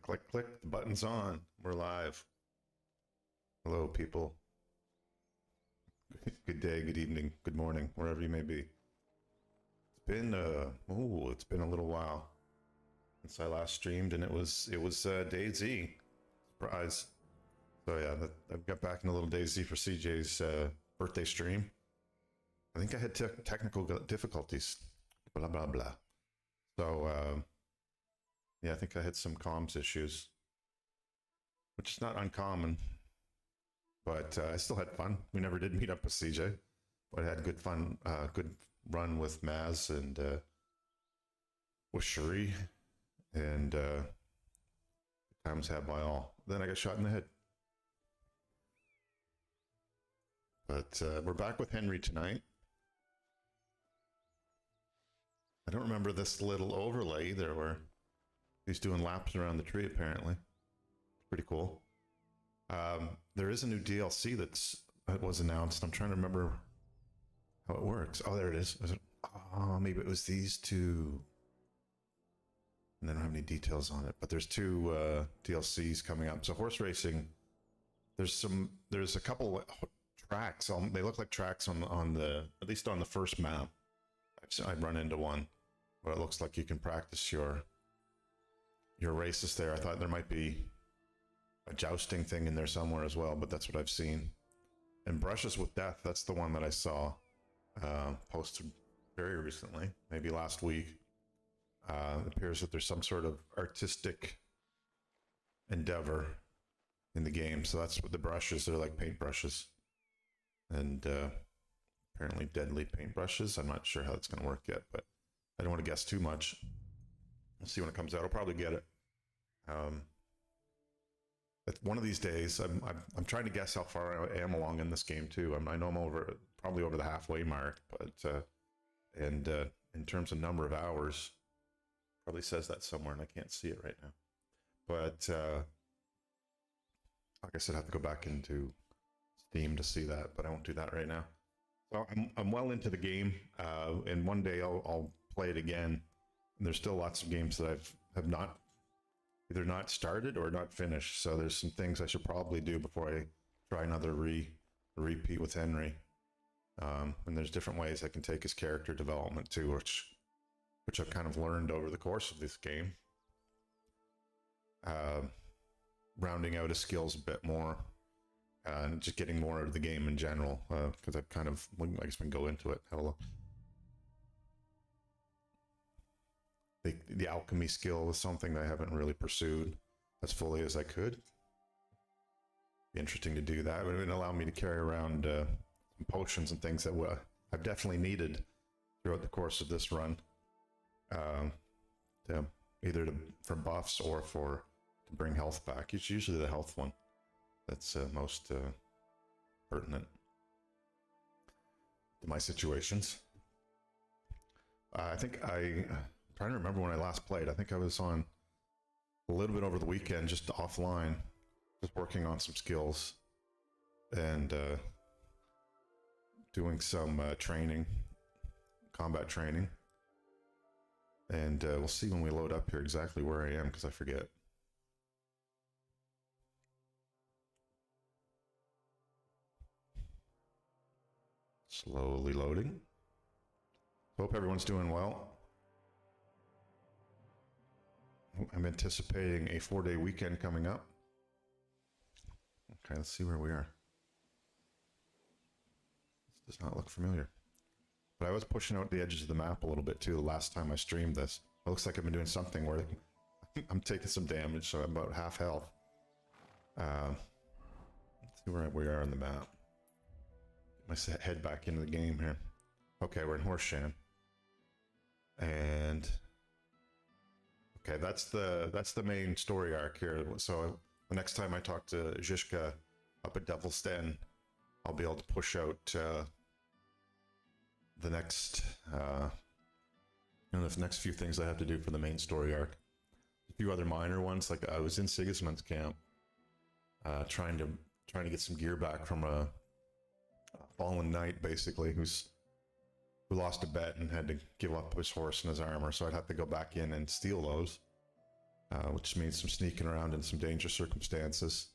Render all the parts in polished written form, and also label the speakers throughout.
Speaker 1: Click, click, the button's on. We're live. Hello, people. Good day, good evening, good morning, wherever you may be. It's been a little while since I last streamed, and it was DayZ. Surprise. So yeah, I've got back in a little DayZ for CJ's birthday stream. I think I had technical difficulties. Blah blah blah. So yeah, I think I had some comms issues, which is not uncommon. But I still had fun. We never did meet up with CJ, but I had good fun, good run with Maz and with Cherie, and times had by all. Then I got shot in the head. But we're back with Henry tonight. I don't remember this little overlay there where he's doing laps around the tree, apparently. Pretty cool. There is a new DLC that was announced. I'm trying to remember how it works. Oh, there it is. Maybe it was these two. And I don't have any details on it, but there's two DLCs coming up. So horse racing, there's a couple tracks. They look like tracks on the, at least on the first map. I've run into one, but it looks like you can practice your races there. I thought there might be a jousting thing in there somewhere as well, but that's what I've seen. And Brushes with Death, that's the one that I saw posted very recently, maybe last week. It appears that there's some sort of artistic endeavor in the game. So that's what the brushes, they're like paintbrushes. And apparently deadly paintbrushes. I'm not sure how that's going to work yet, but I don't want to guess too much. We'll see when it comes out. I'll probably get it. One of these days, I'm trying to guess how far I am along in this game too. I know I'm probably over the halfway mark, but and in terms of number of hours, probably says that somewhere, and I can't see it right now. But like I said, I have to go back into Steam to see that, but I won't do that right now. So I'm well into the game, and one day I'll play it again. And there's still lots of games that have not either not started or not finished. So there's some things I should probably do before I try another repeat with Henry. And there's different ways I can take his character development too, which I've kind of learned over the course of this game. Rounding out his skills a bit more, and just getting more out of the game in general, because I've kind of, I guess we can go into it, have a look. The alchemy skill is something that I haven't really pursued as fully as I could. Be interesting to do that, but it would allow me to carry around some potions and things that I've definitely needed throughout the course of this run, for buffs or to bring health back. It's usually the health one that's most pertinent to my situations. I think I'm trying to remember when I last played. I think I was on a little bit over the weekend, just offline, just working on some skills and doing some training, combat training. And we'll see when we load up here exactly where I am, because I forget. Slowly loading. Hope everyone's doing well. I'm anticipating a 4-day weekend coming up. Okay, let's see where we are. This does not look familiar. But I was pushing out the edges of the map a little bit too the last time I streamed this. It looks like I've been doing something where I'm taking some damage, so I'm about half health. Let's see where we are on the map. Get my head back into the game here. Okay, we're in Horseshan. And okay, that's the main story arc here. So the next time I talk to Zhishka up at Devil's Den, I'll be able to push out the next the next few things I have to do for the main story arc. A few other minor ones, like I was in Sigismund's camp, trying to get some gear back from a fallen knight, basically, who lost a bet and had to give up his horse and his armor. So I'd have to go back in and steal those. which means some sneaking around in some dangerous circumstances.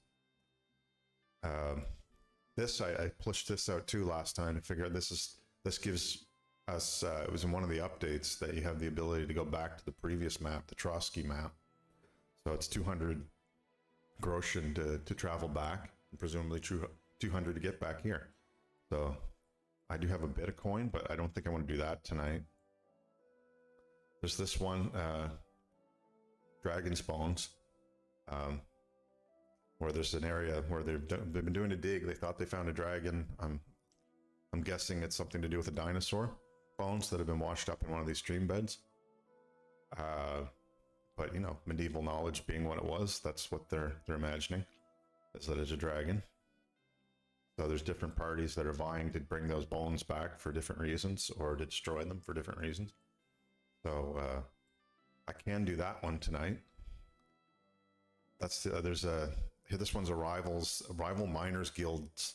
Speaker 1: I pushed this out too last time to figure out this gives us, it was in one of the updates that you have the ability to go back to the previous map, the Trotsky map. So it's 200 groschen to travel back, and presumably 200 to get back here. So I do have a bit of coin, but I don't think I want to do that tonight. There's this one, Dragon's Bones, where there's an area where they've been doing a dig. They thought they found a dragon. I'm guessing it's something to do with the dinosaur bones that have been washed up in one of these stream beds. But you know, medieval knowledge being what it was, that's what they're imagining, is that it's a dragon. So there's different parties that are vying to bring those bones back for different reasons, or to destroy them for different reasons. So I can do that one tonight. That's this one's a rival miners guilds,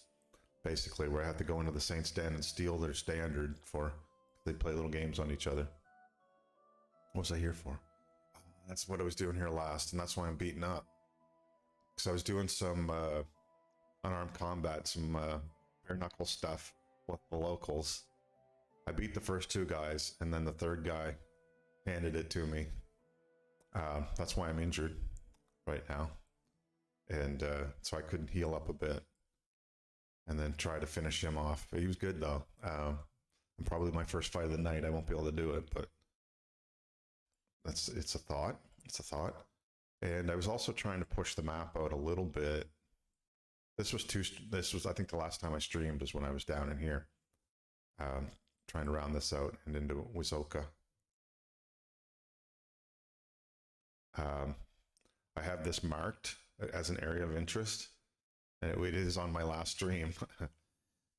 Speaker 1: basically, where I have to go into the Saints' Den and steal their standard for they play little games on each other. What was I here for? That's what I was doing here last, and that's why I'm beaten up. Because I was doing some unarmed combat, some bare knuckle stuff with the locals. I beat the first two guys, and then the third guy handed it to me. That's why I'm injured right now. And so I couldn't heal up a bit. And then try to finish him off. He was good, though. Probably my first fight of the night. I won't be able to do it, but it's a thought. It's a thought. And I was also trying to push the map out a little bit. This was I think the last time I streamed is when I was down in here. Trying to round this out and into Wizoka. I have this marked as an area of interest, and it is on my last stream.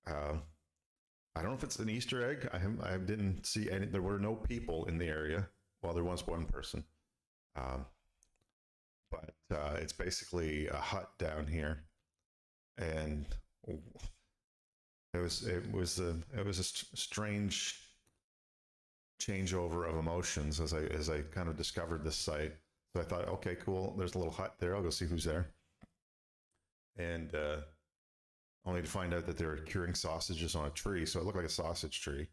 Speaker 1: I don't know if it's an Easter egg. I didn't see any. There were no people in the area. Well, there was one person, but it's basically a hut down here, and it was a strange changeover of emotions as I kind of discovered this site. So I thought, okay, cool. There's a little hut there. I'll go see who's there. And only to find out that they were curing sausages on a tree. So it looked like a sausage tree.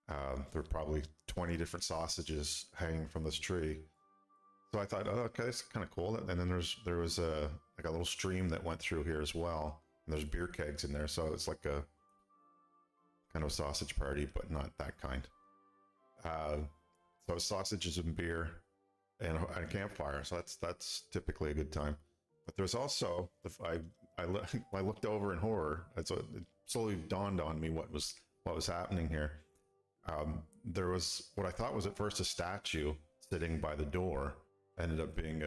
Speaker 1: There were probably 20 different sausages hanging from this tree. So I thought, oh, okay, that's kind of cool. And then there was a little stream that went through here as well. And there's beer kegs in there. So it's like a kind of a sausage party, but not that kind. So sausages and beer and a campfire. So that's typically a good time. But there's also, I looked over in horror. It slowly dawned on me what was happening here. There was what I thought was at first a statue sitting by the door. Ended up being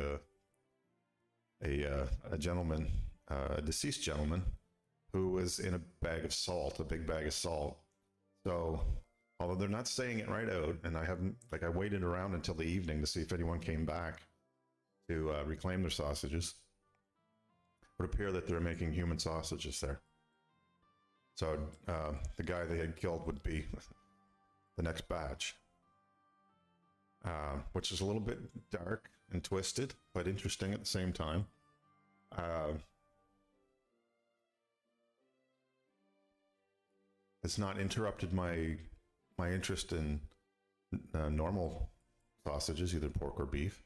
Speaker 1: a gentleman, a deceased gentleman, who was in a bag of salt, a big bag of salt. So, although they're not saying it right out, and I waited around until the evening to see if anyone came back to reclaim their sausages. It would appear that they're making human sausages there. So the guy they had killed would be the next batch, which is a little bit dark and twisted, but interesting at the same time. It's not interrupted my interest in normal sausages, either pork or beef,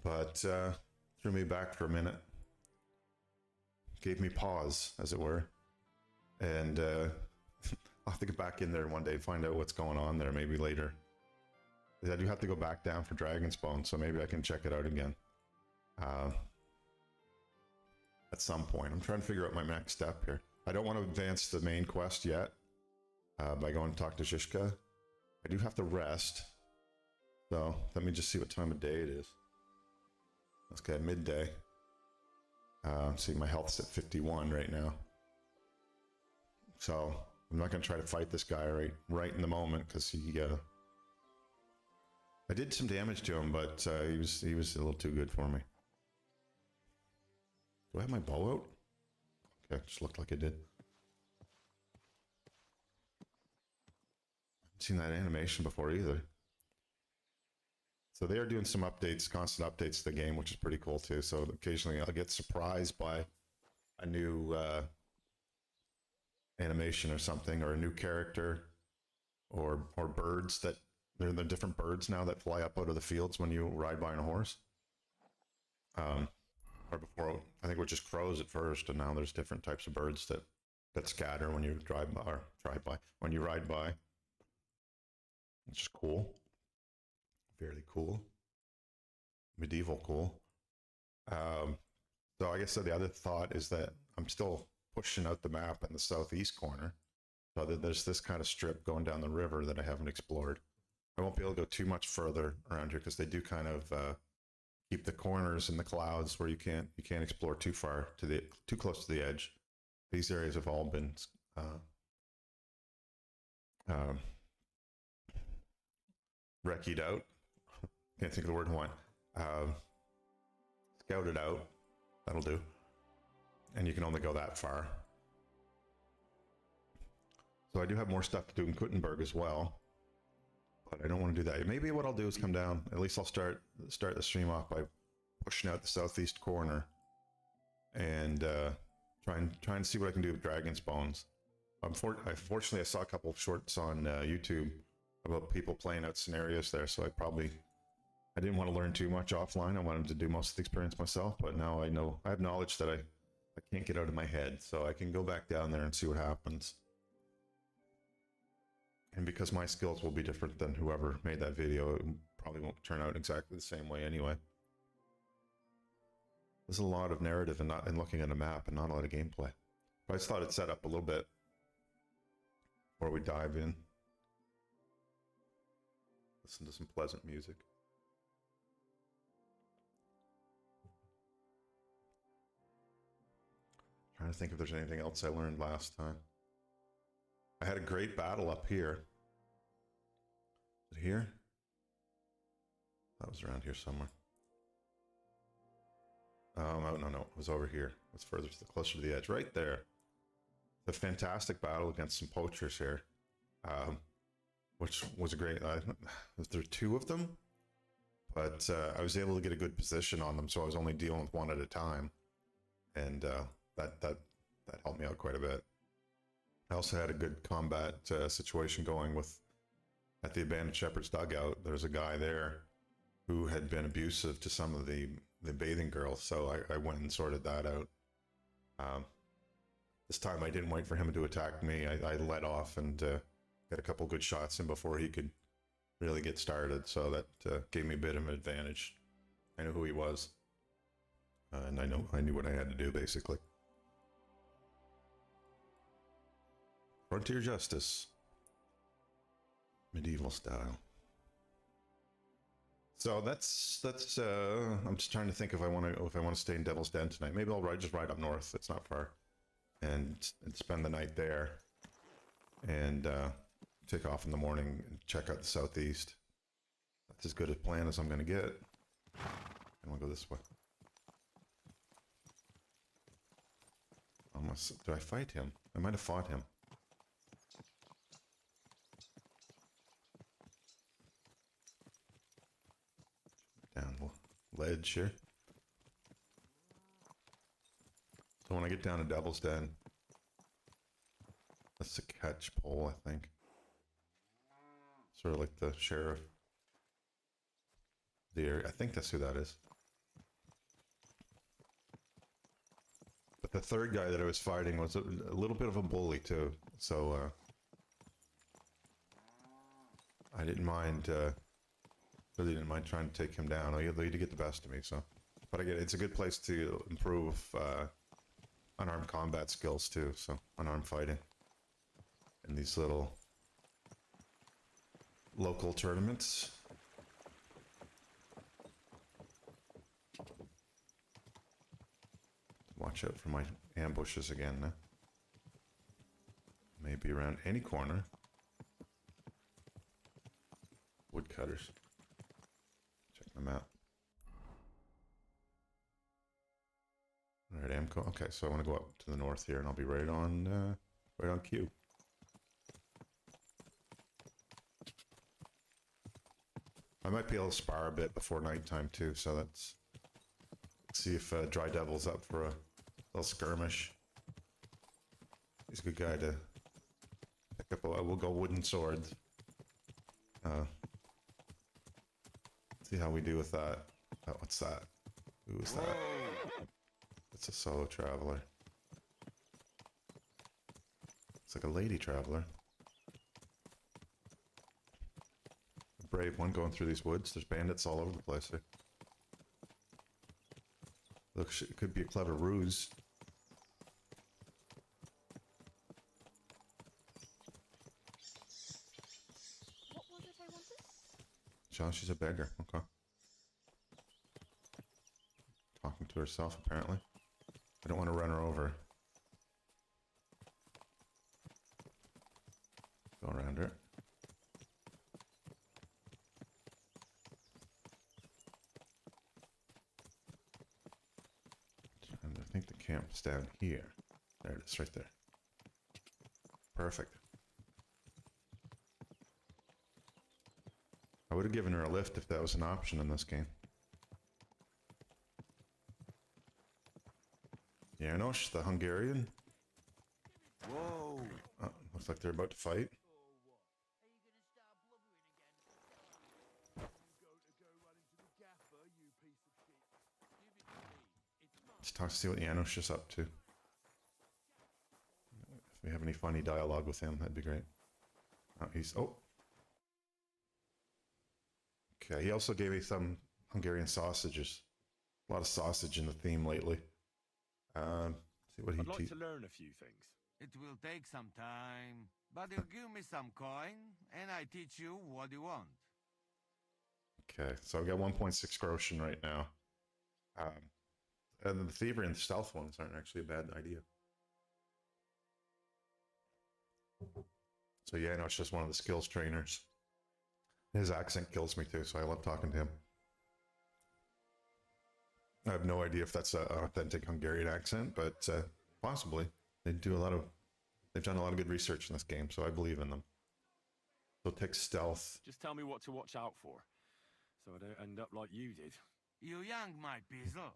Speaker 1: but threw me back for a minute. Gave me pause, as it were, and I'll have to get back in there one day and find out what's going on there, maybe later. I do have to go back down for Dragon's Bone, so maybe I can check it out again at some point. I'm trying to figure out my next step here. I don't want to advance the main quest yet by going to talk to Zizka. I do have to rest, so let me just see what time of day it is. Okay, midday. See, my health's at 51 right now. So I'm not going to try to fight this guy right in the moment, because he I did some damage to him, but he was a little too good for me. Do I have my bow out? Okay, just looked like I did. Haven't seen that animation before either. So they are doing some updates, constant updates to the game, which is pretty cool too. So occasionally I'll get surprised by a new animation or something, or a new character, or birds that there are different birds now that fly up out of the fields when you ride by on a horse. Or before, I think it were just crows at first, and now there's different types of birds that scatter when you when you ride by. It's just cool, fairly cool, medieval cool. So I guess the other thought is that I'm still pushing out the map in the southeast corner. So there's this kind of strip going down the river that I haven't explored. I won't be able to go too much further around here because they do kind of keep the corners in the clouds where you can't explore too far too close to the edge. These areas have all been recce'd out. Can't think of the word I want. Scouted out. That'll do. And you can only go that far. So I do have more stuff to do in Kuttenberg as well, but I don't want to do that. Maybe what I'll do is come down. At least I'll start the stream off by pushing out the southeast corner and try and see what I can do with Dragon's Bones. Unfortunately, I saw a couple of shorts on YouTube about people playing out scenarios there, so I didn't want to learn too much offline. I wanted to do most of the experience myself, but now I have knowledge that I can't get out of my head, so I can go back down there and see what happens. And because my skills will be different than whoever made that video, it probably won't turn out exactly the same way anyway. There's a lot of narrative and looking at a map and not a lot of gameplay. But I just thought it'd set up a little bit before we dive in. Listen to some pleasant music. Trying to think if there's anything else I learned last time. I had a great battle up here. Is it here? That was around here somewhere. Oh, no, it was over here. It was further closer to the edge, right there. The fantastic battle against some poachers here, which was a great. There were two of them, but I was able to get a good position on them, so I was only dealing with one at a time, and that helped me out quite a bit. I also had a good combat situation going at the Abandoned Shepherd's Dugout. There's a guy there who had been abusive to some of the bathing girls, so I went and sorted that out. This time I didn't wait for him to attack me. I let off and got a couple good shots in before he could really get started, so that gave me a bit of an advantage. I knew who he was, and I knew what I had to do, basically. Frontier Justice. Medieval style. So that's I'm just trying to think if I want to stay in Devil's Den tonight. Maybe I'll just ride up north. It's not far, and spend the night there, and take off in the morning and check out the southeast. That's as good a plan as I'm going to get. And we'll go this way. Did I fight him? I might have fought him. Down the ledge here. So when I get down to Devil's Den, that's the catch pole, I think. Sort of like the sheriff. The area. I think that's who that is. But the third guy that I was fighting was a little bit of a bully too, so I didn't mind. Really didn't mind trying to take him down. He had to get the best of me, so. But again, it's a good place to improve unarmed combat skills too. So unarmed fighting in these little local tournaments. Watch out for my ambushes again now. Maybe around any corner. Woodcutters. Check them out. All right, Amco. Okay, so I want to go up to the north here, and I'll be right on cue. I might be able to spar a bit before nighttime too, so let's see if Dry Devil's up for a little skirmish. He's a good guy to pick up. We'll go wooden swords. See how we do with that. Oh, what's that? Who is that? It's a solo traveler. It's like a lady traveler. A brave one going through these woods. There's bandits all over the place here. Looks, it could be a clever ruse.
Speaker 2: What was it I wanted?
Speaker 1: John, she's a beggar. Okay. Talking to herself, apparently. I don't want to run her over. Go around her. And I think the camp's down here. There it is, right there. Perfect. I would have given her a lift if that was an option in this game. Janos, the Hungarian.
Speaker 3: Whoa!
Speaker 1: Looks like they're about to fight. Let's talk to see what Janos is up to. If we have any funny dialogue with him, that'd be great. Oh, he's... Oh! Okay, he also gave me some Hungarian sausages. A lot of sausage in the theme lately. See what he
Speaker 3: I'd like
Speaker 1: teach.
Speaker 3: to learn a few things.
Speaker 4: It will take some time, but you give me some coin, and I teach you what you want.
Speaker 1: Okay, so I've got 1.6 groschen right now. And the thievery and the stealth ones aren't actually a bad idea. So yeah, no, it's just one of the skills trainers. His accent kills me too, so I love talking to him. I have no idea if that's an authentic Hungarian accent, but possibly. They've done a lot of good research in this game, so I believe in them. So take stealth.
Speaker 3: Just tell me what to watch out for, so I don't end up like you did.
Speaker 4: You young, my pizzle.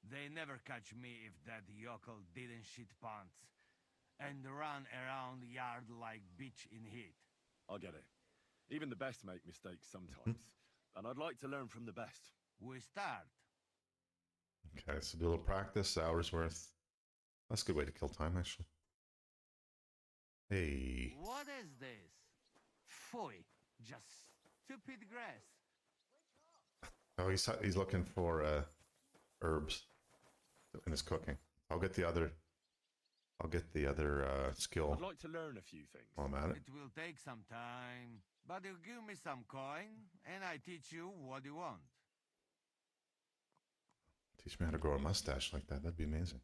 Speaker 4: They never catch me if that yokel didn't shit pants and run around the yard like bitch in heat.
Speaker 3: I get it. Even the best make mistakes sometimes, and I'd like to learn from the best.
Speaker 4: We start.
Speaker 1: Okay, so do a little practice, hours worth. That's a good way to kill time, actually. Hey.
Speaker 4: What is this? Foy, just stupid grass.
Speaker 1: Oh, he's looking for herbs in his cooking. I'll get the other skill
Speaker 3: I'd like to learn a few things.
Speaker 1: while I'm at it.
Speaker 4: It will take some time, but you give me some coin, and I teach you what you want.
Speaker 1: Teach me how to grow a mustache like that. That'd be amazing.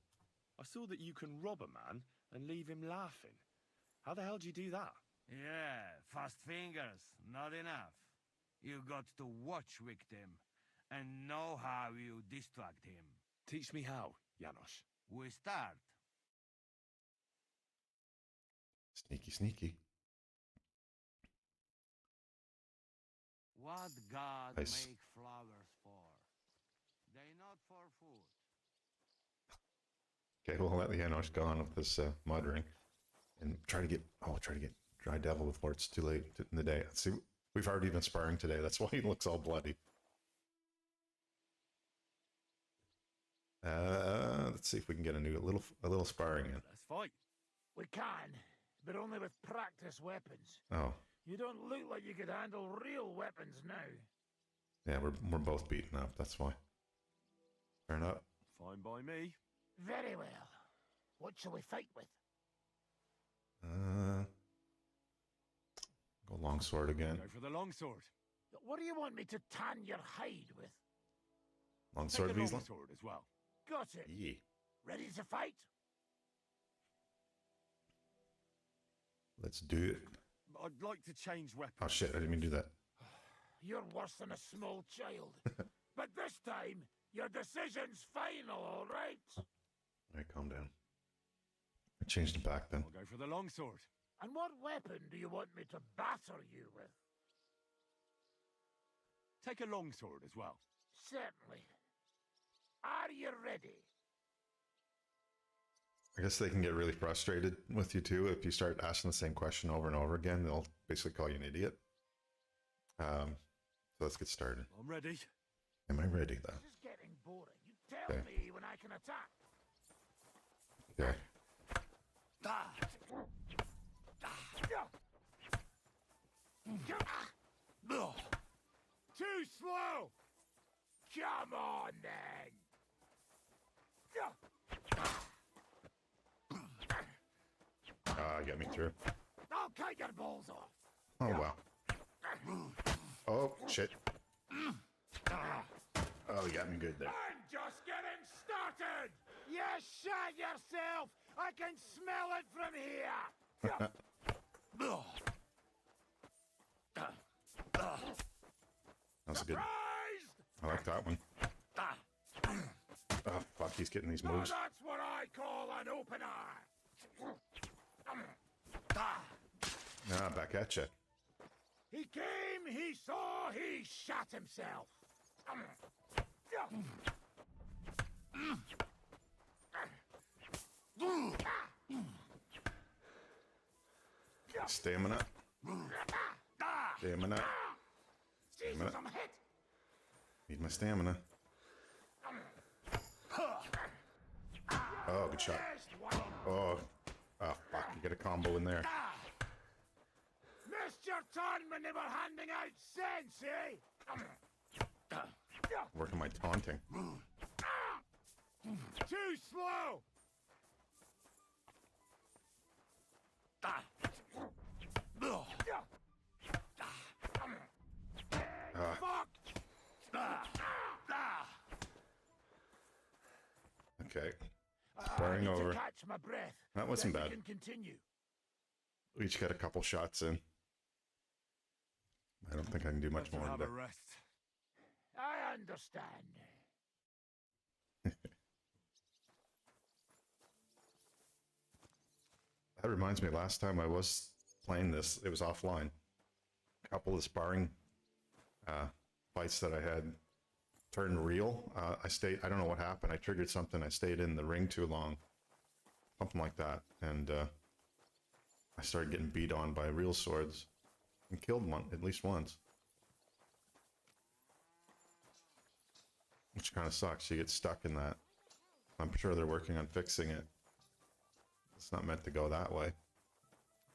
Speaker 3: I saw that you can rob a man and leave him laughing. How the hell do you do that?
Speaker 4: Yeah, fast fingers, not enough. You got to watch victim and know how you distract him.
Speaker 3: Teach me how, Janos.
Speaker 4: We start.
Speaker 1: Sneaky, sneaky.
Speaker 4: What God
Speaker 1: Nice.
Speaker 4: make flowers for? They not for food.
Speaker 1: Okay, we'll let the Janos go on with this muttering and try to get Dry Devil before it's too late in the day. See, we've already been sparring today. That's why he looks all bloody. Let's see if we can get a little sparring in.
Speaker 3: Let's fight.
Speaker 5: We can, but only with practice weapons.
Speaker 1: Oh,
Speaker 5: You don't look like you could handle real weapons now.
Speaker 1: yeah, we're both beaten up. That's why. Fair enough.
Speaker 3: Fine by me.
Speaker 5: Very well. What shall we fight with?
Speaker 1: Go longsword again.
Speaker 3: Go for the longsword.
Speaker 5: What do you want me to tan your hide with?
Speaker 1: Longsword,
Speaker 3: Take a
Speaker 1: Wiesel?
Speaker 3: longsword as well.
Speaker 5: Got it.
Speaker 1: Yeah.
Speaker 5: Ready to fight?
Speaker 1: Let's do it.
Speaker 3: I'd like to change weapons.
Speaker 1: Oh shit! I didn't mean to do that.
Speaker 5: You're worse than a small child. But this time, your decision's final, all right?
Speaker 1: All right, calm down. I changed it back then.
Speaker 3: I'll go for the longsword.
Speaker 5: And what weapon do you want me to batter you with?
Speaker 3: Take a long sword as well.
Speaker 5: Certainly. Are you ready?
Speaker 1: I guess they can get really frustrated with you too if you start asking the same question over and over again. They'll basically call you an idiot. So let's get started.
Speaker 3: I'm ready.
Speaker 1: Am I ready though?
Speaker 5: This is getting boring. You tell
Speaker 1: Okay.
Speaker 5: me when I can attack.
Speaker 1: Okay.
Speaker 5: Too slow! Come on, then!
Speaker 1: Get me through.
Speaker 5: I'll cut your balls off!
Speaker 1: Oh wow. Oh shit. Oh, you got me good there.
Speaker 5: I'm just getting started! You shot yourself! I can smell it from here!
Speaker 1: That was a good.
Speaker 5: Surprised?
Speaker 1: I like that one. Oh fuck, he's getting these
Speaker 5: Now
Speaker 1: moves.
Speaker 5: that's what I call an opener!
Speaker 1: Back at you.
Speaker 5: He came, he saw, he shot himself!
Speaker 1: Stamina. Stamina.
Speaker 5: Jesus, I'm hit!
Speaker 1: Need my stamina. Oh, good shot.
Speaker 5: Just one.
Speaker 1: Oh. Oh fuck, you get a combo in there.
Speaker 5: Missed your turn when they were handing out sense, eh?
Speaker 1: Working my taunting.
Speaker 5: Too slow! Fuck!
Speaker 1: Okay.
Speaker 5: I
Speaker 1: Starting
Speaker 5: need to
Speaker 1: over.
Speaker 5: catch my breath.
Speaker 1: That wasn't
Speaker 5: then
Speaker 1: bad.
Speaker 5: we can continue.
Speaker 1: We each got a couple shots in. I don't think I can do much
Speaker 3: Better
Speaker 1: more
Speaker 3: have
Speaker 1: today.
Speaker 3: a rest.
Speaker 5: I understand.
Speaker 1: That reminds me, last time I was playing this, it was offline. A couple of sparring fights that I had turned real. I don't know what happened. I triggered something. I stayed in the ring too long. Something like that. And I started getting beat on by real swords and killed one, at least once. Which kind of sucks. You get stuck in that. I'm sure they're working on fixing it. It's not meant to go that way.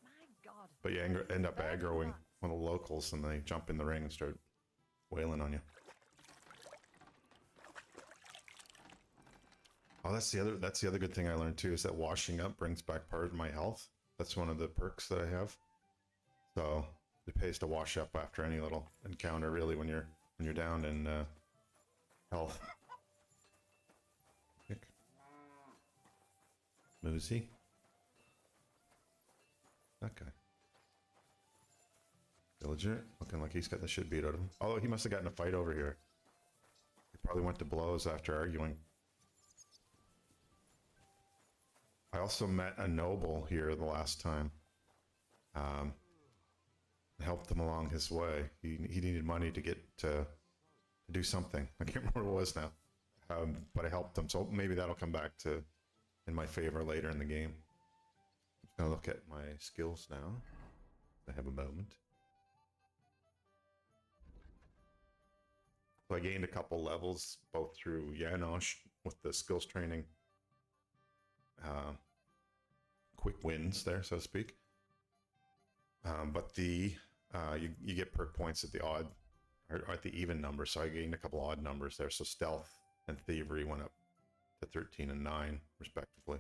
Speaker 2: My God.
Speaker 1: But you end up aggroing one of the locals and they jump in the ring and start wailing on you. Oh, that's the other good thing I learned too, is that washing up brings back part of my health. That's one of the perks that I have. So it pays to wash up after any little encounter, really, when you're down in health. Kick. Moosey. That guy. Villager, looking like he's got the shit beat out of him. Although he must have gotten a fight over here. He probably went to blows after arguing. I also met a noble here the last time. Helped him along his way. He needed money to get to do something. I can't remember what it was now. But I helped him, so maybe that'll come back to in my favor later in the game. I'm just gonna look at my skills now. I have a moment. So I gained a couple levels, both through Janosch with the skills training. Quick wins there, so to speak. But you get perk points at the odd, or at the even number, so I gained a couple odd numbers there. So stealth and thievery went up to 13 and 9, respectively.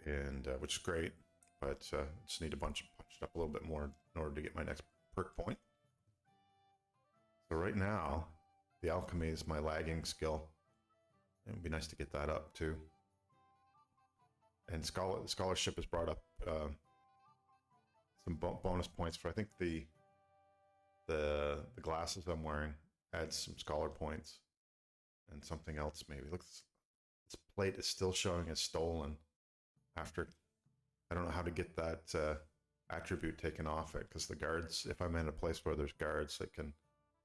Speaker 1: And which is great, but just need to punch it up a little bit more in order to get my next perk point. So right now, the alchemy is my lagging skill. It would be nice to get that up too. And scholarship has brought up some bonus points for, I think, the glasses I'm wearing adds some scholar points and something else maybe. Look, this plate is still showing as stolen after. I don't know how to get that attribute taken off it, because the guards, if I'm in a place where there's guards, they can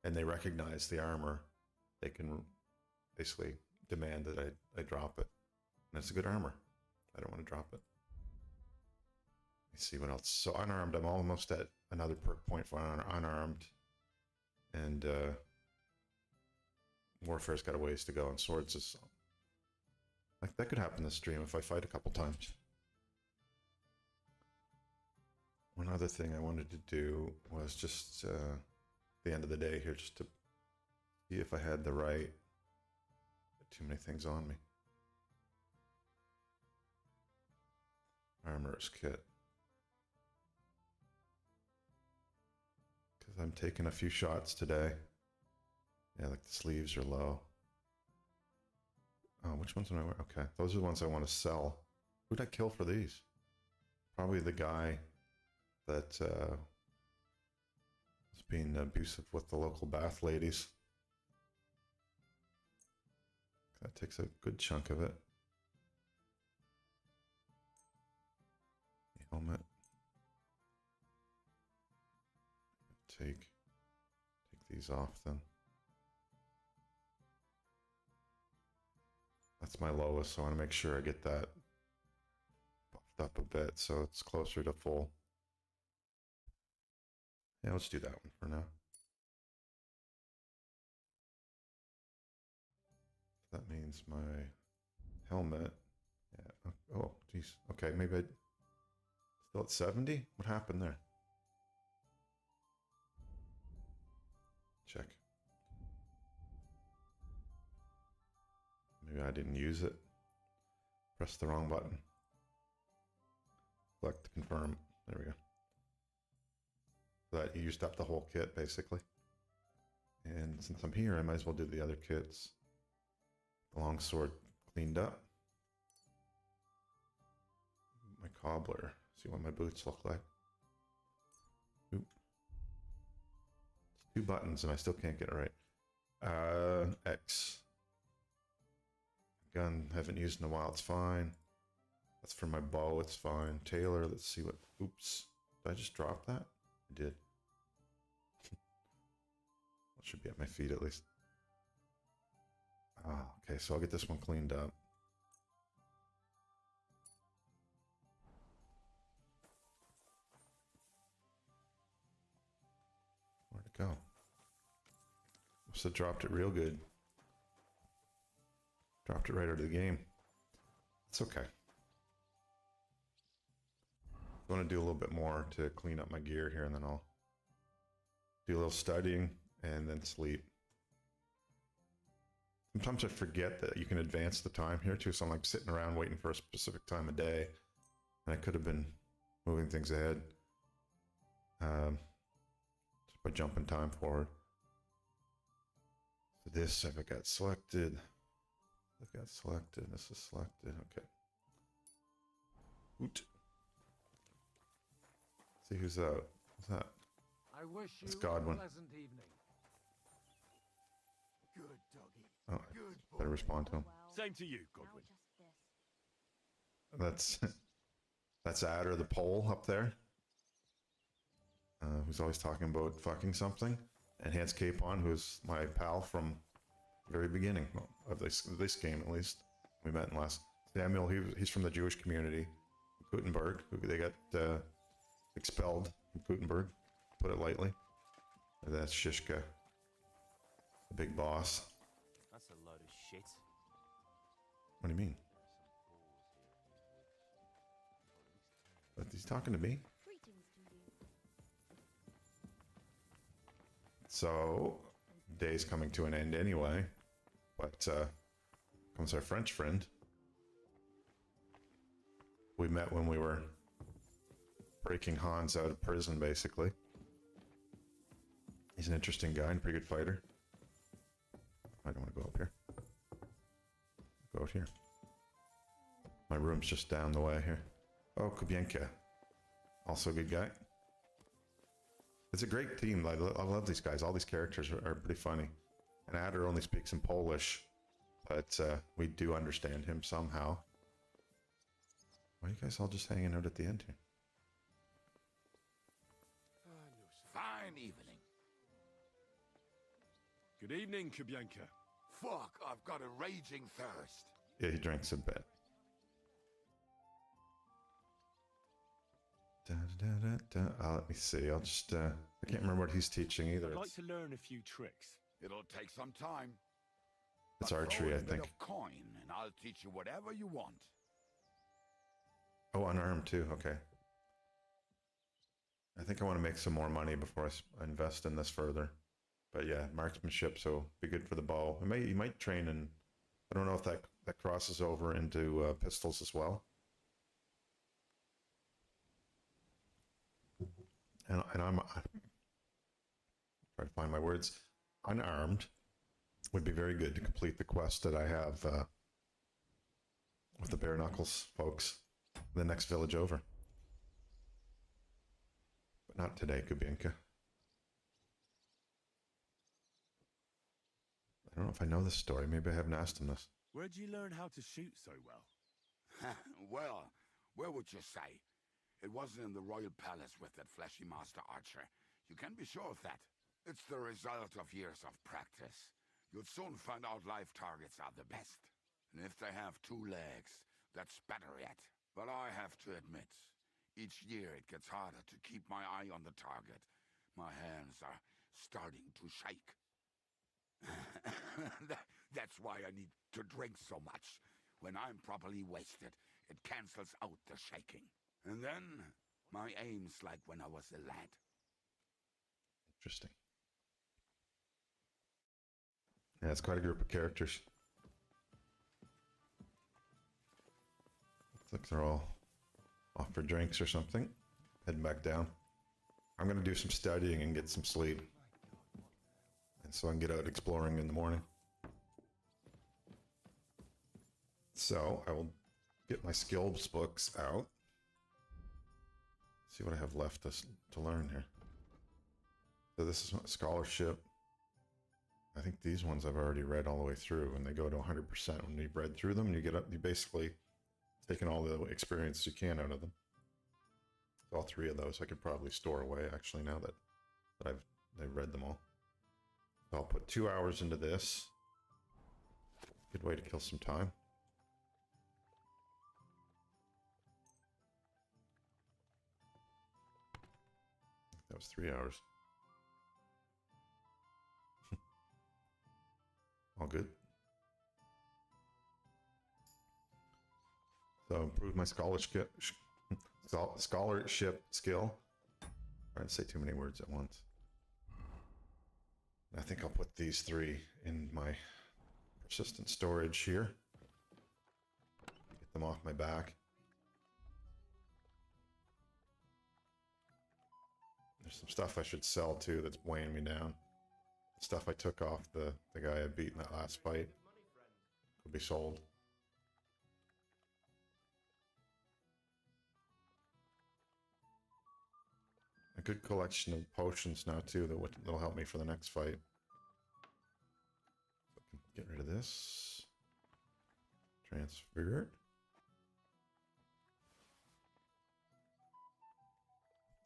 Speaker 1: and they recognize the armor, they can basically demand that I drop it. And it's a good armor. I don't want to drop it. Let's see what else. So unarmed, I'm almost at another perk point for unarmed. And warfare's got a ways to go, and swords is... Like, that could happen this stream if I fight a couple times. One other thing I wanted to do was just the end of the day here, just to see if I had the right... Too many things on me. Armorer's kit. Because I'm taking a few shots today. Yeah, like the sleeves are low. Oh, which ones am I wearing? Okay, those are the ones I want to sell. Who'd I kill for these? Probably the guy that was being abusive with the local bath ladies. That takes a good chunk of it. The helmet. Take these off then. That's my lowest, so I want to make sure I get that buffed up a bit so it's closer to full. Yeah, let's do that one for now. That means my helmet. Yeah. Oh, geez. Okay, maybe I still at 70? What happened there? Check. Maybe I didn't use it. Press the wrong button. Select to confirm. There we go. So that used up the whole kit, basically. And since I'm here, I might as well do the other kits. The longsword cleaned up. My cobbler. See what my boots look like. Oop. It's 2 buttons and I still can't get it right. X. Gun, haven't used in a while, it's fine. That's for my bow, it's fine. Tailor, let's see what, oops. Did I just drop that? I did. It should be at my feet at least. Ah, okay, so I'll get this one cleaned up. Where'd it go? Must have dropped it real good. Dropped it right out of the game. It's okay. I want to do a little bit more to clean up my gear here, and then I'll do a little studying and then sleep. Sometimes I forget that you can advance the time here too, so I'm like sitting around waiting for a specific time of day, and I could have been moving things ahead just by jumping time forward. So this, I've got selected. I've got selected. This is selected. Okay. Oot. See who's out. What's that?
Speaker 5: I wish you
Speaker 1: It's Godwin.
Speaker 5: a pleasant evening. Good doggy.
Speaker 1: Oh,
Speaker 5: Good boy.
Speaker 1: better respond to him.
Speaker 3: Same to you, Godwin.
Speaker 1: That's Adder the pole up there. Who's always talking about fucking something. And Hans Capon, who's my pal from the very beginning of this game, at least. We met in last. Samuel, he's from the Jewish community. Gutenberg, who they got expelled from Gutenberg, put it lightly. And that's Shishka, the big boss.
Speaker 6: That's a load of shit.
Speaker 1: What do you mean? But he's talking to me. So, day's coming to an end anyway. But comes our French friend. We met when we were breaking Hans out of prison, basically. He's an interesting guy and a pretty good fighter. I don't want to go up here. Go out here. My room's just down the way here. Oh, Kubienka. Also a good guy. It's a great team. I love these guys. All these characters are pretty funny. And Adder only speaks in Polish, but we do understand him somehow. Why are you guys all just hanging out at the end here?
Speaker 5: Fine evening.
Speaker 3: Good evening, Kubienka.
Speaker 5: Fuck, I've got a raging thirst.
Speaker 1: Yeah, he drinks a bit. Let me see. I'll just, I can't remember what he's teaching either.
Speaker 3: I'd like
Speaker 1: It's,
Speaker 3: to learn a few tricks.
Speaker 5: It'll take some time.
Speaker 1: it's
Speaker 5: But
Speaker 1: archery,
Speaker 5: throw
Speaker 1: I
Speaker 5: in a
Speaker 1: think.
Speaker 5: bit of coin, and I'll teach you whatever you want.
Speaker 1: Oh, unarmed too. Okay. I think I want to make some more money before I invest in this further. But yeah, marksmanship, so be good for the bow. You might train in, I don't know if that crosses over into pistols as well. And I'm trying to find my words. Unarmed would be very good to complete the quest that I have with the bare knuckles folks. The next village over. But not today, Kubienka. I don't know if I know this story. Maybe I haven't asked him this.
Speaker 3: Where'd you learn how to shoot so well?
Speaker 5: Well, where would you say? It wasn't in the royal palace with that fleshy master archer. You can be sure of that. It's the result of years of practice. You'll soon find out live targets are the best. And if they have 2 legs, that's better yet. But I have to admit, each year it gets harder to keep my eye on the target. My hands are starting to shake. That's why I need to drink so much. When I'm properly wasted, it cancels out the shaking. And then, my aim's like when I was a lad.
Speaker 1: Interesting. Yeah, it's quite a group of characters. Looks like they're all off for drinks or something. Heading back down. I'm going to do some studying and get some sleep. And so I can get out exploring in the morning. So I will get my skills books out. See what I have left to learn here. So this is scholarship. I think these ones I've already read all the way through, and they go to 100% when you've read through them. And you get up, you basically taken all the experience you can out of them. All 3 of those I could probably store away actually now that I've read them all. So I'll put 2 hours into this. Good way to kill some time. That was 3 hours. All good. So improve my scholarship skill. I didn't say too many words at once. I think I'll put these 3 in my persistent storage here. Get them off my back. There's some stuff I should sell too that's weighing me down. The stuff I took off the guy I beat in that last fight could be sold. A good collection of potions now too that'll help me for the next fight. So I can get rid of this. Transfer it.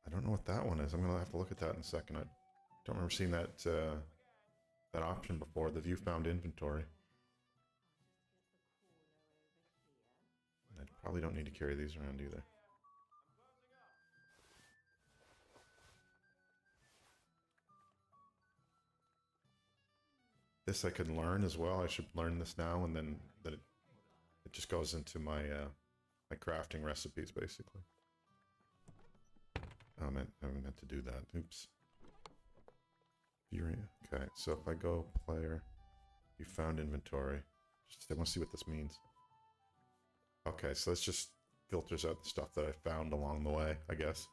Speaker 1: I don't know what that one is. I'm gonna have to look at that in a second. I don't remember seeing that that option before. The view found inventory. I probably don't need to carry these around either. This I can learn as well. I should learn this now, and then it just goes into my my crafting recipes basically. I meant to do that. Oops. Okay, so if I go player, you found inventory. I want to see what this means. Okay, so this just filters out the stuff that I found along the way, I guess.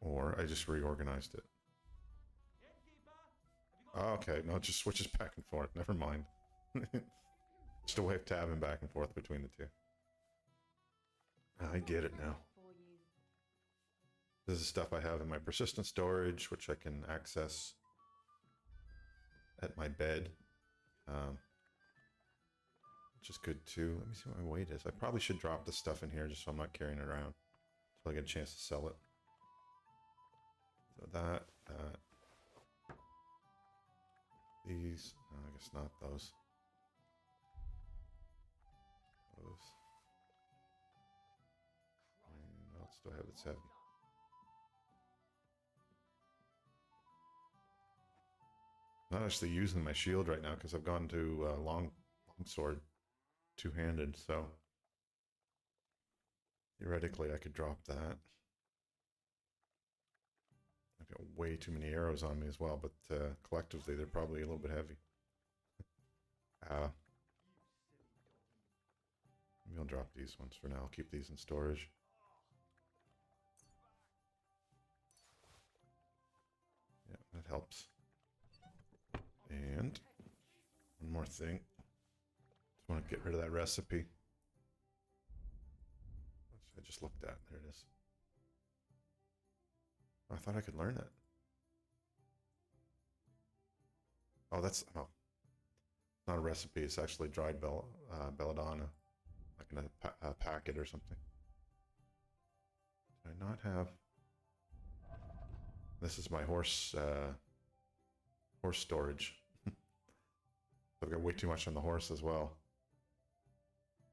Speaker 1: Or I just reorganized it. Oh, okay, no, it just switches back and forth. Never mind. Just a way of tabbing back and forth between the 2. I get it now. This is stuff I have in my persistent storage, which I can access at my bed. Which is good too. Let me see what my weight is. I probably should drop this stuff in here just so I'm not carrying it around. till I get a chance to sell it. So that. These. No, I guess not those. Those. And what else do I have that's heavy? I'm not actually using my shield right now because I've gone to long sword, two-handed. So theoretically, I could drop that. I've got way too many arrows on me as well, but collectively, they're probably a little bit heavy. Maybe I'll drop these ones for now. I'll keep these in storage. Yeah, that helps. And one more thing. Just want to get rid of that recipe. Which I just looked at. There it is. I thought I could learn it. Oh, that's not a recipe. It's actually dried belladonna, like in a packet or something. Did I not have? This is my horse storage. I've got way too much on the horse as well.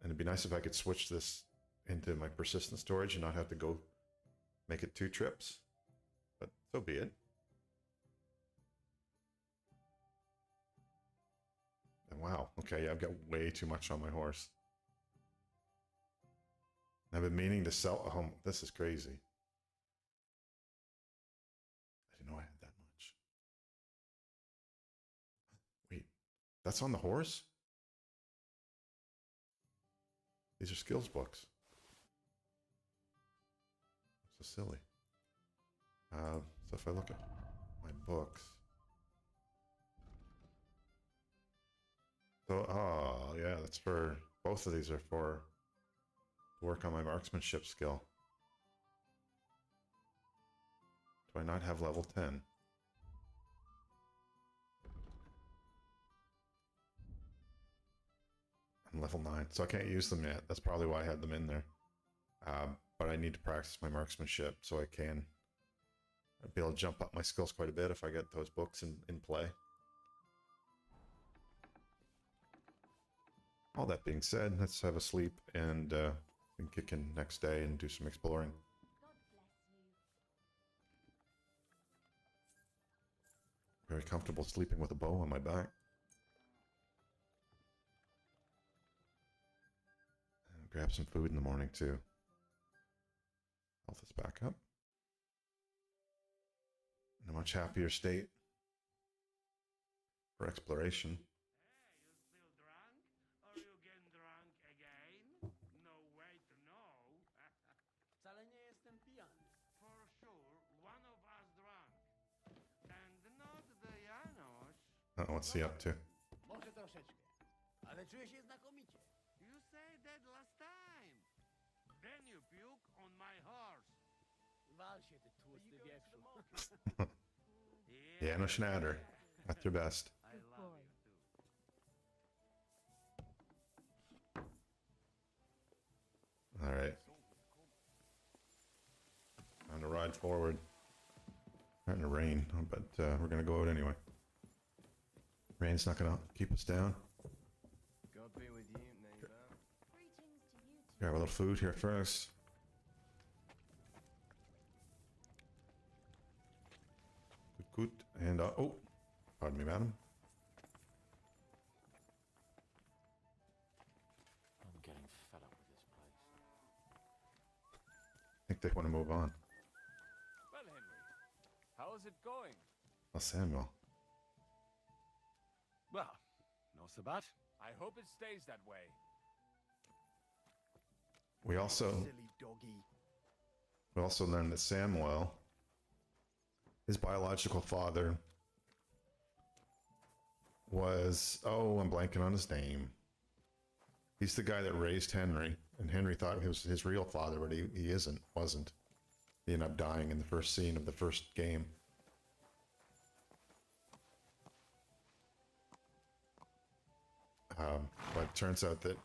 Speaker 1: And it'd be nice if I could switch this into my persistent storage and not have to go make it 2 trips. But so be it. And wow. Okay, yeah, I've got way too much on my horse. I've been meaning to sell a home. This is crazy. I didn't know I had that much. Wait, that's on the horse? These are skills books. So silly. So if I look at my books. So, oh, yeah, that's for, both of these are for work on my marksmanship skill. Do I not have level 10? I'm level 9, so I can't use them yet. That's probably why I had them in there. But I need to practice my marksmanship so I can be able to jump up my skills quite a bit if I get those books in play. All that being said, let's have a sleep and kick in next day and do some exploring. Very comfortable sleeping with a bow on my back. And grab some food in the morning too. Health is back up. In a much happier state for exploration.
Speaker 4: Hey, you still drunk? Or you getting drunk again? No way to know.
Speaker 6: Wcale nie jestem pijany.
Speaker 4: For sure, one of us drunk. And not the Janusz.
Speaker 1: Oh, what's he up to?
Speaker 6: Może troszeczkę. Ale czuję się znakomicie.
Speaker 4: You said that last time. Then you puke on my horse.
Speaker 6: Wal się, ty tłusty wieprzu.
Speaker 1: Yeah, no Schnatter. At your best.
Speaker 4: I love you too.
Speaker 1: All right. Time to ride forward. Starting to rain, but we're going to go out anyway. Rain's not going to keep us down.
Speaker 6: God be with you, neighbor.
Speaker 2: Greetings to you too.
Speaker 1: Grab a little food here first. Good. And, oh, pardon me, madam.
Speaker 6: I'm getting fed up with this place.
Speaker 1: I think they want to move on.
Speaker 3: Well, Henry, how is it going?
Speaker 1: Well, Samuel.
Speaker 3: Well, not so bad.
Speaker 7: I hope it stays that way.
Speaker 1: We also
Speaker 6: Silly doggy.
Speaker 1: learned that Samuel, his biological father, was, oh, I'm blanking on his name. He's the guy that raised Henry, and Henry thought he was his real father, but he wasn't. He ended up dying in the first scene of the first game. But it turns out that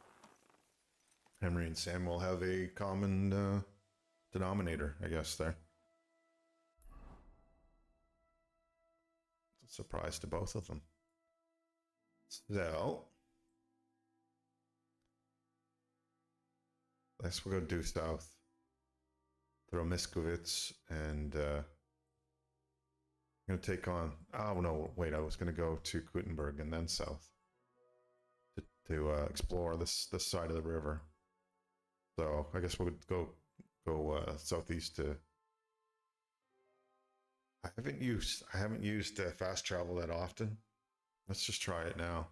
Speaker 1: Henry and Samuel have a common denominator, I guess, there. It's a surprise to both of them. So, I guess we'll go due south. Throw Miskowitz and I'm going to take on. Oh, no, wait, I was going to go to Gutenberg and then south to explore this side of the river. So I guess we'll go southeast to. I haven't used fast travel that often. Let's just try it now.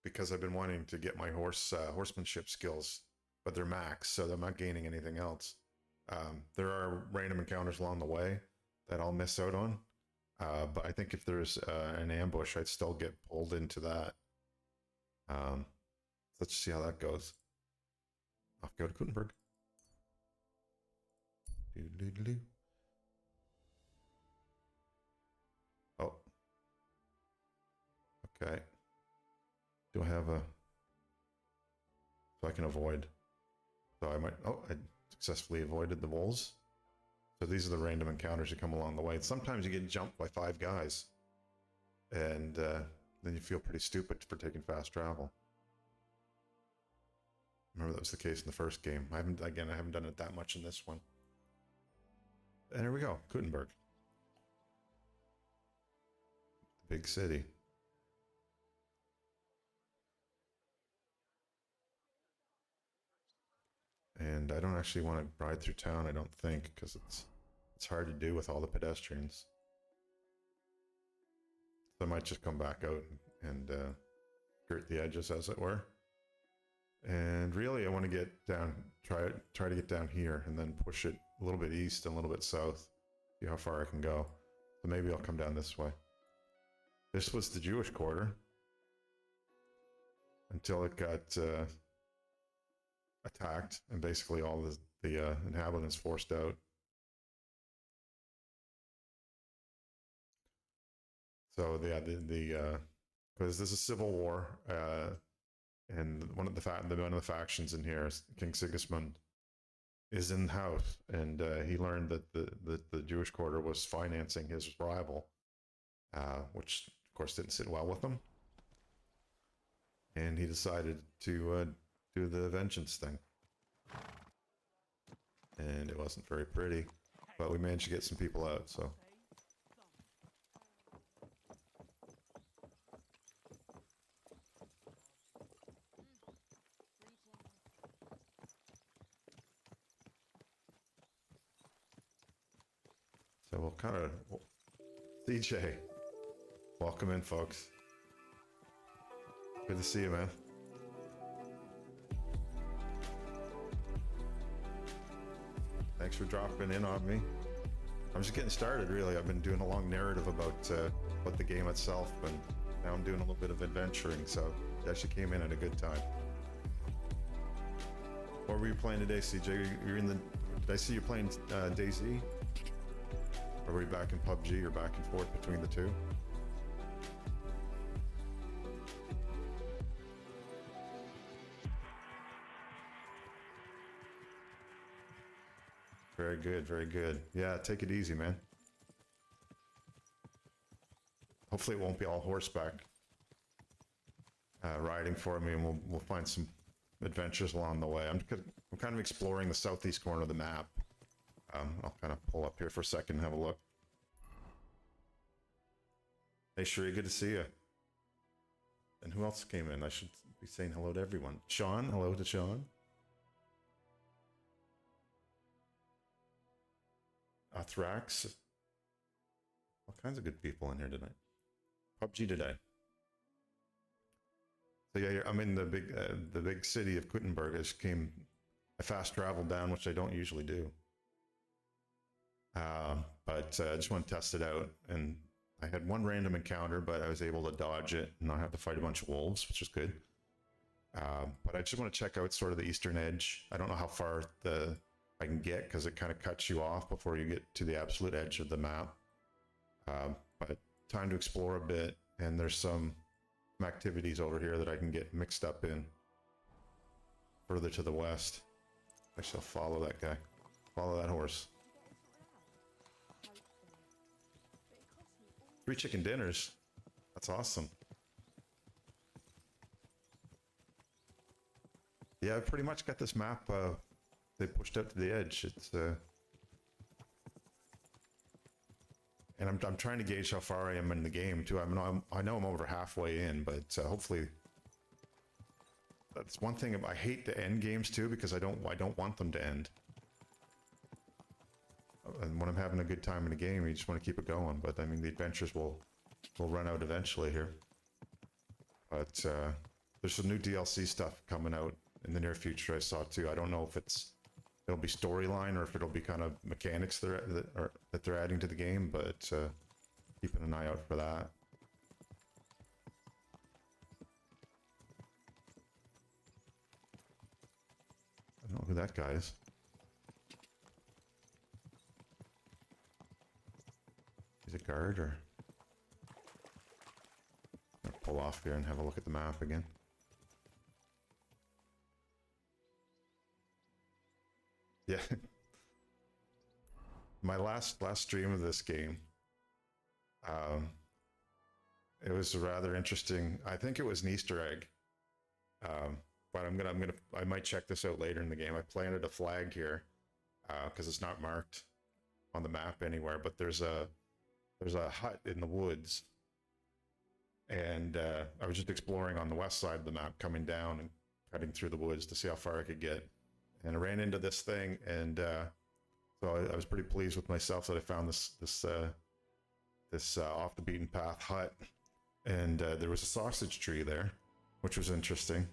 Speaker 1: Because I've been wanting to get my horsemanship skills, but they're max, so I'm not gaining anything else. There are random encounters along the way that I'll miss out on. But I think if there's an ambush, I'd still get pulled into that. Let's see how that goes. Off go to Gutenberg. Doo-doo-doo-doo. Oh. Okay. Do I have a... So I can avoid. So I might... Oh, I successfully avoided the wolves. So these are the random encounters that come along the way. Sometimes you get jumped by 5 guys. And then you feel pretty stupid for taking fast travel. Remember that was the case in the first game. I haven't done it that much in this one. And here we go, Gutenberg. Big city. And I don't actually want to ride through town, I don't think, because it's hard to do with all the pedestrians. So I might just come back out and skirt the edges, as it were. And really, I want to get down, try to get down here, and then push it a little bit east and a little bit south. See how far I can go. So maybe I'll come down this way. This was the Jewish quarter until it got attacked, and basically all the inhabitants forced out. So yeah, because there's a civil war, and one of the factions in here, King Sigismund, is in the house, and he learned that the Jewish quarter was financing his rival, which of course didn't sit well with him, and he decided to do the vengeance thing, and it wasn't very pretty, but we managed to get some people out. So. So we'll kind of... CJ. Welcome in, folks. Good to see you, man. Thanks for dropping in on me. I'm just getting started, really. I've been doing a long narrative about the game itself, and now I'm doing a little bit of adventuring, so it actually came in at a good time. What were you playing today, CJ? You're in the... Did I see you playing DayZ? Are we back in PUBG or back and forth between the two? Very good, very good. Yeah, take it easy, man. Hopefully it won't be all horseback riding for me, and we'll find some adventures along the way. I'm kind of exploring the southeast corner of the map. I'll kind of pull up here for a second and have a look. Hey, Sheree, good to see you. And who else came in? I should be saying hello to everyone. Sean, hello to Sean. Thrax. All kinds of good people in here tonight. PUBG today. So yeah, I'm in the big city of Gutenberg. I fast traveled down, which I don't usually do. But I just want to test it out, and I had one random encounter, but I was able to dodge it and not have to fight a bunch of wolves, which is good. But I just want to check out sort of the eastern edge. I don't know how far I can get, because it kind of cuts you off before you get to the absolute edge of the map. But time to explore a bit, and there's some activities over here that I can get mixed up in further to the west. I shall follow that guy. Follow that horse. Free chicken dinners. That's awesome. Yeah, I pretty much got this map. They pushed out to the edge. It's and I'm trying to gauge how far I am in the game too. I know I'm over halfway in, but hopefully. That's one thing. I hate the end games too because I don't want them to end. And when I'm having a good time in a game, you just want to keep it going. But I mean, the adventures will run out eventually here. But there's some new DLC stuff coming out in the near future. I saw too. I don't know if it'll be storyline or if it'll be kind of mechanics that they're adding to the game. But keeping an eye out for that. I don't know who that guy is. He's a guard, or I'm gonna pull off here and have a look at the map again. Yeah. My last stream of this game, it was rather interesting. I think it was an Easter egg. But I might check this out later in the game. I planted a flag here because it's not marked on the map anywhere, but there's a hut in the woods, and I was just exploring on the west side of the map, coming down and cutting through the woods to see how far I could get, and I ran into this thing, and so I was pretty pleased with myself that I found this off the beaten path hut, and there was a sausage tree there, which was interesting.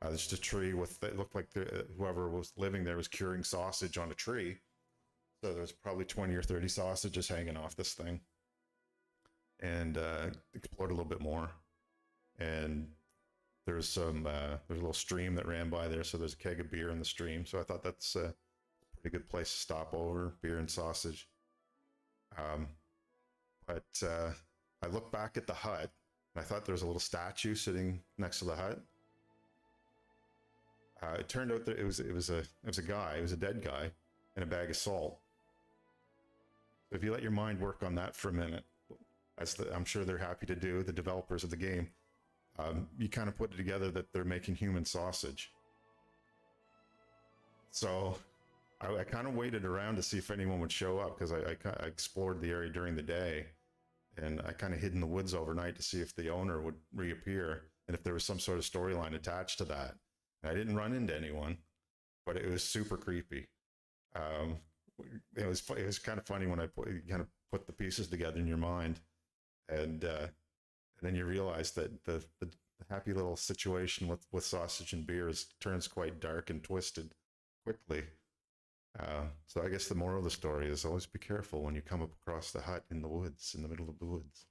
Speaker 1: There's just a tree with, it looked like whoever was living there was curing sausage on a tree. So there's probably 20 or 30 sausages hanging off this thing. And explored a little bit more. And there's there's a little stream that ran by there. So there's a keg of beer in the stream. So I thought that's a pretty good place to stop over, beer and sausage. But I looked back at the hut and I thought there was a little statue sitting next to the hut. It turned out that it was a guy. It was a dead guy, and a bag of salt. So if you let your mind work on that for a minute, I'm sure they're happy to do, the developers of the game. You kind of put it together that they're making human sausage. So I kind of waited around to see if anyone would show up because I explored the area during the day, and I kind of hid in the woods overnight to see if the owner would reappear and if there was some sort of storyline attached to that. I didn't run into anyone, but it was super creepy. It was kind of funny when you kind of put the pieces together in your mind, and then you realize that the happy little situation with sausage and beer turns quite dark and twisted quickly. So I guess the moral of the story is always be careful when you come across the hut in the woods, in the middle of the woods.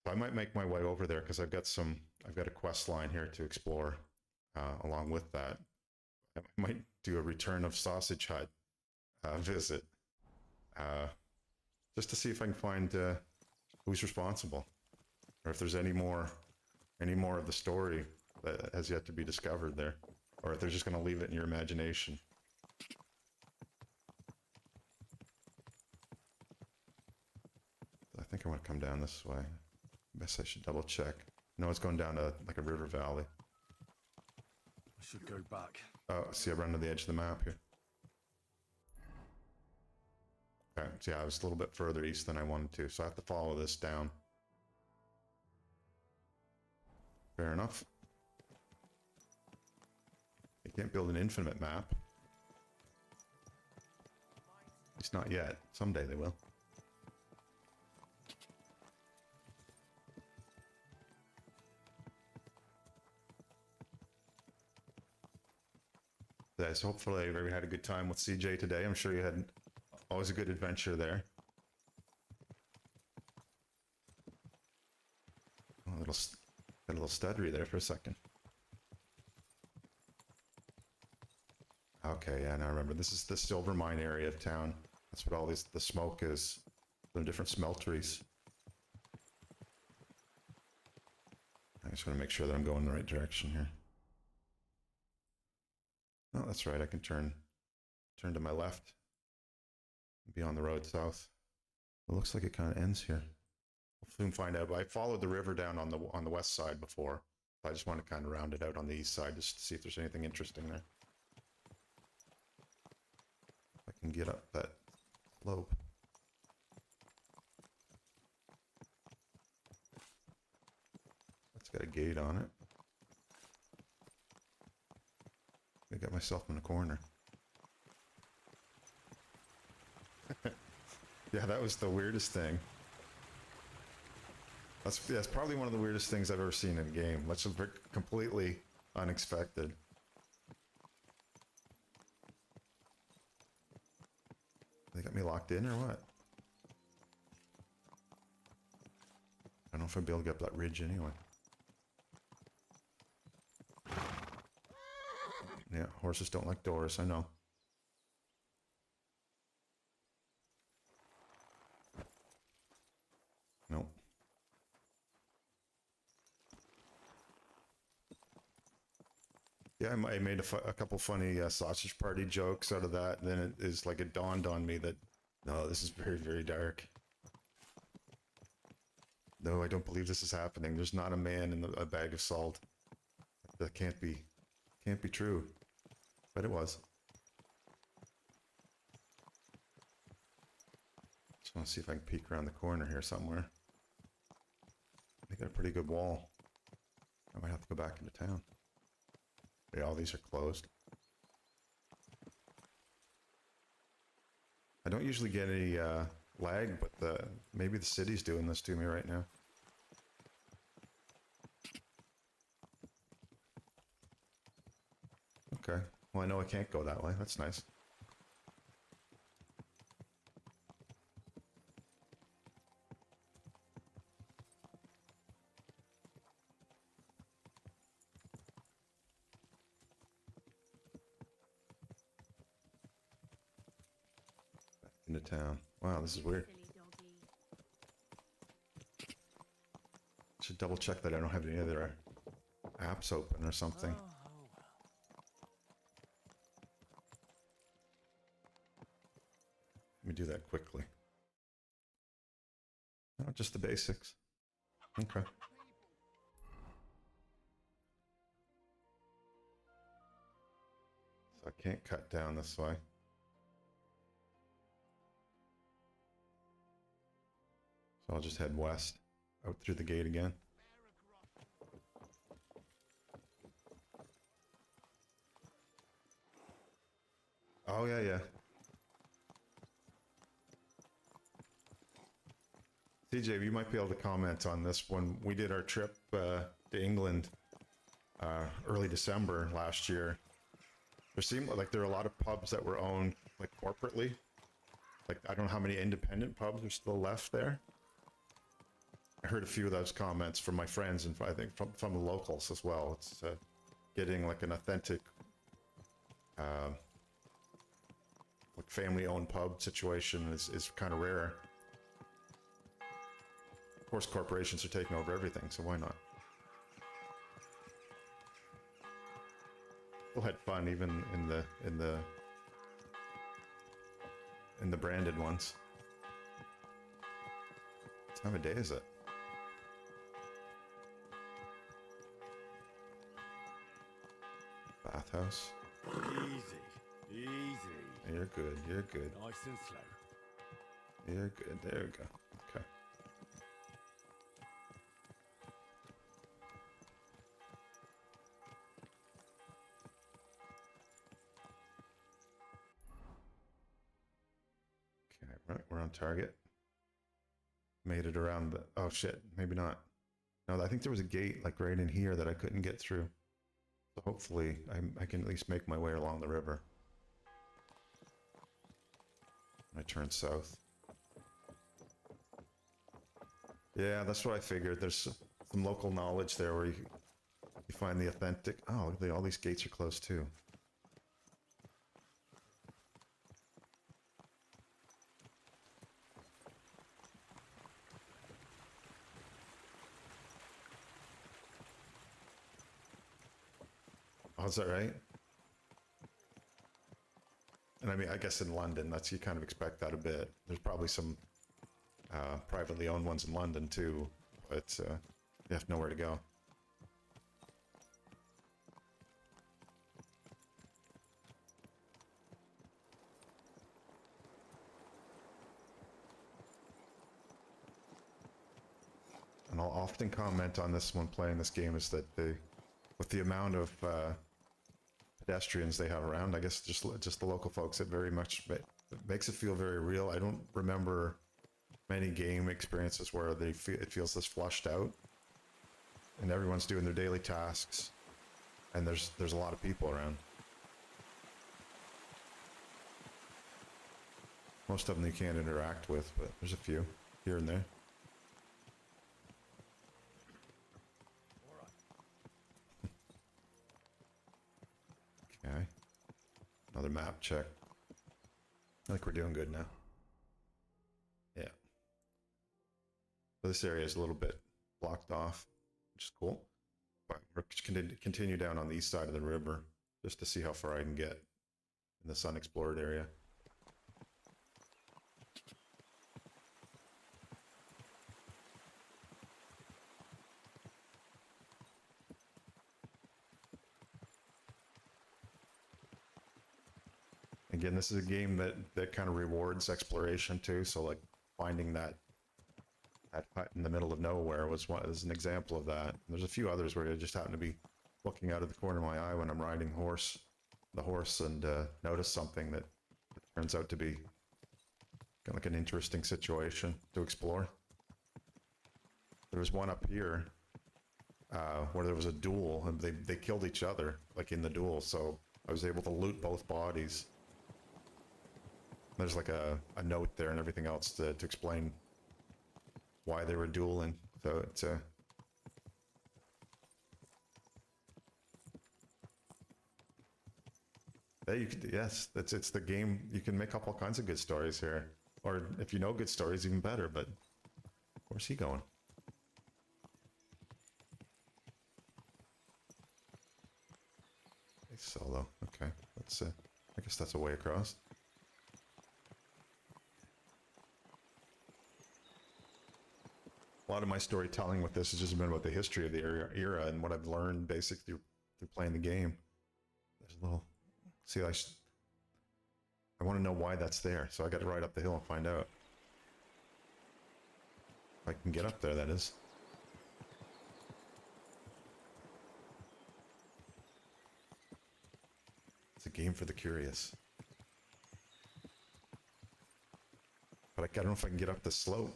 Speaker 1: So I might make my way over there because I've got a quest line here to explore along with that. I might do a Return of Sausage Hut visit just to see if I can find who's responsible, or if there's any more of the story that has yet to be discovered there, or if they're just going to leave it in your imagination. I think I want to come down this way. I guess I should double check. No, it's going down to like a river valley.
Speaker 3: I should go back.
Speaker 1: Oh, see, I run to the edge of the map here. Okay, so yeah, I was a little bit further east than I wanted to, so I have to follow this down. Fair enough. You can't build an infinite map. At least not yet. Someday they will. So hopefully everybody had a good time with CJ today. I'm sure you had always a good adventure there. A little stuttery there for a second. Okay, yeah, now I remember. This is the silver mine area of town. That's what all the smoke is. The different smelteries. I just want to make sure that I'm going in the right direction here. Oh, that's right. I can turn to my left and be on the road south. It looks like it kind of ends here. We'll soon find out. But I followed the river down on the west side before. So I just want to kind of round it out on the east side just to see if there's anything interesting there. If I can get up that slope. It's got a gate on it. I got myself in a corner. Yeah, that was the weirdest thing. That's probably one of the weirdest things I've ever seen in a game. That's just completely unexpected. They got me locked in or what? I don't know if I'd be able to get up that ridge anyway. Yeah, horses don't like doors, I know. Nope. Yeah, I made a couple funny sausage party jokes out of that, and then it dawned on me that, no, this is very, very dark. No, I don't believe this is happening. There's not a man in a bag of salt. That can't be true. But it was. Just want to see if I can peek around the corner here somewhere. They got a pretty good wall. I might have to go back into town. Yeah, all these are closed. I don't usually get any lag, but maybe the city's doing this to me right now. Okay. Well, I know I can't go that way. That's nice. Back into town. Wow, this is weird.
Speaker 2: Silly doggy.
Speaker 1: Should double check that I don't have any other apps open or something. Let me do that quickly. Oh, just the basics. Okay. So I can't cut down this way. So I'll just head west, out through the gate again. Oh, yeah, yeah. CJ, you might be able to comment on this. When we did our trip to England early December last year, there seemed like there are a lot of pubs that were owned like corporately. Like, I don't know how many independent pubs are still left there. I heard a few of those comments from my friends and I think from the locals as well. It's getting like an authentic like family-owned pub situation is kind of rare. Of course, corporations are taking over everything, so why not? Still had fun even in the branded ones. What time of day is it? Bathhouse.
Speaker 3: Easy, easy.
Speaker 1: You're good. You're good.
Speaker 3: Nice and slow.
Speaker 1: You're good. There we go. Okay. Okay, right, we're on target. Made it around the... Oh, shit. Maybe not. No, I think there was a gate, like, right in here that I couldn't get through. So hopefully I can at least make my way along the river. I turn south. Yeah, that's what I figured. There's some local knowledge there where you find the authentic... Oh, look, all these gates are closed too. Oh, is that right? And I mean, I guess in London, that's, you kind of expect that a bit. There's probably some privately owned ones in London too, but you have nowhere to go. And I'll often comment on this when playing this game, is that with the amount of pedestrians they have around, I guess just the local folks, it very much it makes it feel very real. I don't remember many game experiences where it feels this flushed out, and everyone's doing their daily tasks, and there's a lot of people around. Most of them you can't interact with, but there's a few here and there. Okay. Another map check. I think we're doing good now. Yeah. So this area is a little bit blocked off, which is cool. But we're just going to continue down on the east side of the river just to see how far I can get in this unexplored area. Again, this is a game that kind of rewards exploration too. So like finding that hut in the middle of nowhere was an example of that. And there's a few others where I just happen to be looking out of the corner of my eye when I'm riding the horse and notice something that turns out to be kind of like an interesting situation to explore. There was one up here where there was a duel, and they killed each other like in the duel. So I was able to loot both bodies. There's like a note there and everything else to explain why they were dueling. So it's yeah, you could, yes, it's the game. You can make up all kinds of good stories here, or if you know good stories, even better. But where's he going? Hey, solo. Okay, let's. I guess that's a way across. A lot of my storytelling with this has just been about the history of the era and what I've learned basically through playing the game. There's a little, see, I want to know why that's there, so I got to ride up the hill and find out. If I can get up there, that is. It's a game for the curious. But I don't know if I can get up this slope.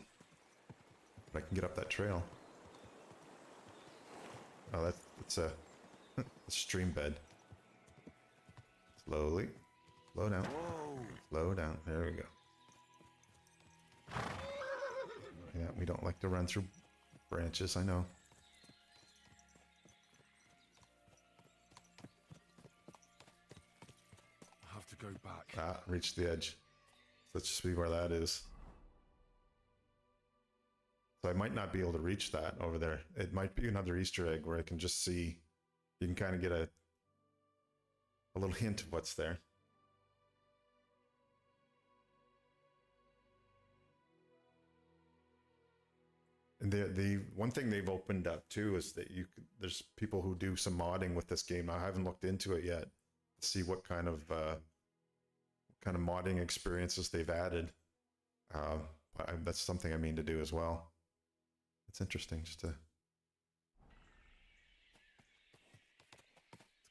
Speaker 1: I can get up that trail. Oh, that's a stream bed. Slowly. Slow down.
Speaker 4: Whoa.
Speaker 1: Slow down. There we go. Yeah, we don't like to run through branches, I know.
Speaker 3: I have to go back.
Speaker 1: Ah, reached the edge. Let's just see where that is. So I might not be able to reach that over there. It might be another Easter egg where I can just see, you can kind of get a little hint of what's there. And the one thing they've opened up too is that there's people who do some modding with this game. I haven't looked into it yet to see what kind of modding experiences they've added. That's something I mean to do as well. It's interesting just to... Let's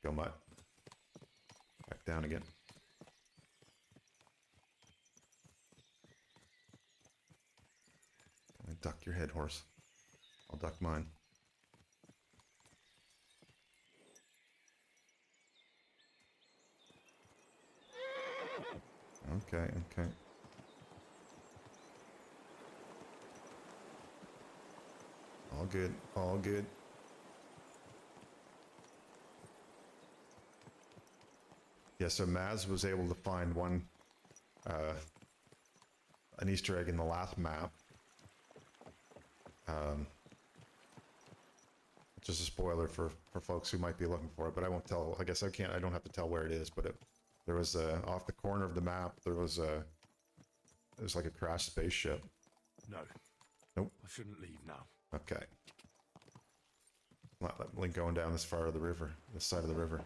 Speaker 1: go, Mutt. Back down again. Duck your head, horse. I'll duck mine. Okay, okay. All good, all good. Yeah, so Maz was able to find an Easter egg in the last map. Just a spoiler for folks who might be looking for it, but I won't tell. I guess I don't have to tell where it is, but There was a, off the corner of the map, there's like a crashed spaceship.
Speaker 3: No.
Speaker 1: Nope.
Speaker 3: I shouldn't leave now.
Speaker 1: Okay. Not that link going down this far of the river, this side of the river.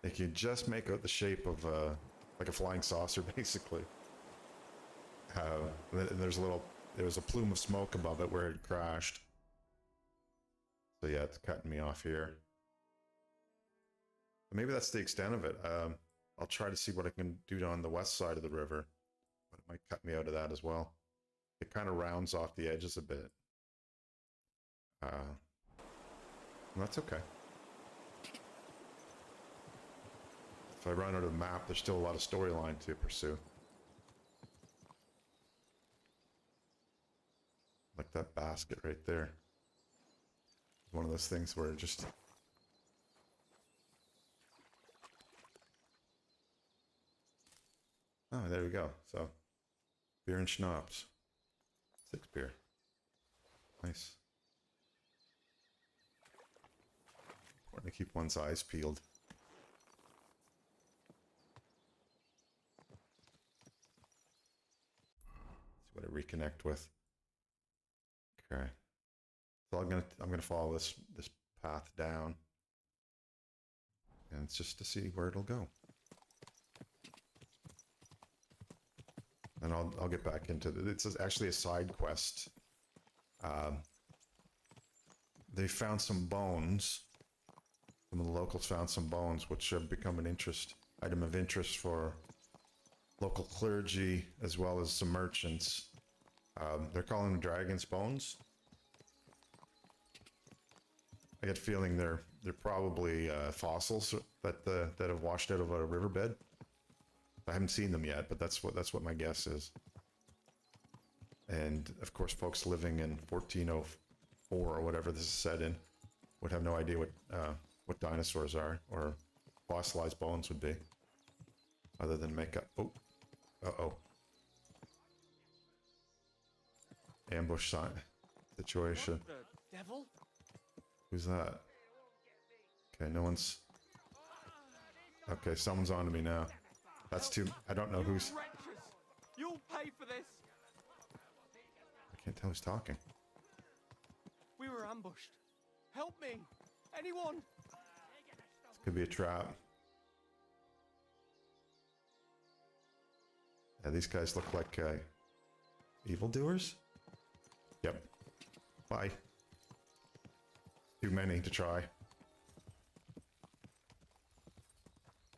Speaker 1: You can just make out the shape of like a flying saucer, basically. And there's there was a plume of smoke above it where it crashed. So yeah, it's cutting me off here. Maybe that's the extent of it. I'll try to see what I can do on the west side of the river, but it might cut me out of that as well. It kind of rounds off the edges a bit. That's okay. If I run out of the map, there's still a lot of storyline to pursue. Like that basket right there. One of those things where it just... Oh, there we go. So, beer and schnapps. 6 beer. Nice. Important to keep one's eyes peeled. See what I reconnect with. Okay. So I'm gonna follow this path down. And it's just to see where it'll go. And I'll get back into it. It's actually a side quest. They found some bones. Some of the locals found some bones, which have become an item of interest for local clergy as well as some merchants. They're calling them dragon's bones. I get a feeling they're probably fossils that have washed out of a riverbed. I haven't seen them yet, but that's what my guess is. And of course, folks living in 1404 or whatever this is set in would have no idea what dinosaurs are or fossilized bones would be, other than make up. Oh, uh-oh. Ambush situation.
Speaker 6: The devil?
Speaker 1: Who's that? Okay, no one's... Okay, someone's on to me now. That's too... I don't know who's...
Speaker 6: Wretches! You'll pay for this!
Speaker 1: I can't tell who's talking.
Speaker 6: We were ambushed. Help me! Anyone!
Speaker 1: This could be a trap. Yeah, these guys look like evildoers? Yep. Bye. Too many to try.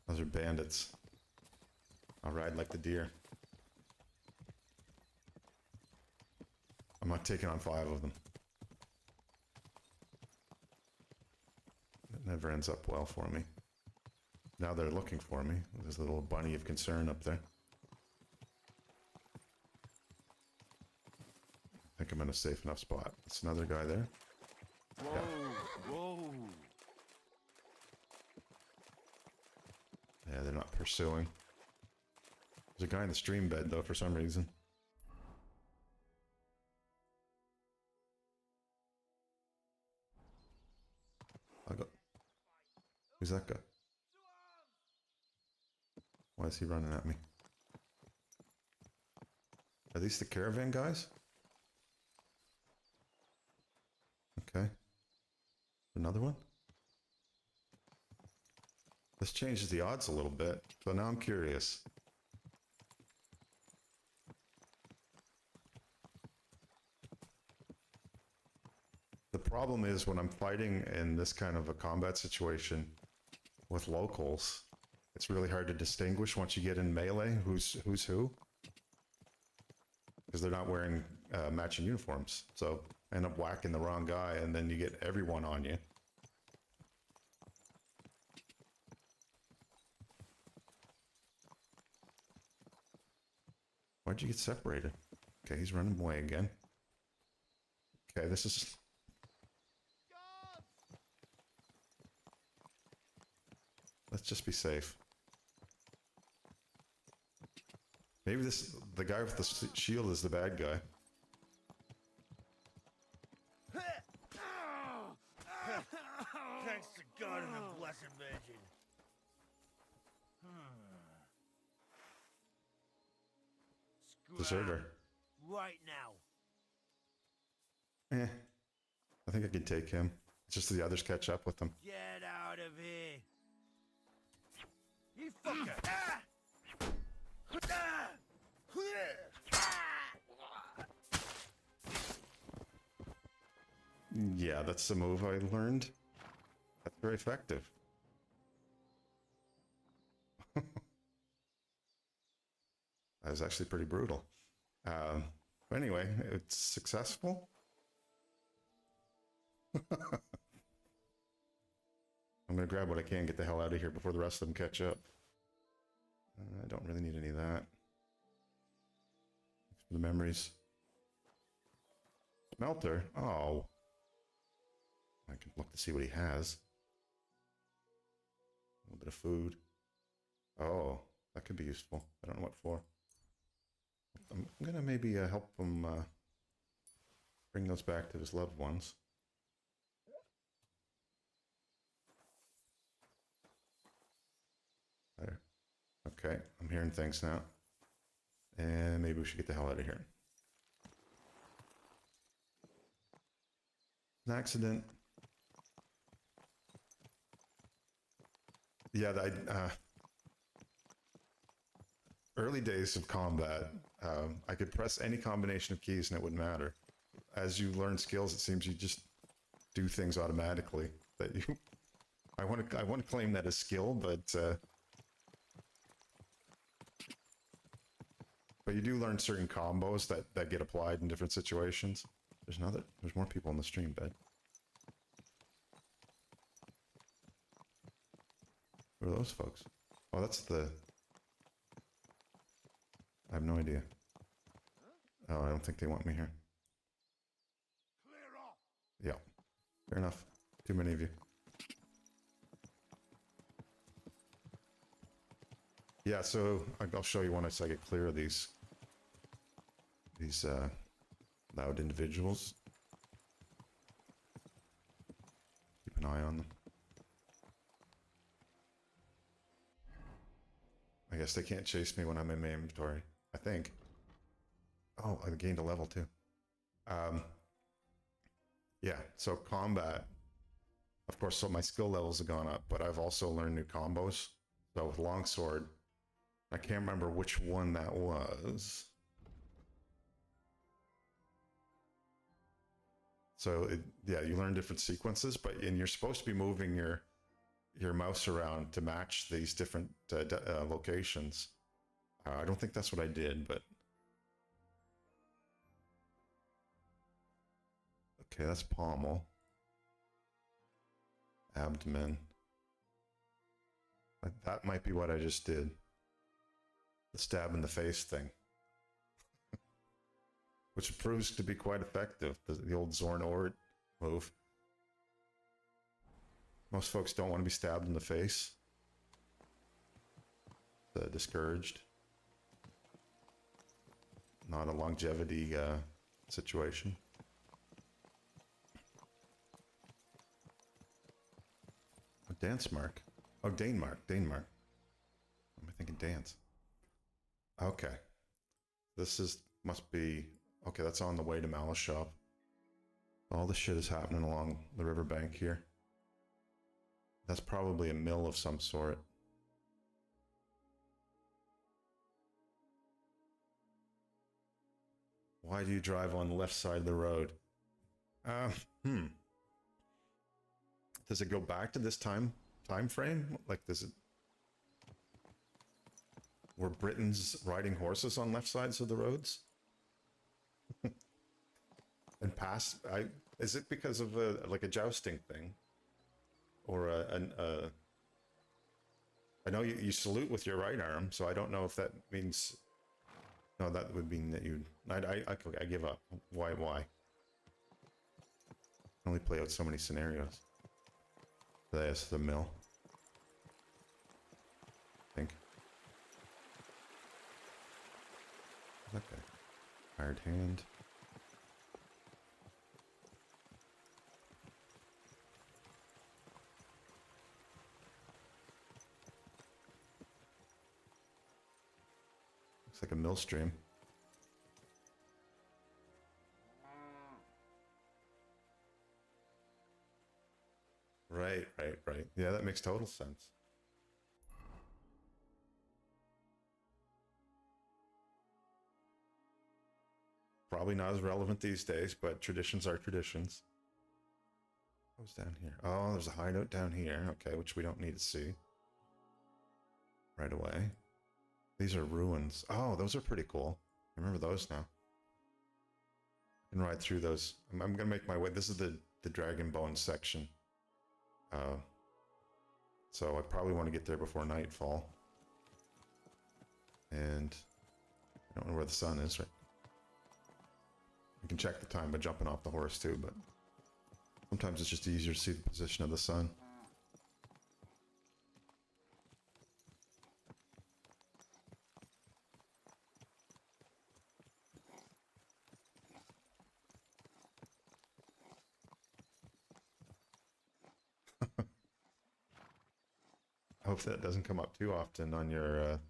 Speaker 1: Those are bandits. I'll ride like the deer. I'm not taking on 5 of them. It never ends up well for me. Now they're looking for me. There's a little bunny of concern up there. I think I'm in a safe enough spot. It's another guy there.
Speaker 3: Whoa,
Speaker 1: Yeah.
Speaker 3: whoa.
Speaker 1: Yeah, they're not pursuing. There's a guy in the stream bed, though, for some reason. I'll go. Who's that guy? Why is he running at me? Are these the caravan guys? Okay. Another one? This changes the odds a little bit, so now I'm curious. The problem is when I'm fighting in this kind of a combat situation with locals, it's really hard to distinguish once you get in melee who's who. Because they're not wearing matching uniforms. So I end up whacking the wrong guy and then you get everyone on you. Why'd you get separated? Okay, he's running away again. Okay, this is... Let's just be safe. Maybe the guy with the shield is the bad guy.
Speaker 6: Thanks to God and the Blessed Virgin.
Speaker 1: Deserter.
Speaker 6: Right now.
Speaker 1: Eh. I think I can take him. It's just the others catch up with him.
Speaker 6: Get out of here. You fucker. Ah! Ah!
Speaker 1: Yeah, that's the move I learned. That's very effective. That was actually pretty brutal. But anyway, it's successful. I'm gonna grab what I can, get the hell out of here before the rest of them catch up. I don't really need any of that. Thanks for the memories. Smelter? Oh. I can look to see what he has. A little bit of food. Oh, that could be useful. I don't know what for. I'm gonna maybe help him bring those back to his loved ones. There. Okay, I'm hearing things now. And maybe we should get the hell out of here. An accident. Yeah, early days of combat, I could press any combination of keys and it wouldn't matter. As you learn skills, it seems you just do things automatically. That you, I want to claim that as skill, but you do learn certain combos that get applied in different situations. There's more people on the stream, bed. Who are those folks? Oh, that's the... I have no idea. Oh, I don't think they want me here.
Speaker 5: Clear off!
Speaker 1: Yeah, fair enough. Too many of you. Yeah, so I'll show you once I get clear of these loud individuals. Keep an eye on them. I guess they can't chase me when I'm in my inventory, I think. Oh, I gained a level too. Yeah, so combat. Of course, so my skill levels have gone up, but I've also learned new combos. So with longsword, I can't remember which one that was. So yeah, you learn different sequences, and you're supposed to be moving your mouse around to match these different locations. I don't think that's what I did, but... Okay, that's pommel. Abdomen. That might be what I just did. The stab in the face thing. Which proves to be quite effective, the old Zorn Ort move. Most folks don't want to be stabbed in the face. Discouraged. Not a longevity situation. Oh, dance mark. Oh, Danemark. Danemark. Am I thinking dance? Okay. Must be... Okay, that's on the way to Malice Shop. All this shit is happening along the riverbank here. That's probably a mill of some sort. Why do you drive on the left side of the road? Does it go back to this time frame? Like, were Britons riding horses on left sides of the roads? And is it because of like a jousting thing? Or I know you salute with your right arm, so I don't know if that means... No, that would mean that you... I give up. Why? I can only play out so many scenarios. That's the mill. I think. That guy. Hired hand. Looks like a mill stream. Right. Yeah, that makes total sense. Probably not as relevant these days, but traditions are traditions. What's down here? Oh, there's a hideout down here. Okay, which we don't need to see right away. These are ruins. Oh, those are pretty cool. I remember those now. I can ride through those. I'm going to make my way. This is the Dragon Bone section. So I probably want to get there before nightfall. And I don't know where the sun is, right? You can check the time by jumping off the horse too, but sometimes it's just easier to see the position of the sun. I hope that doesn't come up too often on your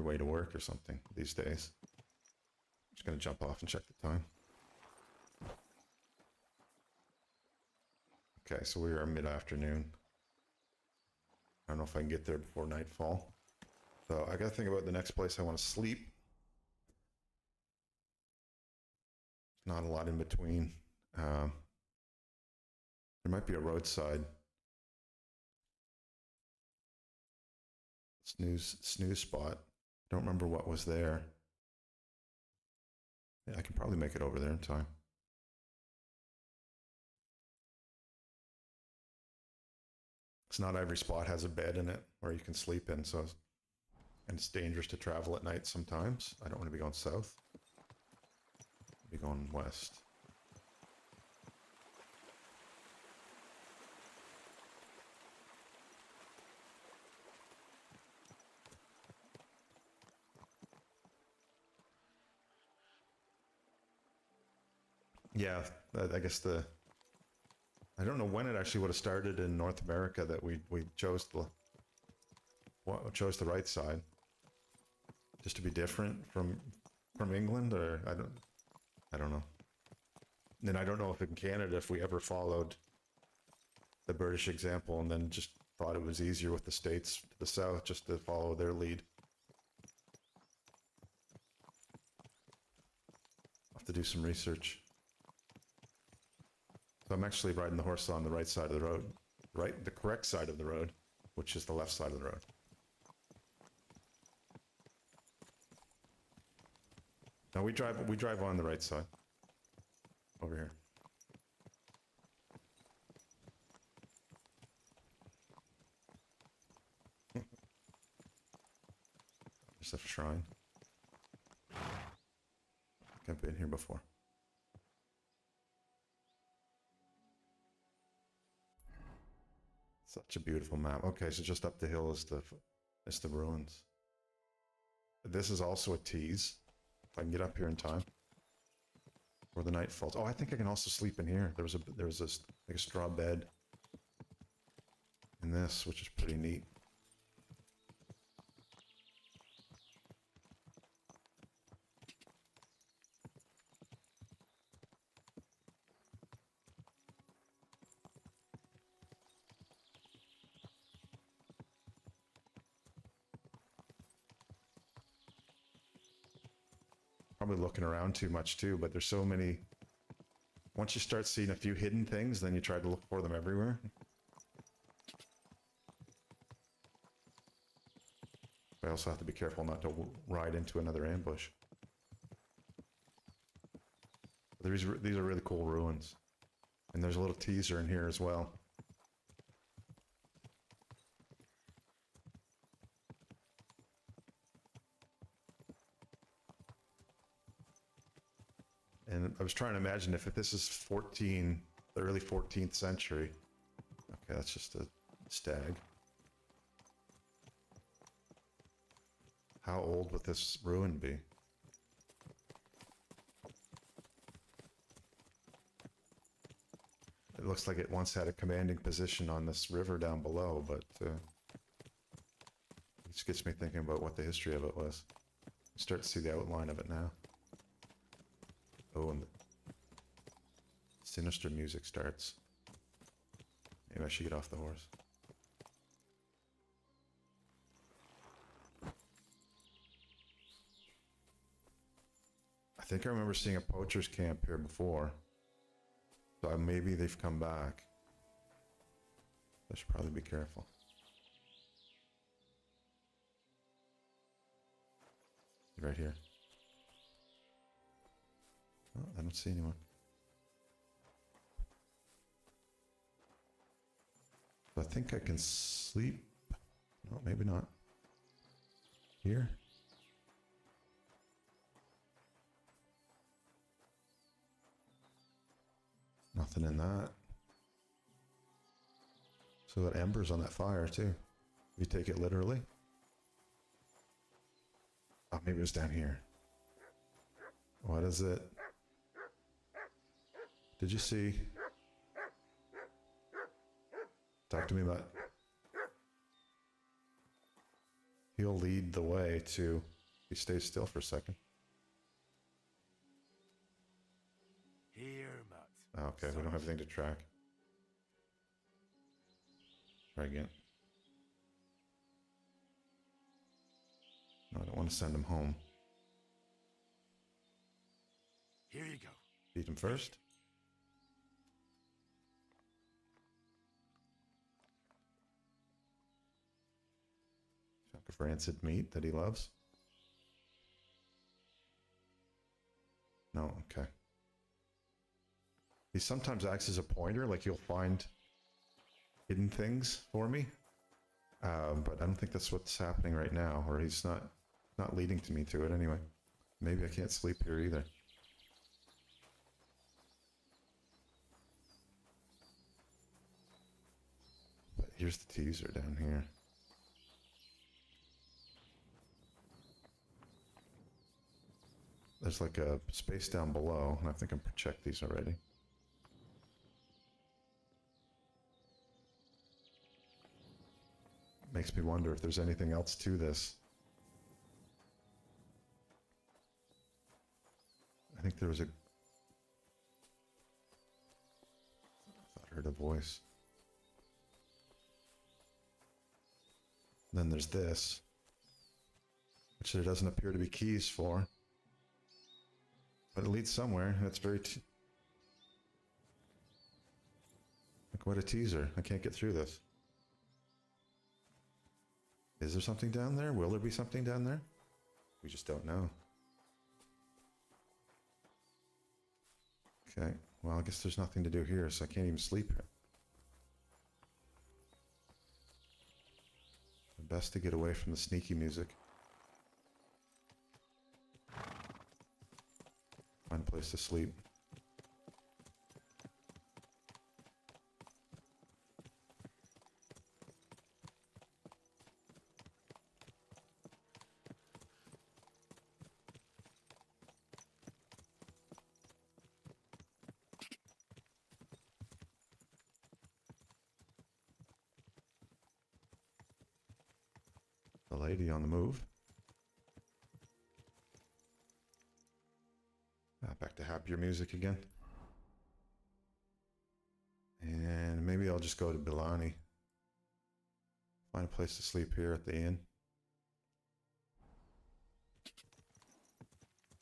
Speaker 1: way to work or something these days. I'm just gonna jump off and check the time. Okay, so we are mid-afternoon. I don't know if I can get there before nightfall. So I gotta think about the next place I want to sleep. There's not a lot in between. There might be a roadside snooze spot. Don't remember what was there. Yeah, I can probably make it over there in time. It's not every spot has a bed in it where you can sleep in, so and it's dangerous to travel at night sometimes. I don't want to be going south. I'll be going west. Yeah, I guess I don't know when it actually would have started in North America that we chose the right side, just to be different from England, or I don't know. And I don't know if in Canada if we ever followed the British example and then just thought it was easier with the states to the south just to follow their lead. I'll have to do some research. So I'm actually riding the horse on the right side of the road, the correct side of the road, which is the left side of the road. Now we drive on the right side. Over here. There's a shrine. I've been here before. Such a beautiful map. Okay, so just up the hill is the ruins. This is also a tease. If I can get up here in time before the night falls. Oh, I think I can also sleep in here. There was this like a straw bed in this, which is pretty neat. Probably looking around too much too, but there's so many. Once you start seeing a few hidden things, then you try to look for them everywhere. I also have to be careful not to ride into another ambush. These are really cool ruins. And there's a little teaser in here as well. And I was trying to imagine if this is the early 14th century. Okay, that's just a stag. How old would this ruin be? It looks like it once had a commanding position on this river down below, but it just gets me thinking about what the history of it was. Start to see the outline of it now. Oh, and the sinister music starts. Maybe I should get off the horse. I think I remember seeing a poacher's camp here before. So maybe they've come back. I should probably be careful. Right here. Oh, I don't see anyone. So I think I can sleep. No, maybe not. Here? Nothing in that. So that embers on that fire too. If you take it literally. Oh, maybe it was down here. What is it? Did you see? Talk to me about. He'll lead the way to. He stays still for a second.
Speaker 4: Here, Matt.
Speaker 1: Oh, okay, we don't have anything to track. Try again. No, I don't want to send him home.
Speaker 4: Here you go.
Speaker 1: Feed him first. Chunk of rancid meat that he loves. No, okay. He sometimes acts as a pointer, like he'll find hidden things for me. But I don't think that's what's happening right now, or he's not leading to me to it anyway. Maybe I can't sleep here either. But here's the teaser down here. There's like a space down below, and I think I checked these already. Makes me wonder if there's anything else to this. I think there was a... I thought I heard a voice. Then there's this, which there doesn't appear to be keys for. But it leads somewhere. That's very... Like, what a teaser. I can't get through this. Is there something down there? Will there be something down there? We just don't know. Okay, well, I guess there's nothing to do here, so I can't even sleep here. Best to get away from the sneaky music. Find a place to sleep. The lady on the move. Back to happier music again. And maybe I'll just go to Bilani. Find a place to sleep here at the inn.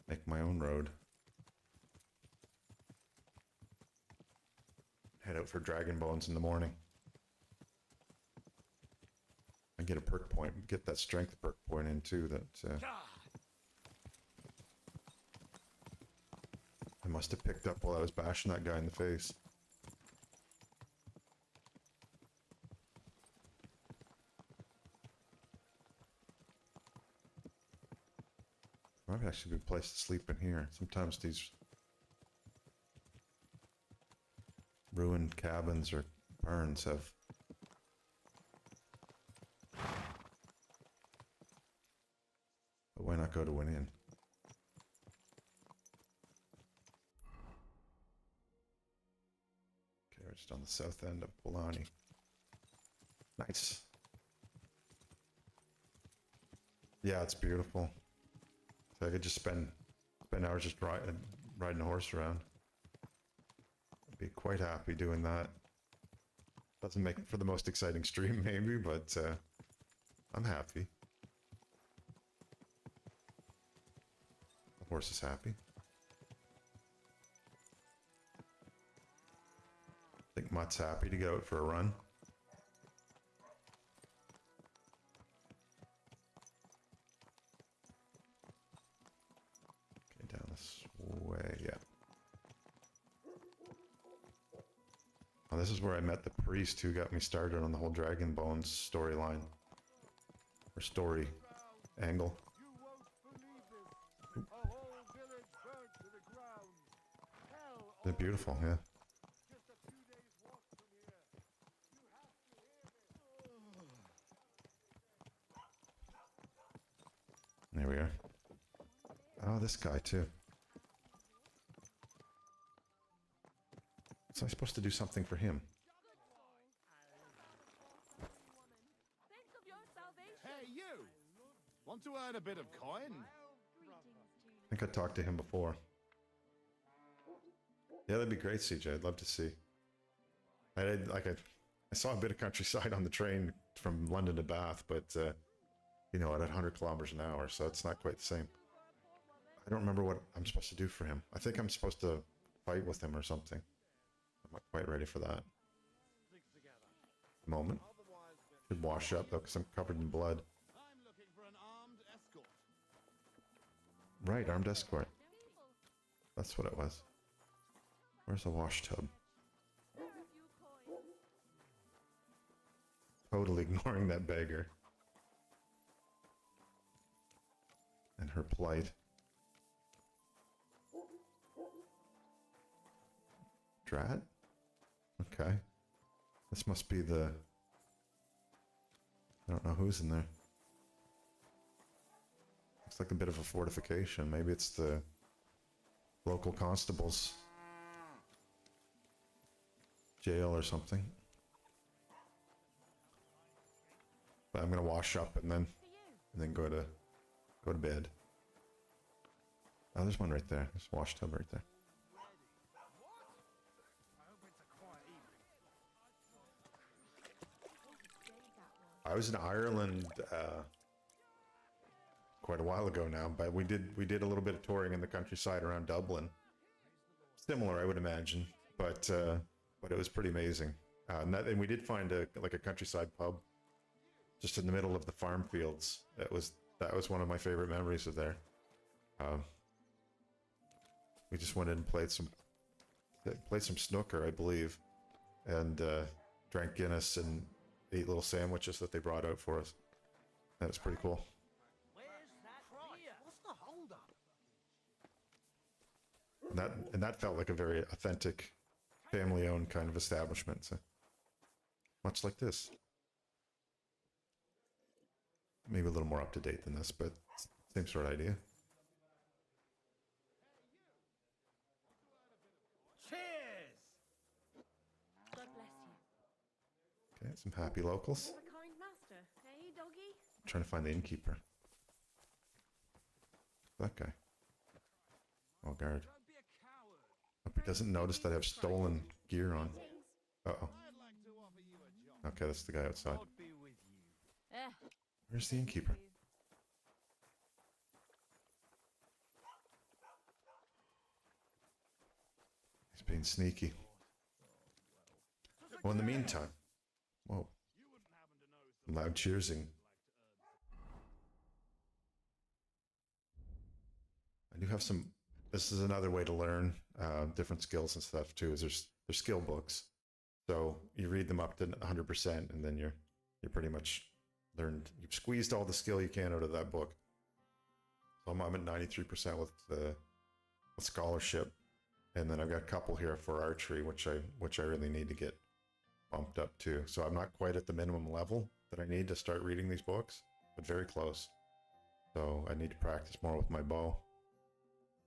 Speaker 1: Make my own road. Head out for Dragon Bones in the morning. I get a perk point, get that strength perk point in too. That I must have picked up while I was bashing that guy in the face. Might actually be a place to sleep in here. Sometimes these ruined cabins or barns have why not go to an inn? Okay, we're just on the south end of Bilani. Nice. Yeah, it's beautiful. So I could just spend hours just riding a horse around. I'd be quite happy doing that. Doesn't make it for the most exciting stream, maybe, but I'm happy. The horse is happy. I think Mutt's happy to go out for a run. Okay, down this way, yeah. Oh, this is where I met the priest who got me started on the whole Dragon Bones storyline. Or story angle. They're beautiful, yeah. There we are. Oh, this guy too. So I'm supposed to do something for him.
Speaker 2: Think of your salvation.
Speaker 6: Hey, you! Want to earn a bit of coin?
Speaker 2: Greetings to you.
Speaker 1: I think I talked to him before. Yeah, that'd be great, CJ. I'd love to see. I saw a bit of countryside on the train from London to Bath, but you know, at 100 kilometers an hour, so it's not quite the same. I don't remember what I'm supposed to do for him. I think I'm supposed to fight with him or something. I'm not quite ready for that. Moment. Should wash up though, because I'm covered in blood.
Speaker 6: I'm looking for an armed escort.
Speaker 1: Right, armed escort. That's what it was. Where's the wash tub?
Speaker 2: A few coins.
Speaker 1: Totally ignoring that beggar. And her plight. Drat? Okay. This must be the... I don't know who's in there. Looks like a bit of a fortification. Maybe it's the local constable's jail or something. But I'm gonna wash up and then go to bed. Oh, there's one right there. There's a wash tub right there. I was in Ireland quite a while ago now, but we did a little bit of touring in the countryside around Dublin. Similar, I would imagine, but it was pretty amazing. And we did find a countryside pub just in the middle of the farm fields. That was one of my favorite memories of there. We just went in and played some snooker, I believe, and drank Guinness and ate little sandwiches that they brought out for us. That was pretty cool.
Speaker 6: Where's that beer? What's the hold up?
Speaker 1: And that felt like a very authentic, family-owned kind of establishment. So, much like this. Maybe a little more up to date than this, but same sort of idea.
Speaker 6: Cheers!
Speaker 2: God bless you.
Speaker 1: Okay, some happy locals.
Speaker 2: What a kind master. Hey, doggy?
Speaker 1: I'm trying to find the innkeeper. That guy. Oh, guard. Hope he doesn't notice that I have stolen gear on. Uh-oh. Okay, that's the guy outside.
Speaker 7: God be with you.
Speaker 1: Where's the innkeeper? He's being sneaky. Well, in the meantime... Whoa. Loud cheersing. I do have some... This is another way to learn different skills and stuff too. Is there's skill books, so you read them up to 100%, and then you're pretty much learned. You've squeezed all the skill you can out of that book. So I'm at 93% with scholarship, and then I've got a couple here for archery, which I really need to get bumped up to. So I'm not quite at the minimum level that I need to start reading these books, but very close. So I need to practice more with my bow.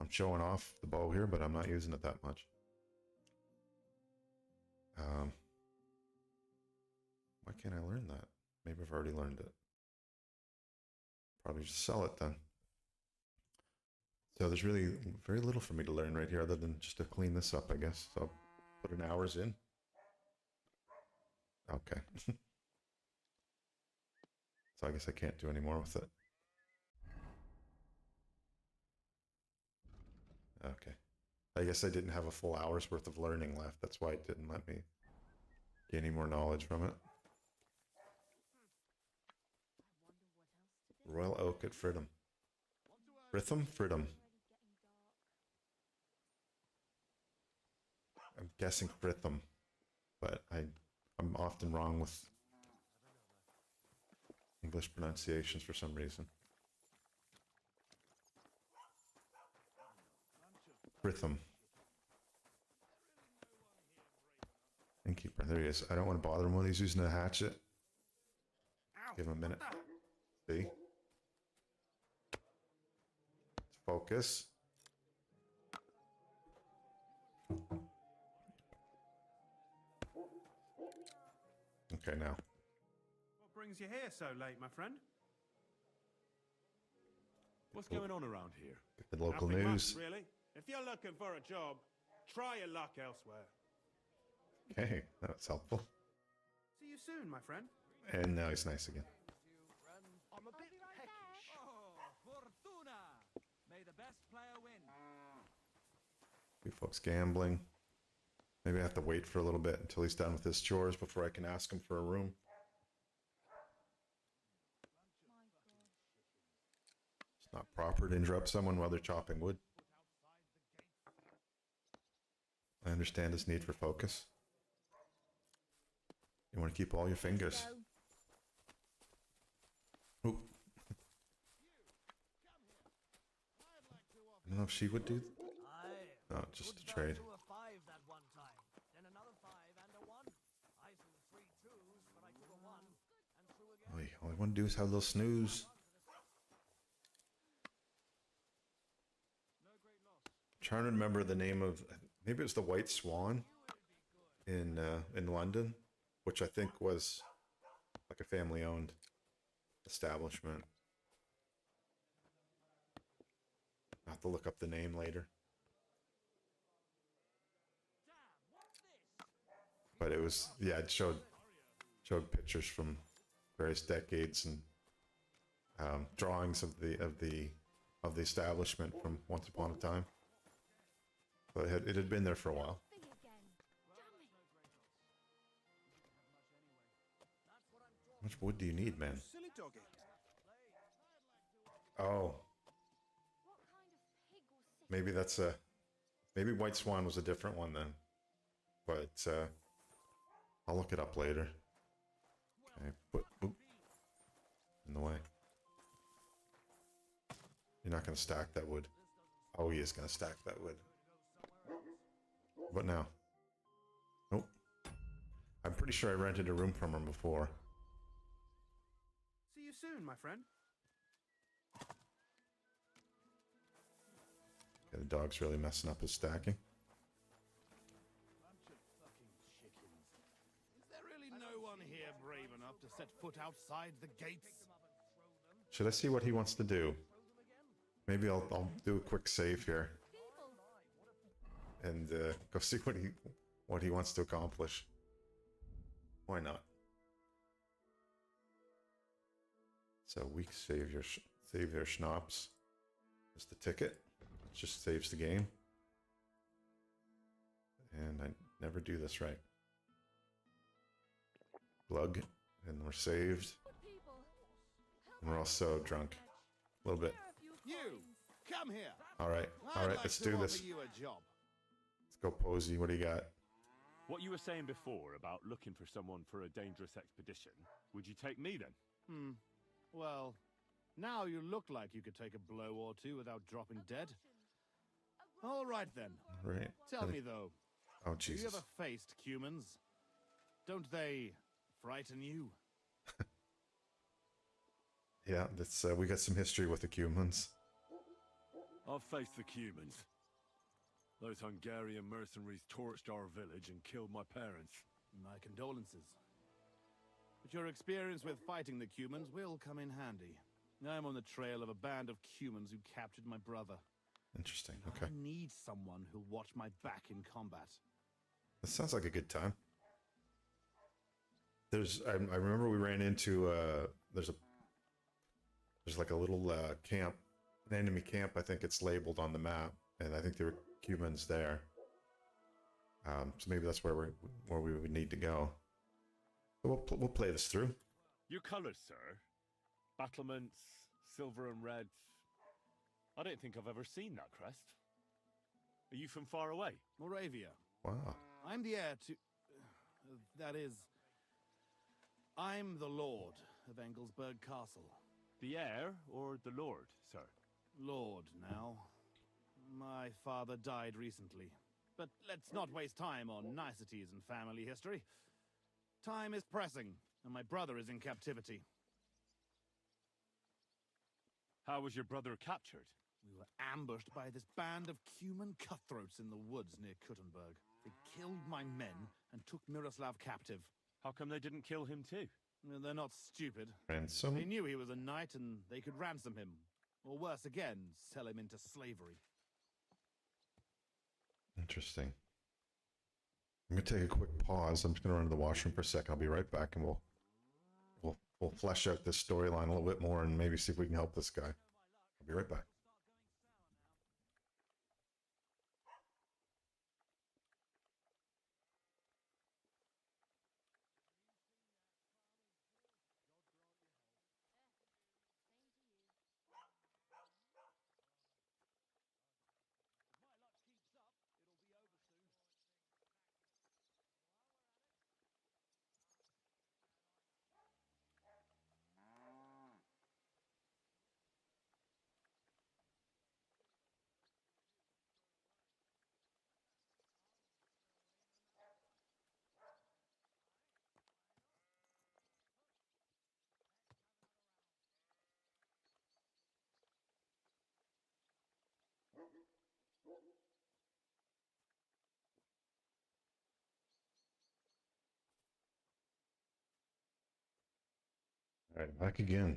Speaker 1: I'm showing off the bow here, but I'm not using it that much. Why can't I learn that? Maybe I've already learned it. Probably just sell it then. So there's really very little for me to learn right here other than just to clean this up, I guess. So I'll put an hours in. Okay. So I guess I can't do any more with it. Okay. I guess I didn't have a full hour's worth of learning left. That's why it didn't let me get any more knowledge from it. Royal Oak at Fridham. Fritham? Fridham. I'm guessing Fritham, but I'm often wrong with English pronunciations for some reason. Fritham. Innkeeper, there he is. I don't want to bother him when he's using a hatchet. Give him a minute. See? Focus. Okay, now.
Speaker 8: What brings you here so late, my friend?
Speaker 3: What's going on around here?
Speaker 1: Get the local
Speaker 8: Nothing
Speaker 1: news.
Speaker 8: much, really. If you're looking for a job, try your luck elsewhere.
Speaker 1: Okay, that's helpful.
Speaker 8: See you soon, my friend.
Speaker 1: And now he's nice again.
Speaker 6: I'm a bit peckish.
Speaker 4: Oh, Fortuna! May the best player win.
Speaker 1: You folks gambling. Maybe I have to wait for a little bit until he's done with his chores before I can ask him for a room. It's not proper to interrupt someone while they're chopping wood. I understand his need for focus. You want to keep all your fingers. Oop. I don't know if she would do. No, just a trade. All I want to do is have a little snooze. I'm trying to remember the name of, maybe it was the White Swan in London, which I think was like a family-owned establishment. I'll have to look up the name later. But it was, yeah, it showed pictures from various decades and drawings of the establishment from once upon a time. But it had been there for a while. How much wood do you need, man?
Speaker 8: Silly doggy.
Speaker 1: Oh, maybe that's maybe White Swan was a different one then. But I'll look it up later. Okay, put in the way. You're not going to stack that wood. Oh, he is going to stack that wood. What now? Nope. I'm pretty sure I rented a room from him before.
Speaker 8: See you soon, my friend.
Speaker 1: Okay, the dog's really messing up his stacking.
Speaker 6: Bunch of fucking chickens. Is there really no one here brave enough to set foot outside the gates?
Speaker 1: Should I see what he wants to do? Maybe I'll do a quick save here and go see what he wants to accomplish. Why not? So weak savior schnapps is the ticket. It just saves the game. And I never do this right. Glug, and we're saved. And we're also drunk. A little bit.
Speaker 6: You, come here.
Speaker 1: All right,
Speaker 6: I'd like
Speaker 1: let's
Speaker 6: to
Speaker 1: do
Speaker 6: offer
Speaker 1: this.
Speaker 6: you a job.
Speaker 1: Let's go, Posey. What do you got?
Speaker 3: What you were saying before about looking for someone for a dangerous expedition, would you take me then?
Speaker 6: Well, now you look like you could take a blow or two without dropping dead. All right then.
Speaker 1: Right.
Speaker 6: Tell me though,
Speaker 1: Oh,
Speaker 6: have you
Speaker 1: Jesus.
Speaker 6: ever faced humans? Don't they frighten you?
Speaker 1: Yeah, that's we got some history with the Cumans.
Speaker 3: I've faced the Cumans. Those Hungarian mercenaries torched our village and killed my parents.
Speaker 6: My condolences. But your experience with fighting the Cumans will come in handy. I'm on the trail of a band of Cumans who captured my brother.
Speaker 1: Interesting. Okay.
Speaker 6: I need someone who'll watch my back in combat.
Speaker 1: That sounds like a good time. I remember we ran into there's like a little camp, an enemy camp. I think it's labeled on the map, and I think there were humans there. So maybe that's where we would need to go. But we'll play this through.
Speaker 3: Your colours, sir. Battlements, silver and red. I don't think I've ever seen that crest. Are you from far away?
Speaker 6: Moravia.
Speaker 1: Wow.
Speaker 6: I'm the heir to... that is... I'm the Lord of Engelsberg Castle.
Speaker 3: The heir or the lord, sir?
Speaker 6: Lord, now. My father died recently. But let's not waste time on niceties in family history. Time is pressing, and my brother is in captivity.
Speaker 3: How was your brother captured?
Speaker 6: We were ambushed by this band of Cuman cutthroats in the woods near Kuttenberg. They killed my men and took Miroslav captive.
Speaker 3: How come they didn't kill him too?
Speaker 6: Well, they're not stupid.
Speaker 1: Ransom.
Speaker 6: They knew he was a knight and they could ransom him. Or worse again, sell him into slavery.
Speaker 1: Interesting. I'm gonna take a quick pause. I'm just gonna run to the washroom for a second. I'll be right back, and we'll flesh out this storyline a little bit more and maybe see if we can help this guy. I'll be right back. All right, back again.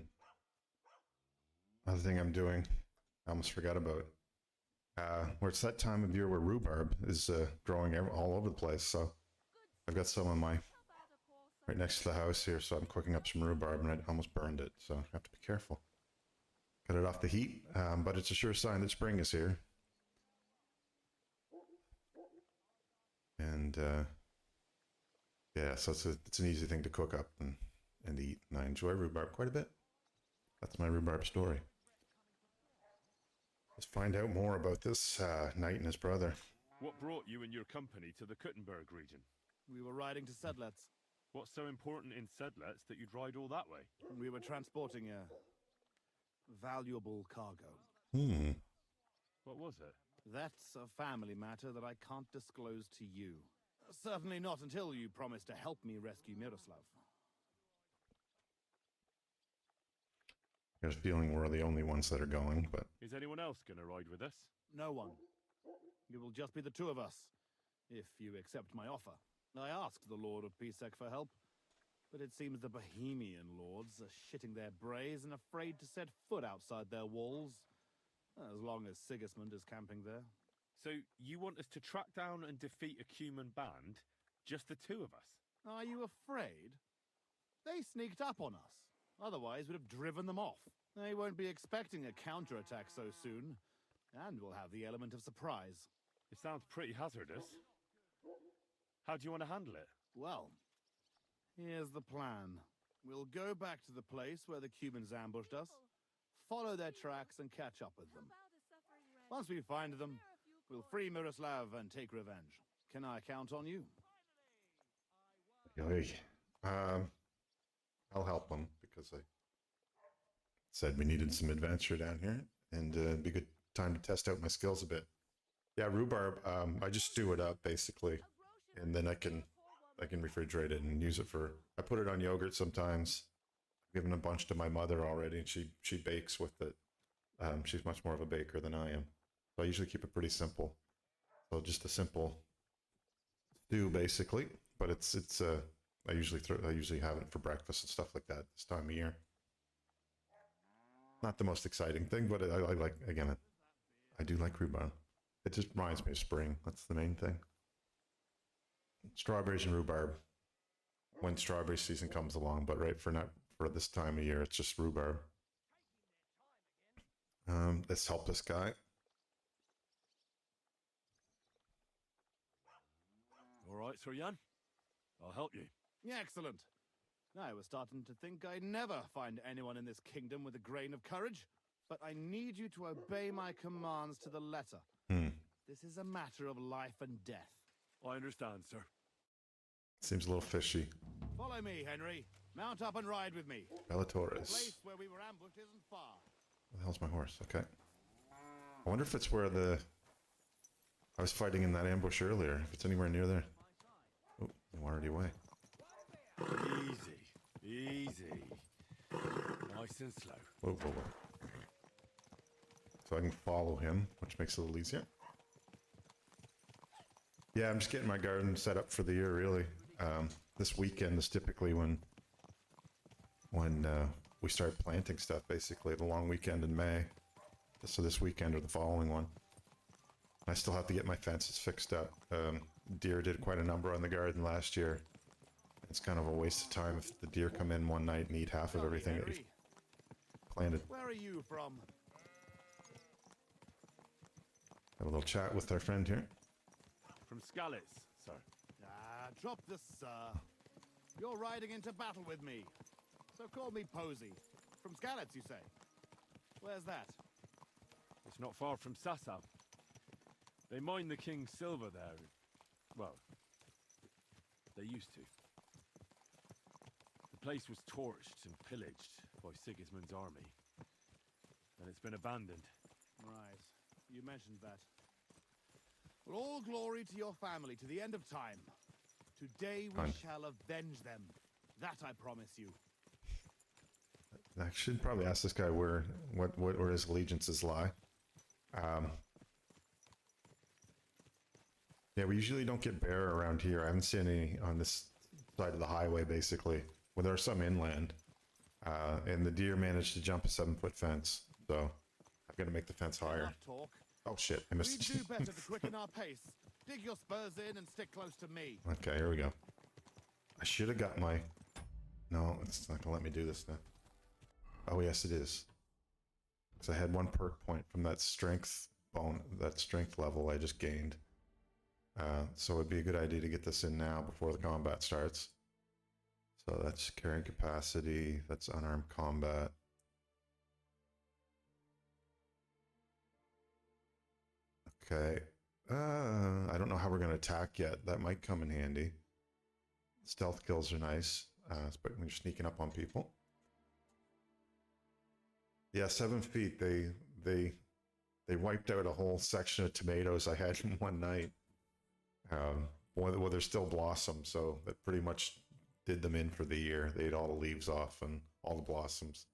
Speaker 1: Another thing I'm doing, I almost forgot about. Where it's that time of year where rhubarb is growing all over the place. So I've got some on my right next to the house here. So I'm cooking up some rhubarb, and I almost burned it. So I have to be careful. Got it off the heat, but it's a sure sign that spring is here. And yeah, so it's an easy thing to cook up and eat, and I enjoy rhubarb quite a bit. That's my rhubarb story. Let's find out more about this knight and his brother.
Speaker 3: What brought you and your company to the Kuttenberg region?
Speaker 6: We were riding to Sedlets.
Speaker 3: What's so important in Sedlets that you'd ride all that way?
Speaker 6: We were transporting a valuable cargo.
Speaker 3: What was it?
Speaker 6: That's a family matter that I can't disclose to you. Certainly not until you promise to help me rescue Miroslav.
Speaker 1: I have a feeling we're the only ones that are going, but...
Speaker 3: Is anyone else going to ride with us?
Speaker 6: No one. It will just be the two of us, if you accept my offer. I asked the Lord of Pisek for help, but it seems the Bohemian lords are shitting their brays and afraid to set foot outside their walls, as long as Sigismund is camping there.
Speaker 3: So you want us to track down and defeat a Cuman band, just the two of us?
Speaker 6: Are you afraid? They sneaked up on us. Otherwise, we'd have driven them off. They won't be expecting a counterattack so soon, and we'll have the element of surprise.
Speaker 3: It sounds pretty hazardous. How do you want to handle it?
Speaker 6: Well, here's the plan. We'll go back to the place where the Cumans ambushed us, follow their tracks, and catch up with them. Once we find them, we'll free Miroslav and take revenge. Can I count on you?
Speaker 1: I'll help them because I said we needed some adventure down here, and it'd be a good time to test out my skills a bit. Yeah, rhubarb. I just stew it up basically, and then I can refrigerate it and use it for. I put it on yogurt sometimes. I've given a bunch to my mother already, and she bakes with it. She's much more of a baker than I am, so I usually keep it pretty simple. So just a simple stew basically, but it's I usually have it for breakfast and stuff like that this time of year. Not the most exciting thing, but I like, again, I do like rhubarb. It just reminds me of spring. That's the main thing. Strawberries and rhubarb. When strawberry season comes along, but right for not for this time of year, it's just rhubarb. Let's help this guy.
Speaker 3: All right, Sir Jan. I'll help you.
Speaker 6: Yeah, excellent. I was starting to think I'd never find anyone in this kingdom with a grain of courage, but I need you to obey my commands to the letter. This is a matter of life and death.
Speaker 3: I understand, sir.
Speaker 1: Seems a little fishy.
Speaker 6: Follow me, Henry. Mount up and ride with me. The
Speaker 1: Bellatorus.
Speaker 6: place where we were ambushed isn't far.
Speaker 1: Where the hell's my horse? Okay. I wonder if it's where I was fighting in that ambush earlier. If it's anywhere near there. Oh, I'm already away.
Speaker 3: Easy. Nice and slow.
Speaker 1: Whoa. So I can follow him, which makes it a little easier. Yeah, I'm just getting my garden set up for the year, really. This weekend is typically when we start planting stuff, basically, the long weekend in May. So this weekend or the following one. I still have to get my fences fixed up. Deer did quite a number on the garden last year. It's kind of a waste of time if the deer come in one night and eat half of everything that you've planted.
Speaker 6: Where are you from?
Speaker 1: Have a little chat with our friend here.
Speaker 3: From Skalitz, sir.
Speaker 6: Drop this, sir. You're riding into battle with me. So call me Posey. From Skalitz, you say? Where's that?
Speaker 3: It's not far from Sasau. They mine the king's silver there. Well, they used to. The place was torched and pillaged by Sigismund's army. And it's been abandoned.
Speaker 6: Right. You mentioned that. Well, all glory to your family to the end of time. Today we
Speaker 1: Fine.
Speaker 6: shall avenge them. That I promise you.
Speaker 1: I should probably ask this guy where his allegiances lie. Yeah, we usually don't get bear around here. I haven't seen any on this side of the highway, basically. Well, there are some inland. And the deer managed to jump a 7-foot fence. So I've got to make the fence higher.
Speaker 6: Enough talk.
Speaker 1: Oh shit, I
Speaker 6: We
Speaker 1: missed.
Speaker 6: do better to quicken our pace. Dig your spurs in and stick close to me.
Speaker 1: Okay, here we go. I should have got my... No, it's not going to let me do this now. Oh, yes, it is. Because I had 1 perk point from that strength level I just gained. So it'd be a good idea to get this in now before the combat starts. So that's carrying capacity. That's unarmed combat. Okay. I don't know how we're going to attack yet. That might come in handy. Stealth kills are nice, especially when you're sneaking up on people. Yeah, 7 feet. They wiped out a whole section of tomatoes I had in one night. Well, they're still blossom, so that pretty much did them in for the year. They ate all the leaves off and all the blossoms.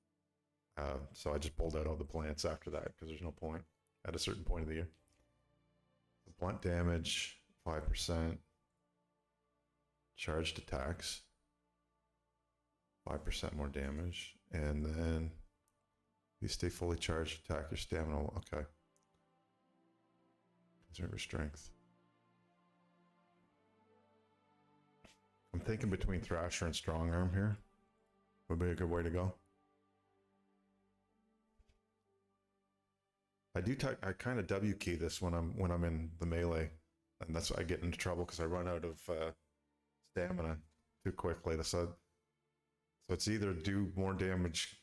Speaker 1: So I just pulled out all the plants after that because there's no point at a certain point of the year. Blunt damage, 5%. Charged attacks, 5% more damage. And then you stay fully charged, attack your stamina. Okay. Conserve your strength. I'm thinking between Thrasher and Strong Arm here. Would be a good way to go. I kind of W key this when I'm in the melee, and that's why I get into trouble because I run out of stamina too quickly. So it's either do more damage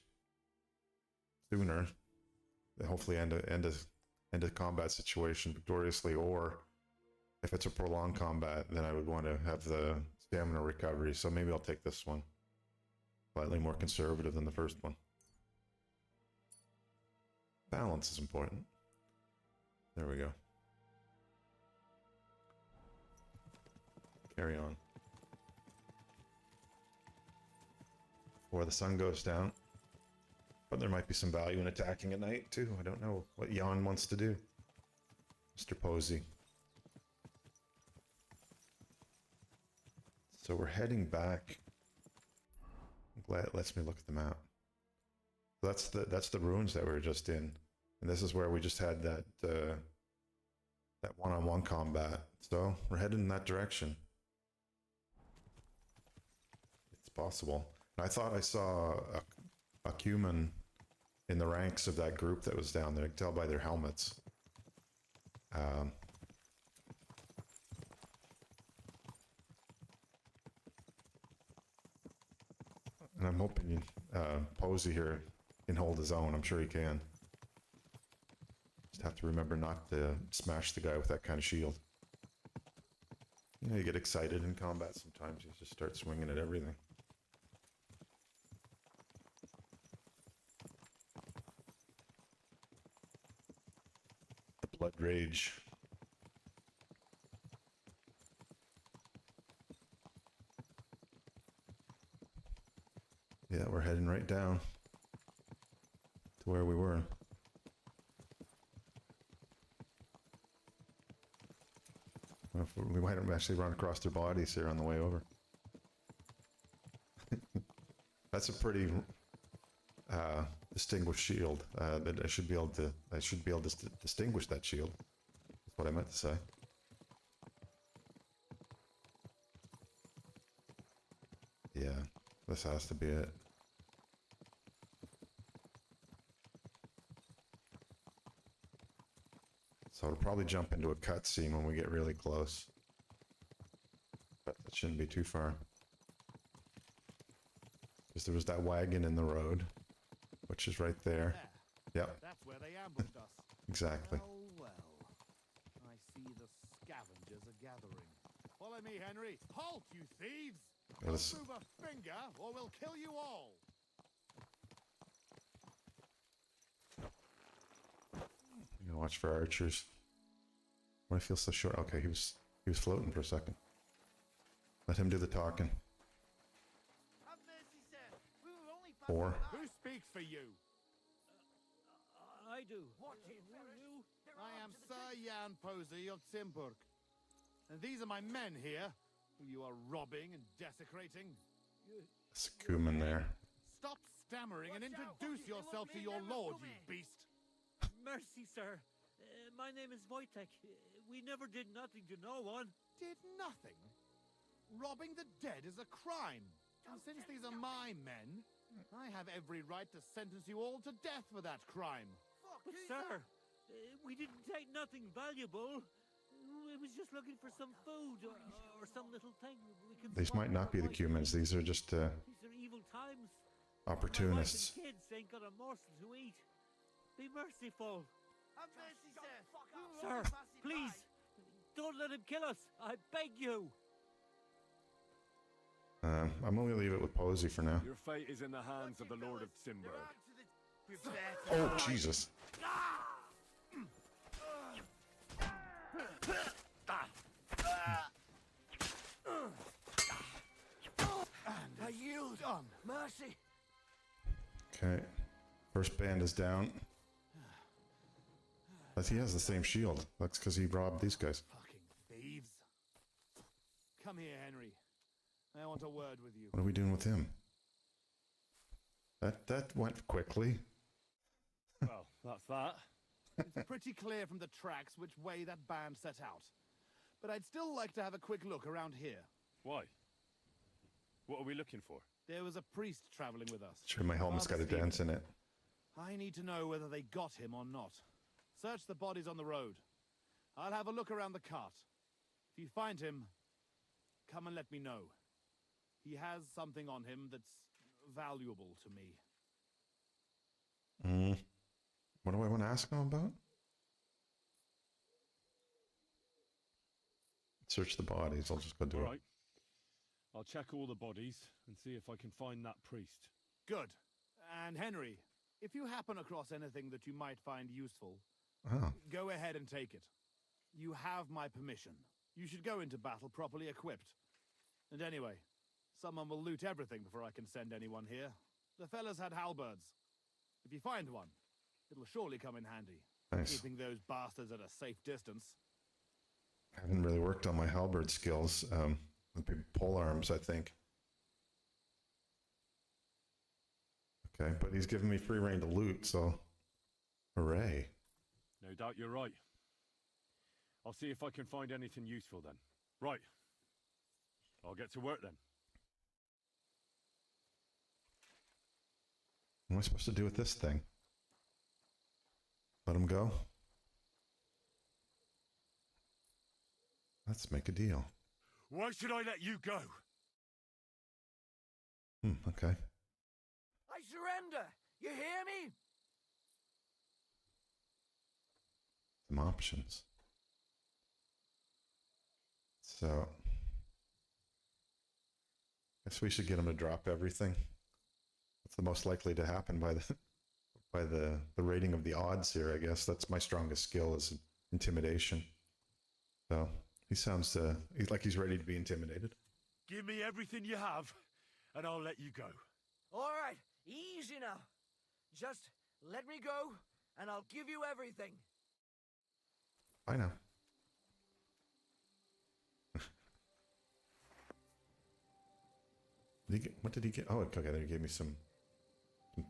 Speaker 1: sooner, hopefully end a combat situation victoriously, or if it's a prolonged combat, then I would want to have the stamina recovery. So maybe I'll take this one. Slightly more conservative than the first one. Balance is important. There we go. Carry on. Before the sun goes down. But there might be some value in attacking at night too. I don't know what Jan wants to do. Mr. Posey. So we're heading back. I'm glad it lets me look at the map. That's the ruins that we were just in. And this is where we just had that that one-on-one combat. So we're heading in that direction. It's possible. And I thought I saw a human in the ranks of that group that was down there. I could tell by their helmets. And I'm hoping Posey here can hold his own. I'm sure he can. Just have to remember not to smash the guy with that kind of shield. You know, you get excited in combat sometimes. You just start swinging at everything. The blood rage. Yeah, we're heading right down to where we were. We might actually run across their bodies here on the way over. That's a pretty distinguished shield. That I should be able to distinguish that shield. That's what I meant to say. Yeah, this has to be it. So it'll probably jump into a cutscene when we get really close. But that shouldn't be too far. Because there was that wagon in the road, which is right there. Yep,
Speaker 6: That's where they ambushed us.
Speaker 1: exactly.
Speaker 6: Well. I see the scavengers are gathering. Follow me, Henry. Halt, you thieves!
Speaker 1: Yeah,
Speaker 6: Don't
Speaker 1: this-
Speaker 6: move a finger, or we'll kill you all.
Speaker 1: I'm gonna watch for archers. Why do I feel so short? Okay, he was floating for a second. Let him do the talking. Four.
Speaker 6: Who speaks for you?
Speaker 9: I do.
Speaker 6: I am Sir Jan Posey of Simburg. And these are my men here, who you are robbing and desecrating.
Speaker 1: There's a Kuman there.
Speaker 6: Stop stammering and introduce yourself to your lord, you beast.
Speaker 9: Mercy, sir. My name is Wojtek. We never did nothing to no one.
Speaker 6: Did nothing? Robbing the dead is a crime. And since these are my men, I have every right to sentence you all to death for that crime.
Speaker 9: But, sir, we didn't take nothing valuable. We was just looking for some food or some little thing we could.
Speaker 1: These might not be the Cumans. These are just
Speaker 9: These are evil times.
Speaker 1: opportunists.
Speaker 9: My wife and kids ain't got a morsel to eat. Be merciful. Sir, please, don't let him kill us. I beg you.
Speaker 1: I'm gonna leave it with Posey for now.
Speaker 3: Your fate is in the hands of the Lord of Simburg.
Speaker 1: Oh, Jesus.
Speaker 6: I yield. Done.
Speaker 9: Mercy.
Speaker 1: Okay. First band is down. But he has the same shield. That's because he robbed these guys.
Speaker 6: Fucking thieves. Come here, Henry. I want a word with you.
Speaker 1: What are we doing with him? That went quickly.
Speaker 3: Well, that's that.
Speaker 6: It's pretty clear from the tracks which way that band set out. But I'd still like to have a quick look around here.
Speaker 3: Why? What are we looking for?
Speaker 6: There was a priest traveling with us.
Speaker 1: Sure, my helmet's got a
Speaker 6: Father
Speaker 1: dent
Speaker 6: Stephen.
Speaker 1: in it.
Speaker 6: I need to know whether they got him or not. Search the bodies on the road. I'll have a look around the cart. If you find him, come and let me know. He has something on him that's valuable to me.
Speaker 1: What do I want to ask him about? Search the bodies. I'll just go do
Speaker 3: All
Speaker 1: it.
Speaker 3: right. I'll check all the bodies and see if I can find that priest.
Speaker 6: Good. And Henry, if you happen across anything that you might find useful,
Speaker 1: Oh,
Speaker 6: go ahead and take it. You have my permission. You should go into battle properly equipped. And anyway, someone will loot everything before I can send anyone here. The fellas had halberds. If you find one, it'll surely come in handy.
Speaker 1: nice.
Speaker 6: Keeping those bastards at a safe distance.
Speaker 1: I haven't really worked on my halberd skills. With big pole arms, I think. Okay, but he's giving me free reign to loot, so Hooray.
Speaker 3: No doubt you're right. I'll see if I can find anything useful then. Right. I'll get to work then.
Speaker 1: What am I supposed to do with this thing? Let him go? Let's make a deal.
Speaker 3: Why should I let you go?
Speaker 1: Okay.
Speaker 10: I surrender! You hear me?
Speaker 1: Some options. So, guess we should get him to drop everything. That's the most likely to happen by the rating of the odds here. I guess that's my strongest skill is intimidation. So he sounds like he's ready to be intimidated.
Speaker 3: Give me everything you have, and I'll let you go.
Speaker 10: All right, easy now. Just let me go, and I'll give you everything.
Speaker 1: I know. What did he get? Oh, okay, there he gave me some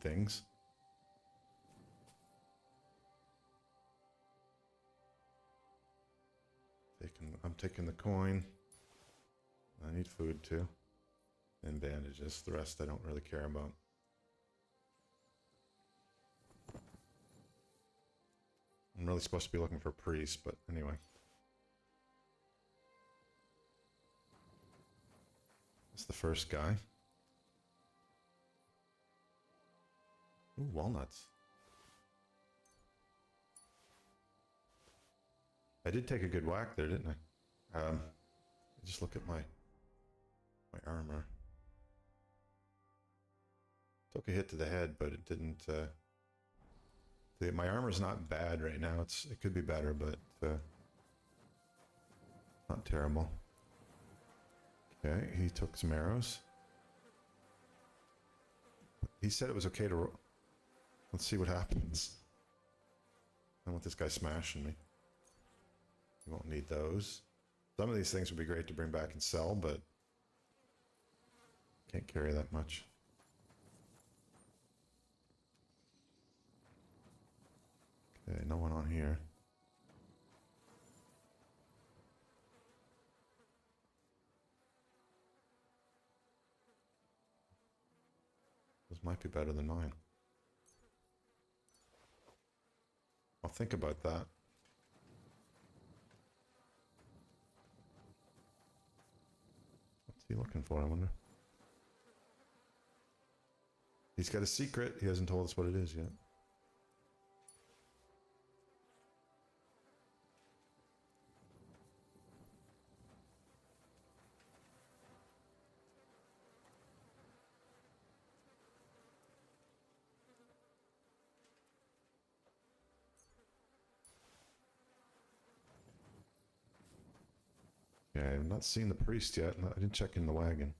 Speaker 1: things. I'm taking the coin. I need food too. And bandages. The rest I don't really care about. I'm really supposed to be looking for priests, but anyway. That's the first guy. Ooh, walnuts. I did take a good whack there, didn't I? Just look at my armor. Took a hit to the head, but it didn't. My armor's not bad right now. It could be better, but not terrible. Okay, he took some arrows. He said it was okay to. Let's see what happens. I don't want this guy smashing me. You won't need those. Some of these things would be great to bring back and sell, but can't carry that much. Okay, no one on here. Those might be better than mine. I'll think about that. What's he looking for, I wonder? He's got a secret. He hasn't told us what it is yet. Okay, I've not seen the priest yet. I didn't check in the wagon.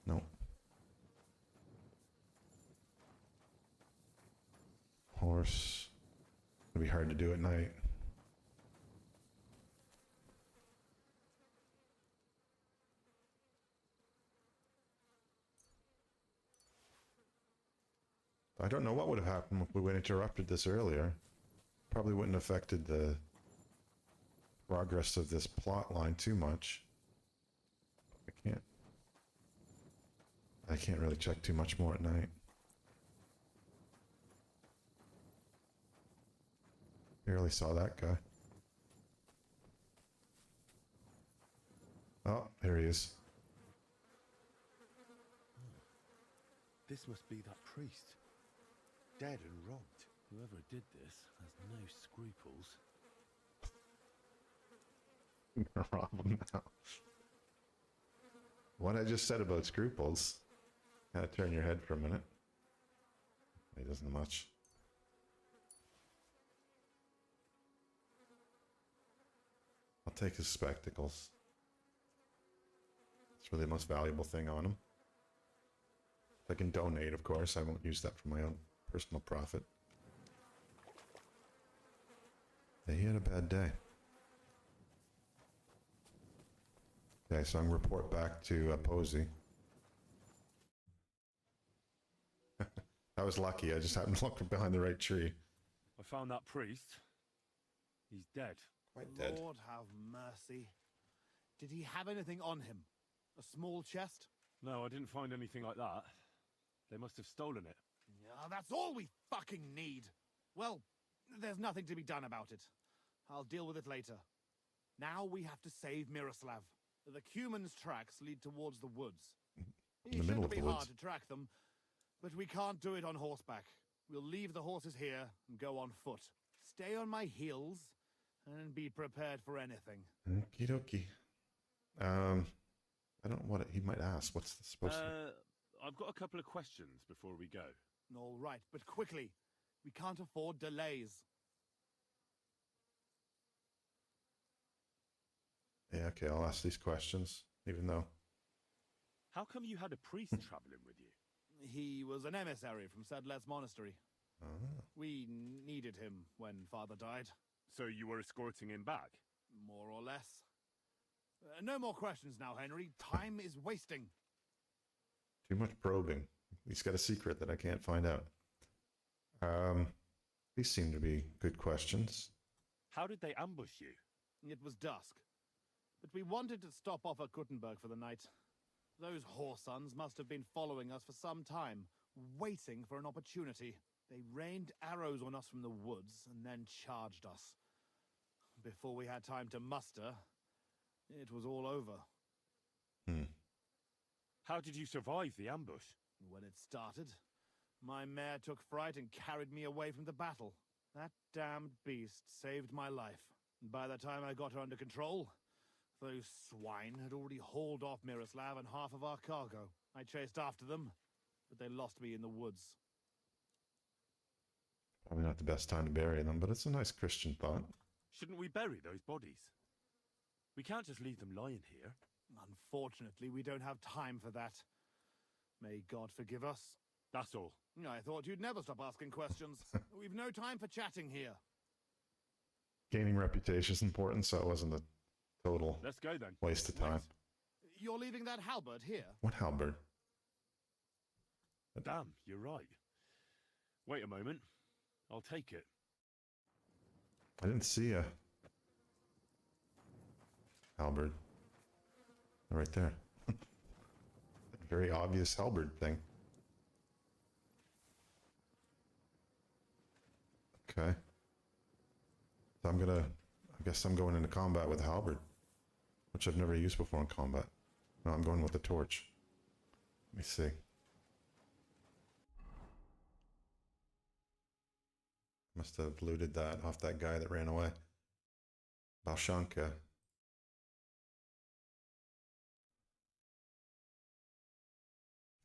Speaker 1: No. Horse. It'll be hard to do at night. I don't know what would have happened if we would have interrupted this earlier. Probably wouldn't have affected the progress of this plot line too much. I can't really check too much more at night. Barely saw that guy. Oh, here he is.
Speaker 3: This must be that priest. Dead and robbed. Whoever did this has no scruples.
Speaker 1: I'm gonna rob him now. What I just said about scruples. Kind of turn your head for a minute. He doesn't much. I'll take his spectacles. It's really the most valuable thing on him. If I can donate, of course. I won't use that for my own personal profit. Yeah, he had a bad day. Okay, so I'm gonna report back to Posey. I was lucky. I just happened to look behind the right tree.
Speaker 3: I found that priest. He's dead.
Speaker 1: Quite dead.
Speaker 6: Lord have mercy. Did he have anything on him? A small chest?
Speaker 3: No, I didn't find anything like that. They must have stolen it.
Speaker 6: Yeah, that's all we fucking need. Well, there's nothing to be done about it. I'll deal with it later. Now we have to save Miroslav. The Cuman's tracks lead towards the woods.
Speaker 1: In the middle of the
Speaker 6: It shouldn't be hard
Speaker 1: woods.
Speaker 6: to track them, but we can't do it on horseback. We'll leave the horses here and go on foot. Stay on my heels and be prepared for anything.
Speaker 1: Okie dokie. I don't know what he might ask. What's this supposed to?
Speaker 3: I've got a couple of questions before we go.
Speaker 6: All right, but quickly. We can't afford delays.
Speaker 1: Yeah, okay, I'll ask these questions, even though.
Speaker 3: How come you had a priest traveling with you?
Speaker 6: He was an emissary from Sedlet's monastery.
Speaker 1: Ah.
Speaker 6: We needed him when Father died.
Speaker 3: So you were escorting him back?
Speaker 6: More or less. No more questions now, Henry. Time is wasting.
Speaker 1: Too much probing. He's got a secret that I can't find out. These seem to be good questions.
Speaker 3: How did they ambush you?
Speaker 6: It was dusk. But we wanted to stop off at Kuttenberg for the night. Those whoresons must have been following us for some time, waiting for an opportunity. They rained arrows on us from the woods and then charged us. Before we had time to muster, it was all over.
Speaker 3: How did you survive the ambush?
Speaker 6: When it started, my mare took fright and carried me away from the battle. That damned beast saved my life. By the time I got her under control, those swine had already hauled off Miroslav and half of our cargo. I chased after them, but they lost me in the woods.
Speaker 1: Probably not the best time to bury them, but it's a nice Christian thought.
Speaker 3: Shouldn't we bury those bodies? We can't just leave them lying here.
Speaker 6: Unfortunately, we don't have time for that. May God forgive us.
Speaker 3: That's all.
Speaker 6: I thought you'd never stop asking questions. We've no time for chatting here.
Speaker 1: Gaining reputation is important, so it wasn't a total
Speaker 3: Let's go then.
Speaker 1: waste of time.
Speaker 6: You're leaving that halberd here?
Speaker 1: What halberd?
Speaker 3: Damn, you're right. Wait a moment. I'll take it.
Speaker 1: I didn't see a halberd. Right there. Very obvious halberd thing. Okay. So I guess I'm going into combat with a halberd, which I've never used before in combat. No, I'm going with the torch. Let me see. Must have looted that off that guy that ran away. Balshanka.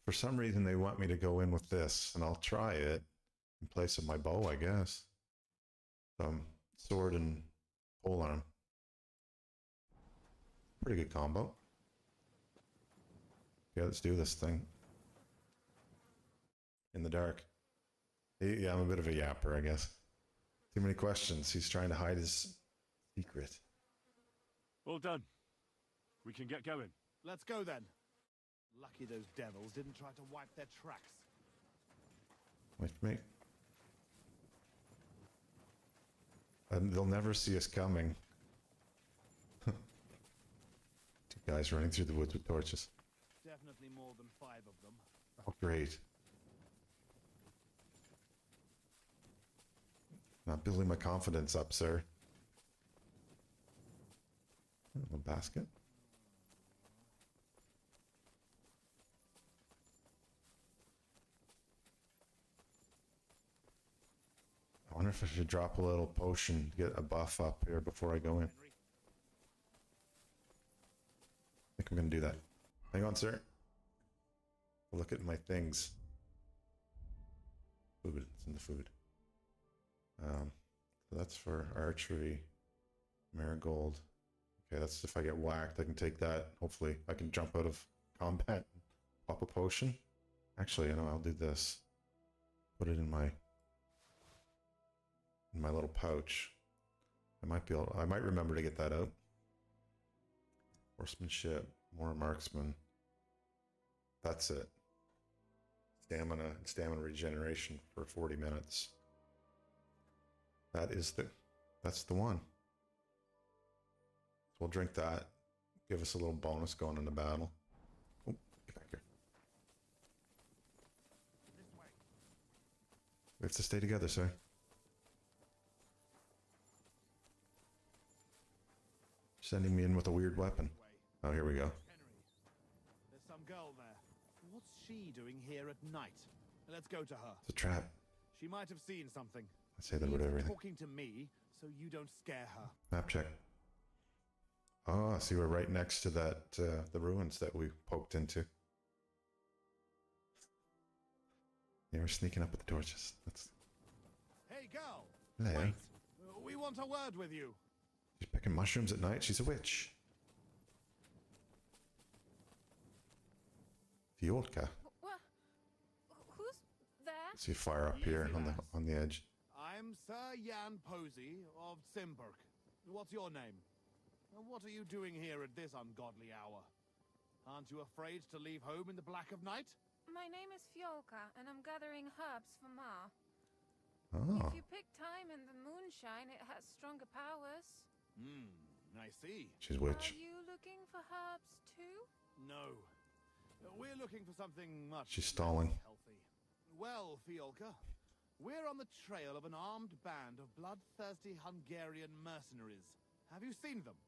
Speaker 1: For some reason, they want me to go in with this, and I'll try it in place of my bow, I guess. Sword and polearm. Pretty good combo. Yeah, let's do this thing. In the dark. Yeah, I'm a bit of a yapper, I guess. Too many questions. He's trying to hide his secret.
Speaker 3: All done. We can get going.
Speaker 6: Let's go then. Lucky those devils didn't try to wipe their tracks.
Speaker 1: Wait for me. And they'll never see us coming. Two guys running through the woods with torches.
Speaker 6: Definitely more than 5 of them.
Speaker 1: Oh, great. Not building my confidence up, sir. A basket. I wonder if I should drop a little potion to get a buff up here before I go in. I think I'm going to do that. Hang on, sir. Look at my things. Food. It's in the food. So that's for archery. Marigold. Okay, that's if I get whacked. I can take that. Hopefully, I can jump out of combat and pop a potion. Actually, I'll do this. Put it in my little pouch. I might remember to get that out. Horsemanship, more marksman. That's it. stamina regeneration for 40 minutes. That's the one. So we'll drink that. Give us a little bonus going into battle. Oh, get back here. We have to stay together, sir. Sending me in with a weird weapon. Oh, here we go.
Speaker 6: Henry, there's some girl there. What's she doing here at night? Let's go to her.
Speaker 1: It's a trap.
Speaker 6: She might have seen something.
Speaker 1: I say that
Speaker 6: She's
Speaker 1: with everything.
Speaker 6: talking to me, so you don't scare her.
Speaker 1: Map check. Oh, I see we're right next to that, the ruins that we poked into. Yeah, we're sneaking up with the torches. That's...
Speaker 6: Hey, girl!
Speaker 1: Hello.
Speaker 6: Wait! We want a word with you.
Speaker 1: She's picking mushrooms at night. She's a witch. Fiolka.
Speaker 2: What? Who's there?
Speaker 1: See fire up here on the edge.
Speaker 6: I'm Sir Jan Posey of Simburg. What's your name? And what are you doing here at this ungodly hour? Aren't you afraid to leave home in the black of night?
Speaker 2: My name is Fiolka, and I'm gathering herbs for Ma.
Speaker 1: Oh,
Speaker 2: If you pick time in the moonshine, it has stronger powers.
Speaker 6: I see.
Speaker 1: she's a witch.
Speaker 2: Are you looking for herbs too?
Speaker 6: No. We're looking for something much
Speaker 1: She's stalling.
Speaker 6: less healthy. Well, Fiolka, we're on the trail of an armed band of bloodthirsty Hungarian mercenaries. Have you seen them?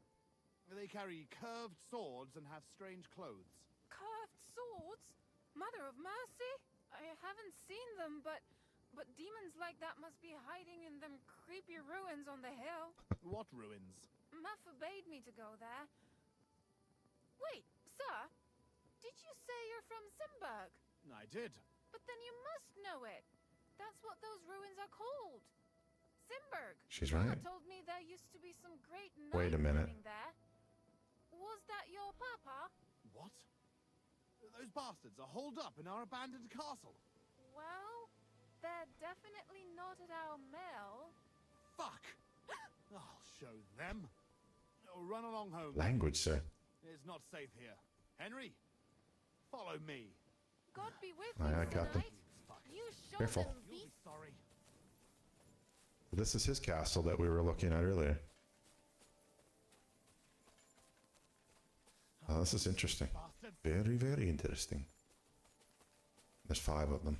Speaker 6: They carry curved swords and have strange clothes.
Speaker 2: Curved swords? Mother of mercy? I haven't seen them, but demons like that must be hiding in them creepy ruins on the hill.
Speaker 6: What ruins?
Speaker 2: Ma forbade me to go there. Wait, sir? Did you say you're from Simburg?
Speaker 6: I did.
Speaker 2: But then you must know it. That's what those ruins are called. Simburg.
Speaker 1: She's
Speaker 2: Ma
Speaker 1: right.
Speaker 2: told me there used to be some great
Speaker 1: Wait a
Speaker 2: knight
Speaker 1: minute.
Speaker 2: living there. Was that your papa?
Speaker 6: What? Those bastards are holed up in our abandoned castle.
Speaker 2: Well, they're definitely not at our mill.
Speaker 6: Fuck! I'll show them. Oh, run along home.
Speaker 1: Language, sir.
Speaker 6: It's not safe here. Henry, follow me.
Speaker 2: God be with
Speaker 1: Aye,
Speaker 2: you,
Speaker 1: I
Speaker 2: Sir
Speaker 1: got them.
Speaker 2: Knight. You show
Speaker 1: Careful.
Speaker 2: them
Speaker 6: You'll be
Speaker 2: beast.
Speaker 6: sorry.
Speaker 1: This is his castle that we were looking at earlier. Oh, this is interesting.
Speaker 6: Bastards.
Speaker 1: Very, very interesting. There's 5 of them.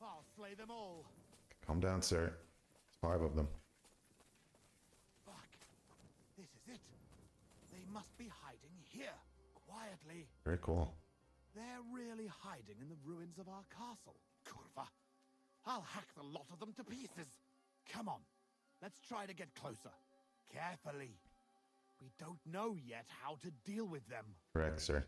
Speaker 6: I'll slay them all.
Speaker 1: Calm down, sir. There's 5 of them.
Speaker 6: Fuck. This is it. They must be hiding here, quietly.
Speaker 1: Very cool.
Speaker 6: They're really hiding in the ruins of our castle. Kurva. I'll hack the lot of them to pieces. Come on. Let's try to get closer. Carefully. We don't know yet how to deal with them.
Speaker 1: Correct, sir.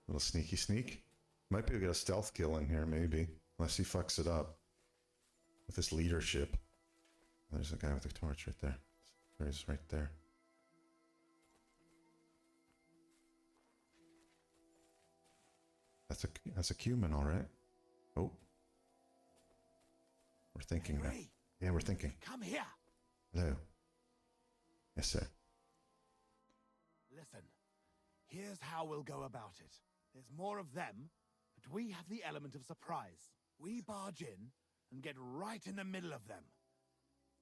Speaker 1: Little sneaky sneak. Might be able to get a stealth kill in here, maybe. Unless he fucks it up. With his leadership. There's a guy with a torch right there. There he is, right there. That's a cumin, all right. Oh. We're thinking now.
Speaker 6: Henry,
Speaker 1: Yeah, we're thinking.
Speaker 6: come here.
Speaker 1: Hello. Yes, sir.
Speaker 6: Listen. Here's how we'll go about it. There's more of them, but we have the element of surprise. We barge in and get right in the middle of them.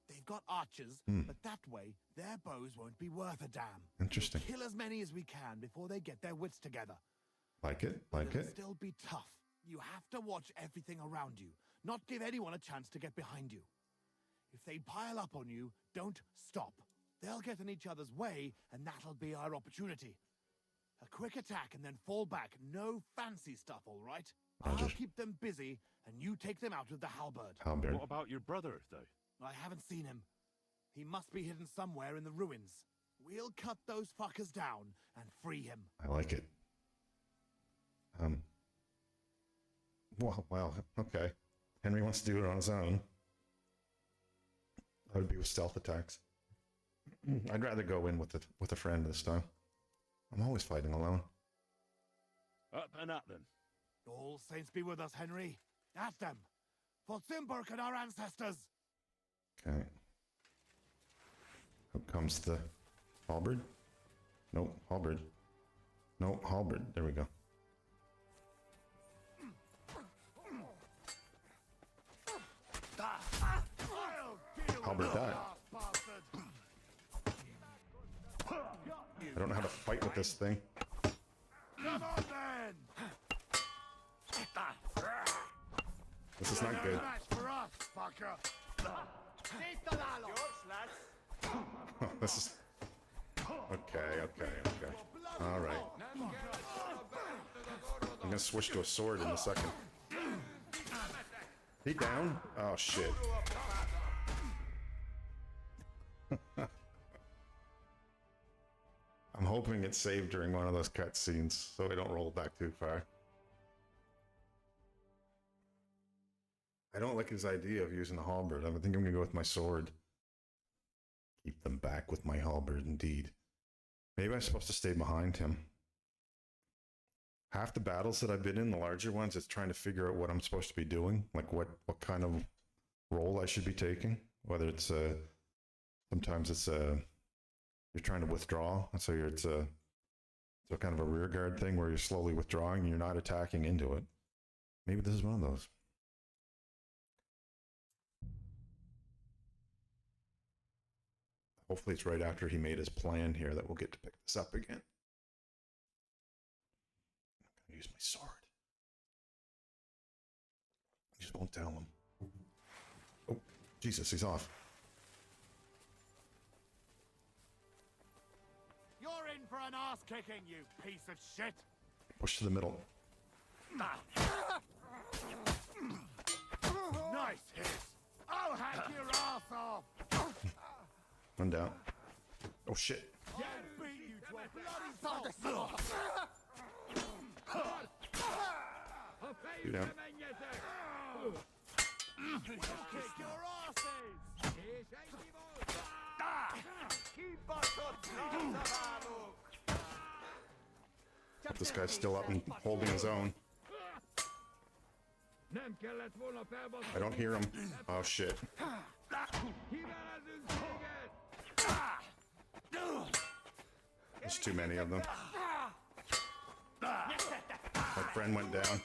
Speaker 6: They've got archers, but that way their bows won't be worth a damn.
Speaker 1: Interesting.
Speaker 6: We'll kill as many as we can before they get their wits together.
Speaker 1: Like it? Like
Speaker 6: It'll
Speaker 1: it?
Speaker 6: still be tough. You have to watch everything around you, not give anyone a chance to get behind you. If they pile up on you, don't stop. They'll get in each other's way, and that'll be our opportunity. A quick attack and then fall back. No fancy stuff, all right? I'll
Speaker 1: Roger.
Speaker 6: keep them busy, and you take them out with the halberd.
Speaker 1: Halberd.
Speaker 3: What about your brother, though?
Speaker 6: I haven't seen him. He must be hidden somewhere in the ruins. We'll cut those fuckers down and free him.
Speaker 1: I like it. Well, okay. Henry wants to do it on his own. That would be with stealth attacks. I'd rather go in with a friend this time. I'm always fighting alone.
Speaker 3: Up and at them.
Speaker 6: All saints be with us, Henry. At them. For Simburg and our ancestors.
Speaker 1: Okay. Out comes the halberd. Nope, halberd. No, halberd. There we go. Halberd died. I don't know how to fight with this thing.
Speaker 5: Come on then!
Speaker 1: This is not good.
Speaker 5: For us, fucker!
Speaker 1: This is... Okay. Alright. I'm gonna switch to a sword in a second. He down? Oh shit. I'm hoping it's saved during one of those cutscenes so I don't roll back too far. I don't like his idea of using a halberd. I think I'm gonna go with my sword. Keep them back with my halberd, indeed. Maybe I'm supposed to stay behind him. Half the battles that I've been in, the larger ones, it's trying to figure out what I'm supposed to be doing. Like what kind of role I should be taking. Whether it's sometimes it's you're trying to withdraw, so it's a kind of a rear guard thing where you're slowly withdrawing and you're not attacking into it. Maybe this is one of those. Hopefully it's right after he made his plan here that we'll get to pick this up again. I'm gonna use my sword. I just won't tell him. Oh, Jesus, he's off.
Speaker 5: You're in for an ass kicking, you piece of shit!
Speaker 1: Push to the middle.
Speaker 5: Nice hit! I'll hack your ass off!
Speaker 1: Run down. Oh shit.
Speaker 5: I'll beat you to a bloody pulp!
Speaker 1: You down.
Speaker 5: Kick your asses!
Speaker 1: This guy's still up and holding his own. I don't hear him. Oh shit. There's too many of them. My friend went down.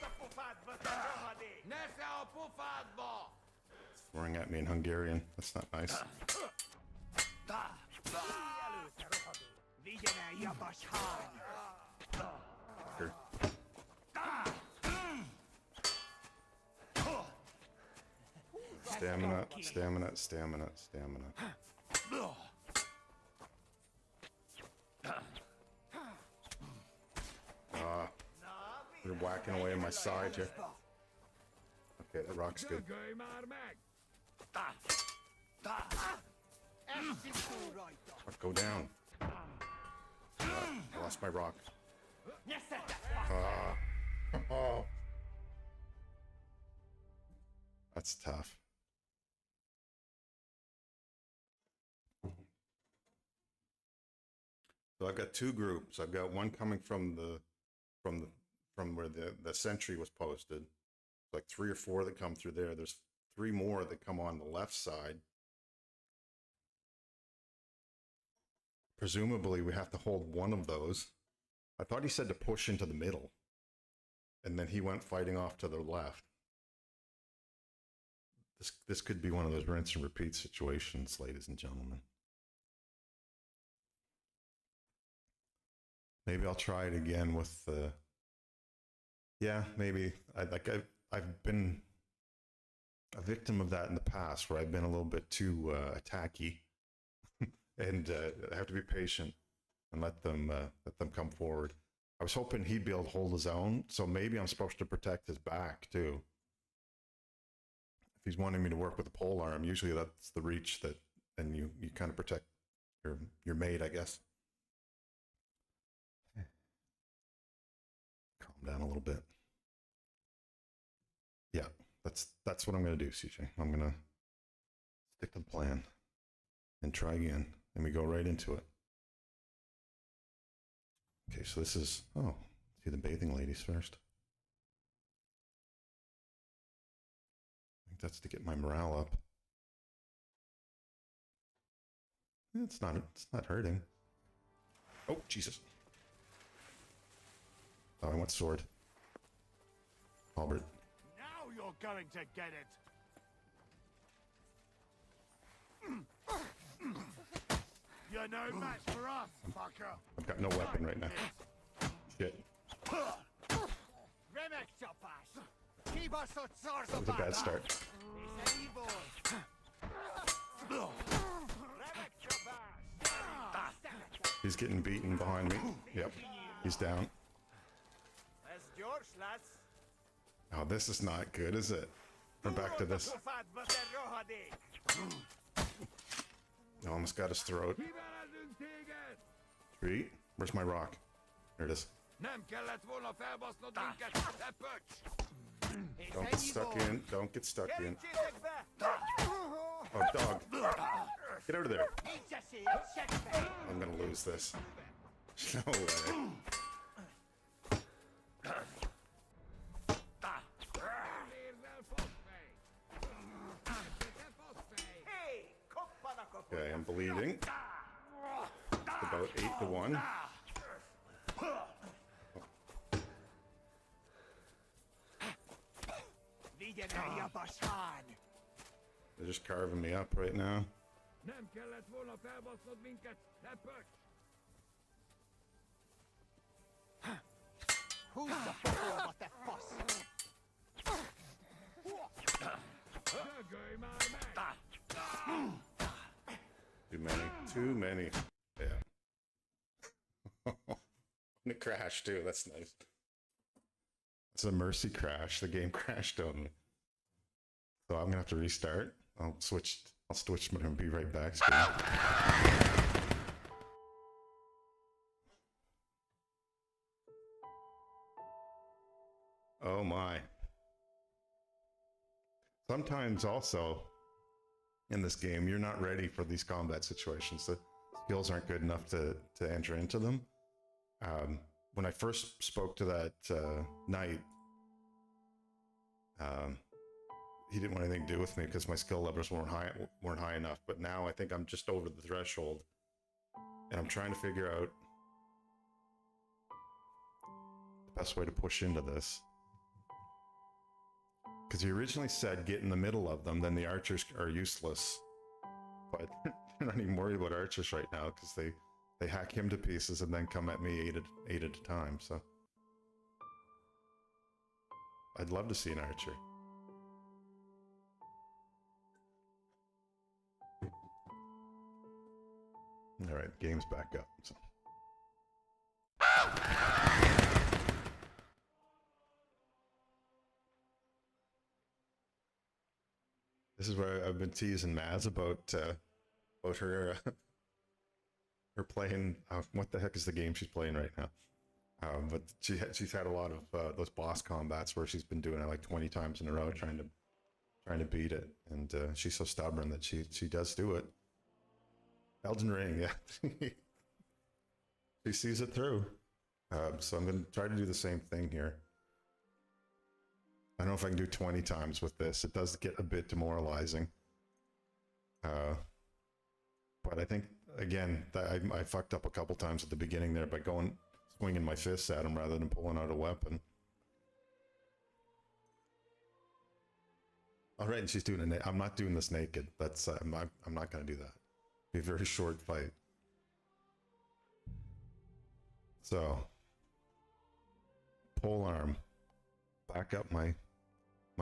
Speaker 1: Throwing at me in Hungarian. That's not nice. Fucker. Stamina, stamina, stamina, stamina. You're whacking away on my side here. Okay, that rock's good. Go down. I lost my rock. Oh. That's tough. So I've got two groups. I've got one coming from where the sentry was posted. Like 3 or 4 that come through there. There's 3 more that come on the left side. Presumably we have to hold one of those. I thought he said to push into the middle. And then he went fighting off to the left. This could be one of those rinse and repeat situations, ladies and gentlemen. Maybe I'll try it again with the... Yeah, maybe. I've been a victim of that in the past, where I've been a little bit too attacky, and I have to be patient and let them come forward. I was hoping he'd be able to hold his own, so maybe I'm supposed to protect his back too. If he's wanting me to work with a pole arm, usually that's the reach that, and you kind of protect your mate, I guess. Calm down a little bit. Yeah, that's what I'm going to do, CJ. I'm going to stick to the plan and try again, and we go right into it. Okay, so this is, oh, see the bathing ladies first. I think that's to get my morale up. It's not hurting. Oh, Jesus. Oh, I want sword. Albert.
Speaker 4: Now you're going to get it. You're no match for us, fucker.
Speaker 1: I've got no weapon right now. Shit. That was a bad start. He's getting beaten behind me. Yep. He's down.
Speaker 10: That's yours, lads.
Speaker 1: Oh, this is not good, is it? We're back to this. I almost got his throat. Treat? Where's my rock? There it is. Don't get stuck in. Don't get stuck in. Oh, dog. Get out of there. I'm gonna lose this. No way. Okay, I'm bleeding. About 8-1. They're just carving me up right now.
Speaker 10: Who's the fucker about that fuss?
Speaker 1: Too many. Too many. Yeah. And it crashed too. That's nice. It's a mercy crash. The game crashed on me. So I'm gonna have to restart. I'll switch and be right back. Oh my. Sometimes also in this game, you're not ready for these combat situations. The skills aren't good enough to enter into them. When I first spoke to that knight, he didn't want anything to do with me because my skill levels weren't high enough. But now I think I'm just over the threshold, and I'm trying to figure out the best way to push into this. Because he originally said get in the middle of them, then the archers are useless. But they're not even worried about archers right now because they hack him to pieces and then come at me eight at a time. So I'd love to see an archer. All right, game's back up. So. This is where I've been teasing Maz about her her playing. What the heck is the game she's playing right now? But she's had a lot of those boss combats where she's been doing it like 20 times in a row, trying to beat it, and she's so stubborn that she does do it. Elden Ring, yeah. She sees it through. So I'm going to try to do the same thing here. I don't know if I can do 20 times with this. It does get a bit demoralizing. But I think, again, that I fucked up a couple times at the beginning there by swinging my fists at him rather than pulling out a weapon. All right, and she's doing I'm not doing this naked. That's I'm not going to do that. Be a very short fight. So, pole arm. Back up my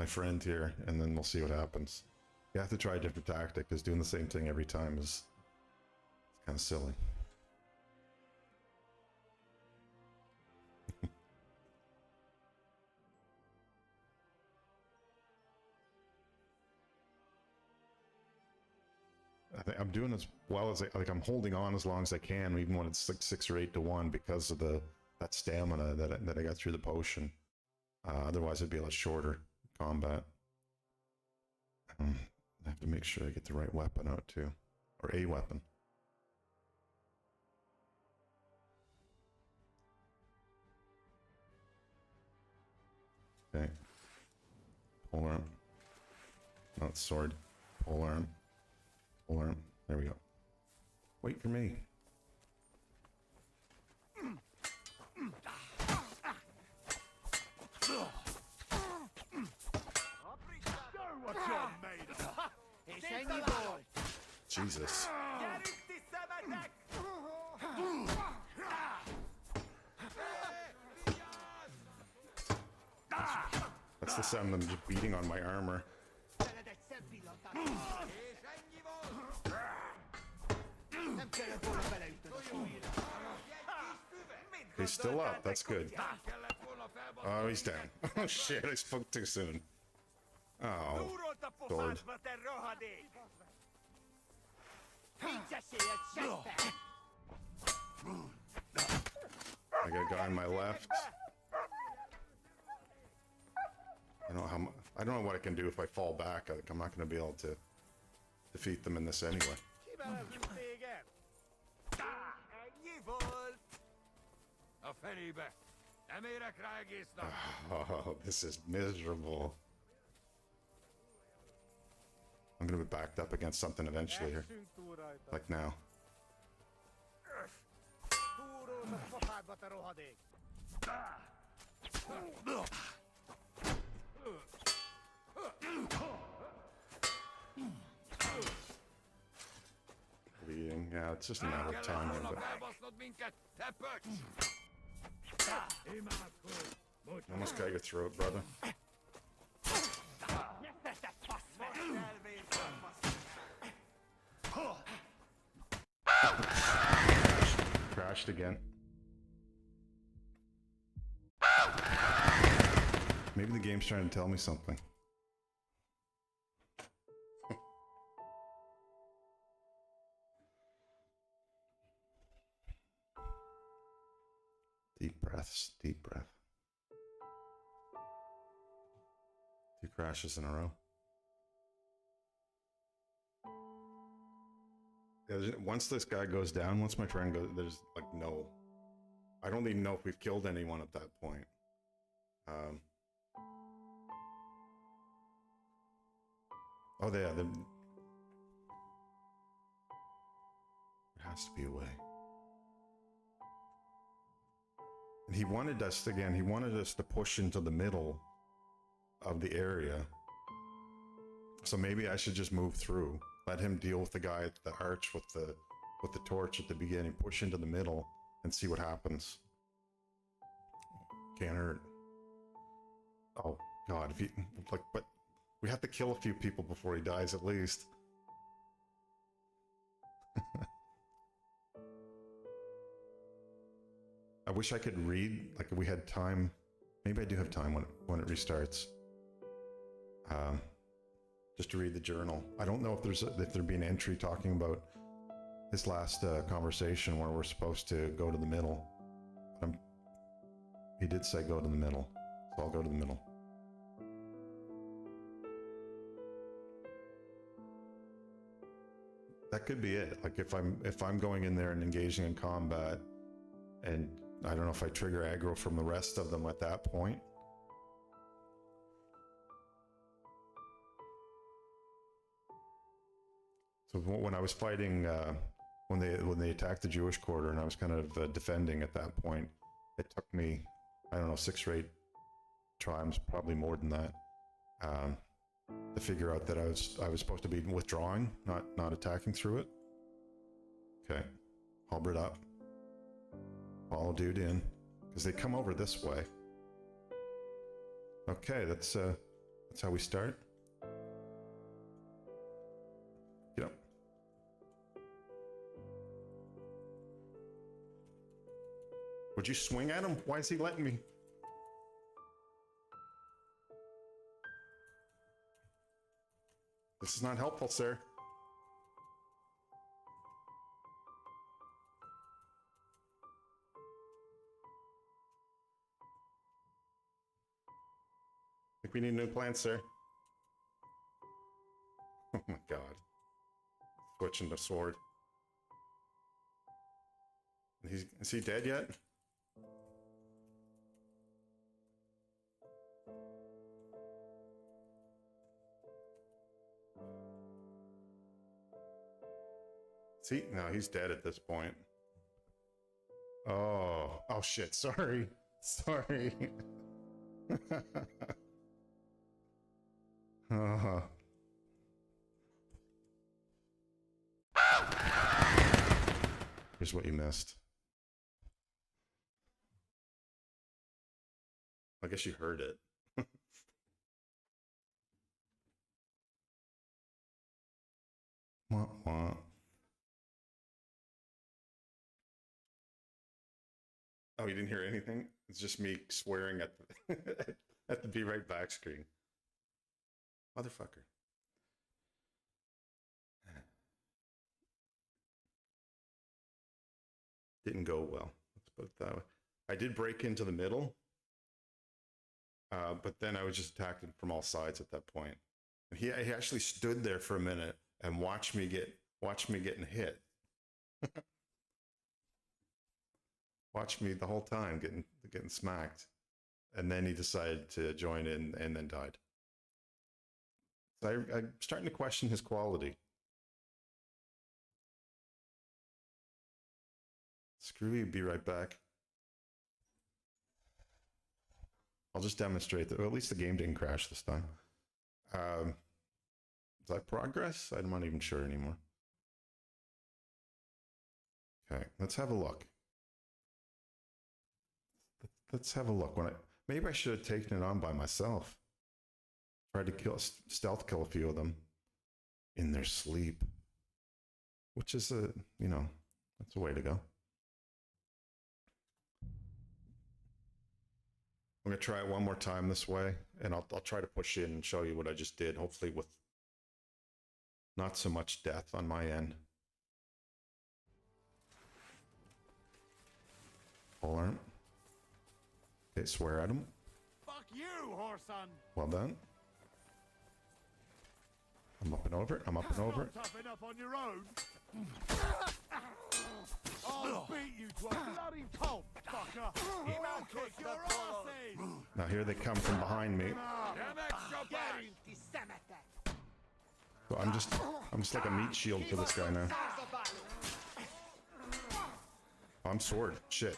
Speaker 1: friend here, and then we'll see what happens. You have to try a different tactic, because doing the same thing every time is kind of silly. I think I'm doing as well as I'm holding on as long as I can, even when it's like 6 or 8-1, because of that stamina that I got through the potion. Otherwise, it'd be a lot shorter combat. I have to make sure I get the right weapon out too, or a weapon. Okay. Polearm. Not sword. Polearm. Polearm. There we go. Wait for me. Jesus. That's the sound of them just beating on my armor. He's still up, that's good. Oh, he's down. Oh shit, I spoke too soon. Oh, sword. I got a guy on my left. I don't know what I can do if I fall back. I'm not going to be able to defeat them in this anyway. Oh, this is miserable. I'm going to be backed up against something eventually here. Like now. Bleeding. Yeah, it's just a matter of time. Almost got your throat, brother. Crashed again. Maybe the game's trying to tell me something. Deep breaths, deep breath. 2 crashes in a row. Once this guy goes down, once my friend goes, there's like no... I don't even know if we've killed anyone at that point. Oh, yeah, there has to be a way. And he wanted us to push into the middle of the area. So maybe I should just move through. Let him deal with the guy at the arch with the torch at the beginning, push into the middle and see what happens. Can't hurt. Oh god, if he but we have to kill a few people before he dies at least. I wish I could read, like if we had time. Maybe I do have time when it restarts. Just to read the journal. I don't know if there'd be an entry talking about this last conversation where we're supposed to go to the middle. He did say go to the middle, so I'll go to the middle. That could be it. Like if I'm going in there and engaging in combat, and I don't know if I trigger aggro from the rest of them at that point. So when I was fighting, when they attacked the Jewish quarter, and I was kind of defending at that point, it took me, I don't know, 6 or 8 tries, probably more than that, to figure out that I was supposed to be withdrawing, not attacking through it. Okay, halberd up, follow dude in, because they come over this way. Okay, that's how we start. Yep. Would you swing at him? Why is he letting me? This is not helpful, sir. I think we need a new plan, sir. Oh my god. Switching the sword. Is he dead yet? See, no, he's dead at this point. Oh, oh shit! Sorry, sorry. uh-huh. Here's what you missed. I guess you heard it. Wah, wah. Oh, you didn't hear anything? It's just me swearing at the at the Be Right Back screen. Motherfucker. Didn't go well. Let's put it that way. I did break into the middle, but then I was just attacked from all sides at that point. And he actually stood there for a minute and watched me getting hit. Watched me the whole time getting smacked, and then he decided to join in and then died. So I'm starting to question his quality. Screw you, Be Right Back. I'll just demonstrate that, well, at least the game didn't crash this time. Is that progress? I'm not even sure anymore. Okay, let's have a look. Let's have a look. Maybe I should have taken it on by myself. Tried to stealth kill a few of them in their sleep, which is that's a way to go. I'm gonna try it one more time this way, and I'll try to push in and show you what I just did, hopefully with not so much death on my end. Polearm. Okay, swear at him.
Speaker 6: Fuck you, whoreson!
Speaker 1: Well done. I'm up and over. I'm up and over.
Speaker 6: Not tough enough on your own. I'll beat you to a bloody pulp, fucker. I'll kick your asses.
Speaker 1: Now here they come from behind me. So I'm just like a meat shield for this guy now. Oh, I'm sword. Shit.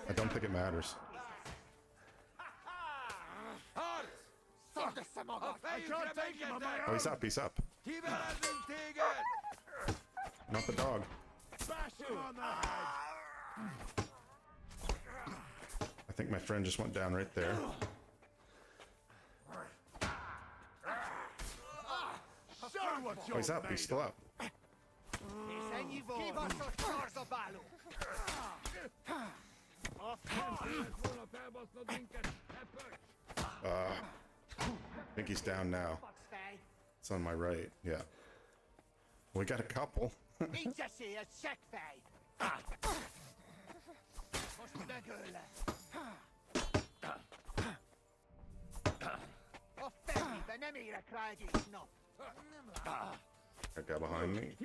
Speaker 1: I don't think it matters.
Speaker 6: I can't take him on my
Speaker 1: Oh,
Speaker 6: own.
Speaker 1: he's up. He's up. Not the dog.
Speaker 6: Bash him on the head.
Speaker 1: I think my friend just went down right there.
Speaker 6: Show what
Speaker 1: Oh,
Speaker 6: you're
Speaker 1: he's up.
Speaker 6: made
Speaker 1: He's still
Speaker 6: of.
Speaker 1: up. I think he's down now. It's on my right. Yeah. We got a couple. That guy behind me.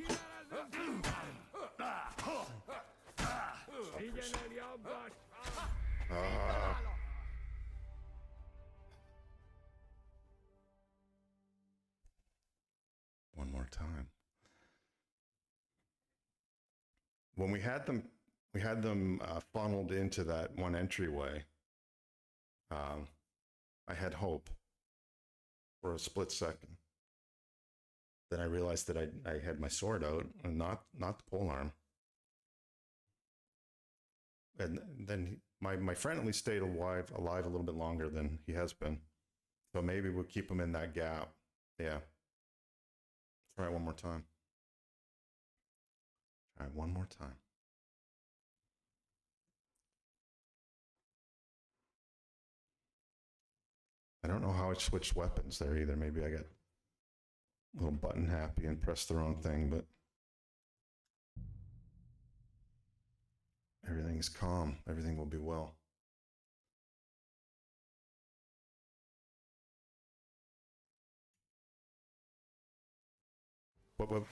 Speaker 1: One more time. When we had them funneled into that one entryway. I had hope for a split second. Then I realized that I had my sword out and not the polearm. And then my friend at least stayed alive a little bit longer than he has been. So maybe we'll keep him in that gap. Yeah. Try it one more time. Try it one more time. I don't know how I switched weapons there either. Maybe I got a little button happy and pressed the wrong thing, but everything's calm. Everything will be well.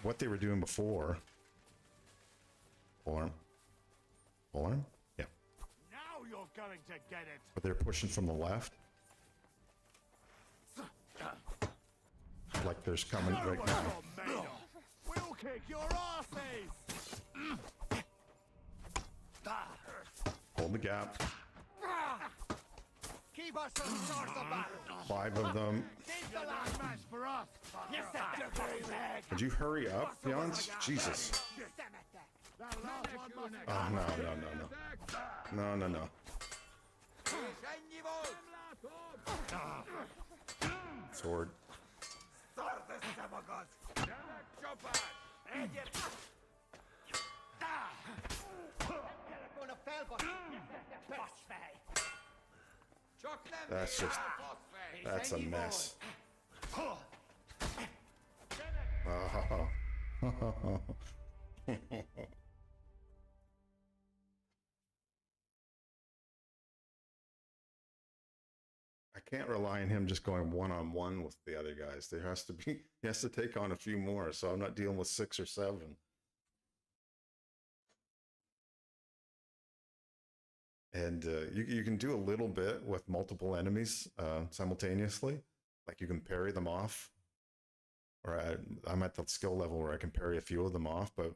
Speaker 1: What they were doing before. Polearm. Polearm? Yeah.
Speaker 6: Now you're going to get it.
Speaker 1: But they're pushing from the left. Like there's coming right now.
Speaker 6: We'll Kick your asses!
Speaker 1: Hold the gap.
Speaker 10: Keep us some sort of battle.
Speaker 1: 5 of them.
Speaker 6: This the last match for us. Yes, sir.
Speaker 1: Would you hurry up, Jans? Jesus.
Speaker 6: That last one must
Speaker 1: Oh, no. No, no, no. Sword. That's just, that's a mess. Oh. I can't rely on him just going one-on-one with the other guys. There has to be, he has to take on a few more, so I'm not dealing with 6 or 7. And you can do a little bit with multiple enemies simultaneously. Like you can parry them off. Or I'm at the skill level where I can parry a few of them off, but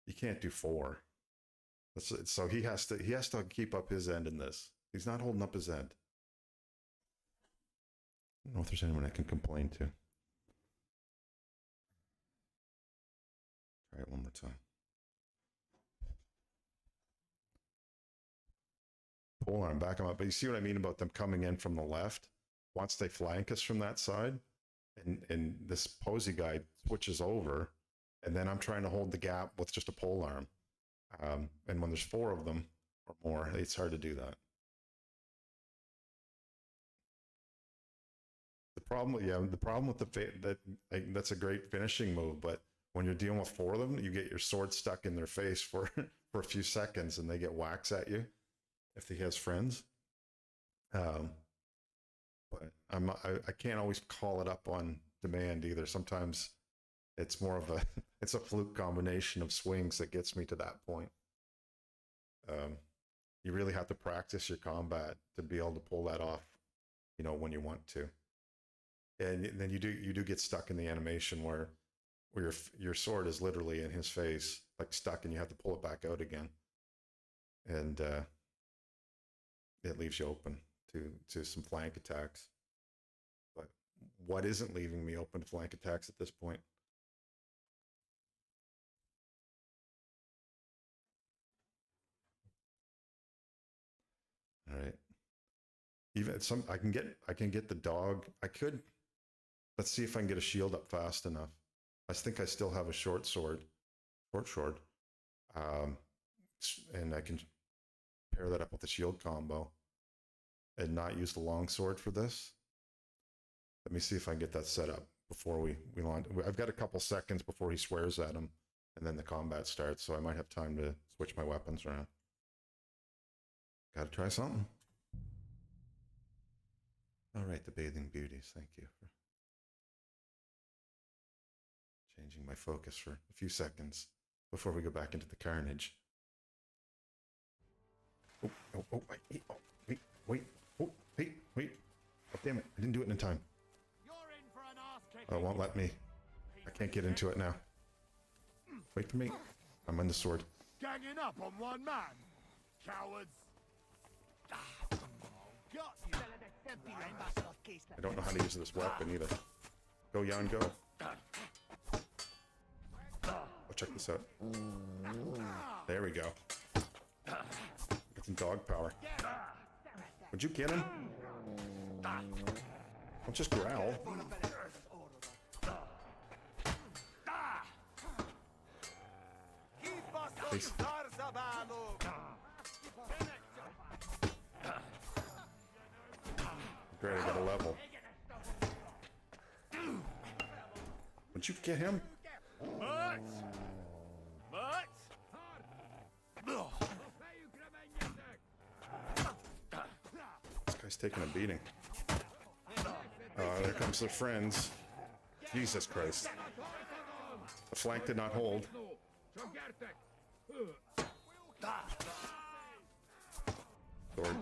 Speaker 1: you can't do 4. So he has to keep up his end in this. He's not holding up his end. I don't know if there's anyone I can complain to. Try it one more time. Polearm, back them up. But you see what I mean about them coming in from the left? Once they flank us from that side, and this posy guy switches over, and then I'm trying to hold the gap with just a polearm. And when there's 4 of them or more, it's hard to do that. The problem with that's a great finishing move, but when you're dealing with 4 of them, you get your sword stuck in their face for a few seconds, and they get whacks at you if he has friends. But I can't always call it up on demand either. Sometimes it's more of it's a fluke combination of swings that gets me to that point. You really have to practice your combat to be able to pull that off, when you want to. And then you do get stuck in the animation where your sword is literally in his face, like stuck, and you have to pull it back out again. And it leaves you open to some flank attacks. But what isn't leaving me open to flank attacks at this point? All right. Even I can get the dog. Let's see if I can get a shield up fast enough. I think I still have a short sword. And I can pair that up with the shield combo and not use the long sword for this. Let me see if I can get that set up before we launch. I've got a couple seconds before he swears at him, and then the combat starts, so I might have time to switch my weapons around. Gotta try something. All right, the Bathing Beauties, thank you for changing my focus for a few seconds before we go back into the carnage. Wait. Oh, damn it, I didn't do it in time. Oh, it won't let me. I can't get into it now. Wait for me. I'm on the sword.
Speaker 6: Ganging up on one man, cowards.
Speaker 1: I don't know how to use this weapon either. Go, Jan, go. Oh, check this out. There we go. Got some dog power. Would you get him? Don't just growl. Please. Great, I got a level. Would you get him? This guy's taking a beating. There comes their friends. Jesus Christ. The flank did not hold. Sword.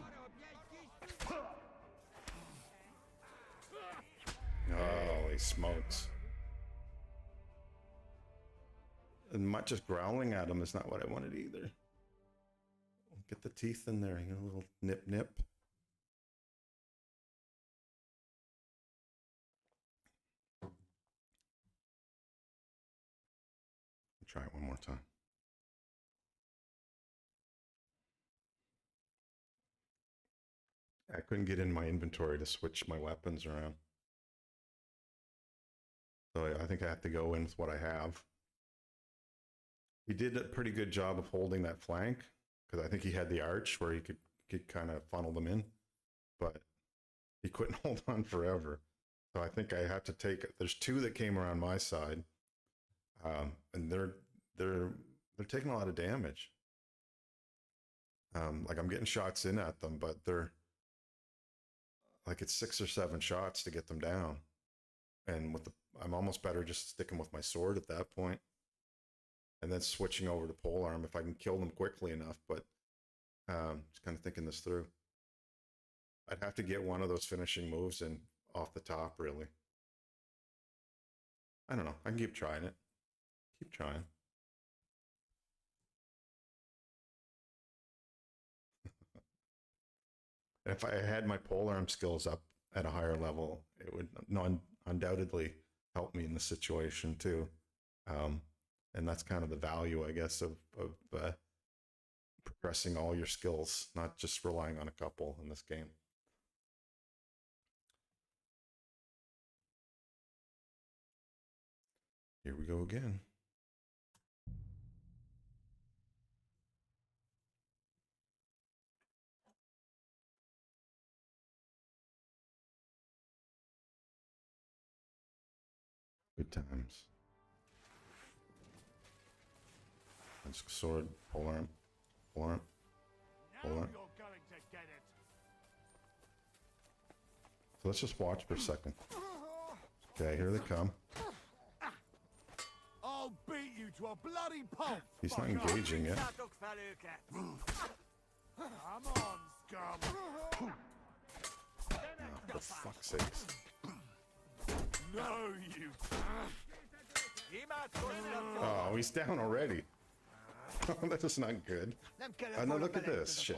Speaker 1: Holy smokes. and much just growling at him is not what I wanted either. Get the teeth in there, you know, a little nip nip. Try it one more time. I couldn't get in my inventory to switch my weapons around. So I think I have to go in with what I have. He did a pretty good job of holding that flank, because I think he had the arch where he could kind of funnel them in, but he couldn't hold on forever. So I think I have to take, there's two that came around my side, and they're taking a lot of damage. Like I'm getting shots in at them, but they're like, it's 6 or 7 shots to get them down. And with I'm almost better just sticking with my sword at that point, and then switching over to polearm if I can kill them quickly enough. But just kind of thinking this through. I'd have to get one of those finishing moves in off the top, really. I don't know. I can keep trying it. Keep trying. If I had my polearm skills up at a higher level, it would undoubtedly help me in the situation too. And that's kind of the value, I guess, of progressing all your skills, not just relying on a couple in this game. Here we go again. Good times. Let's sword, polearm, polearm, polearm. So let's just watch for a second. Okay, here they come.
Speaker 4: I'll beat you to a bloody pulp.
Speaker 1: He's not engaging yet.
Speaker 4: Come on, scum.
Speaker 1: Oh, for fuck's sakes.
Speaker 4: No, you.
Speaker 1: Oh, he's down already. That is not good. Oh, no, look at this shit.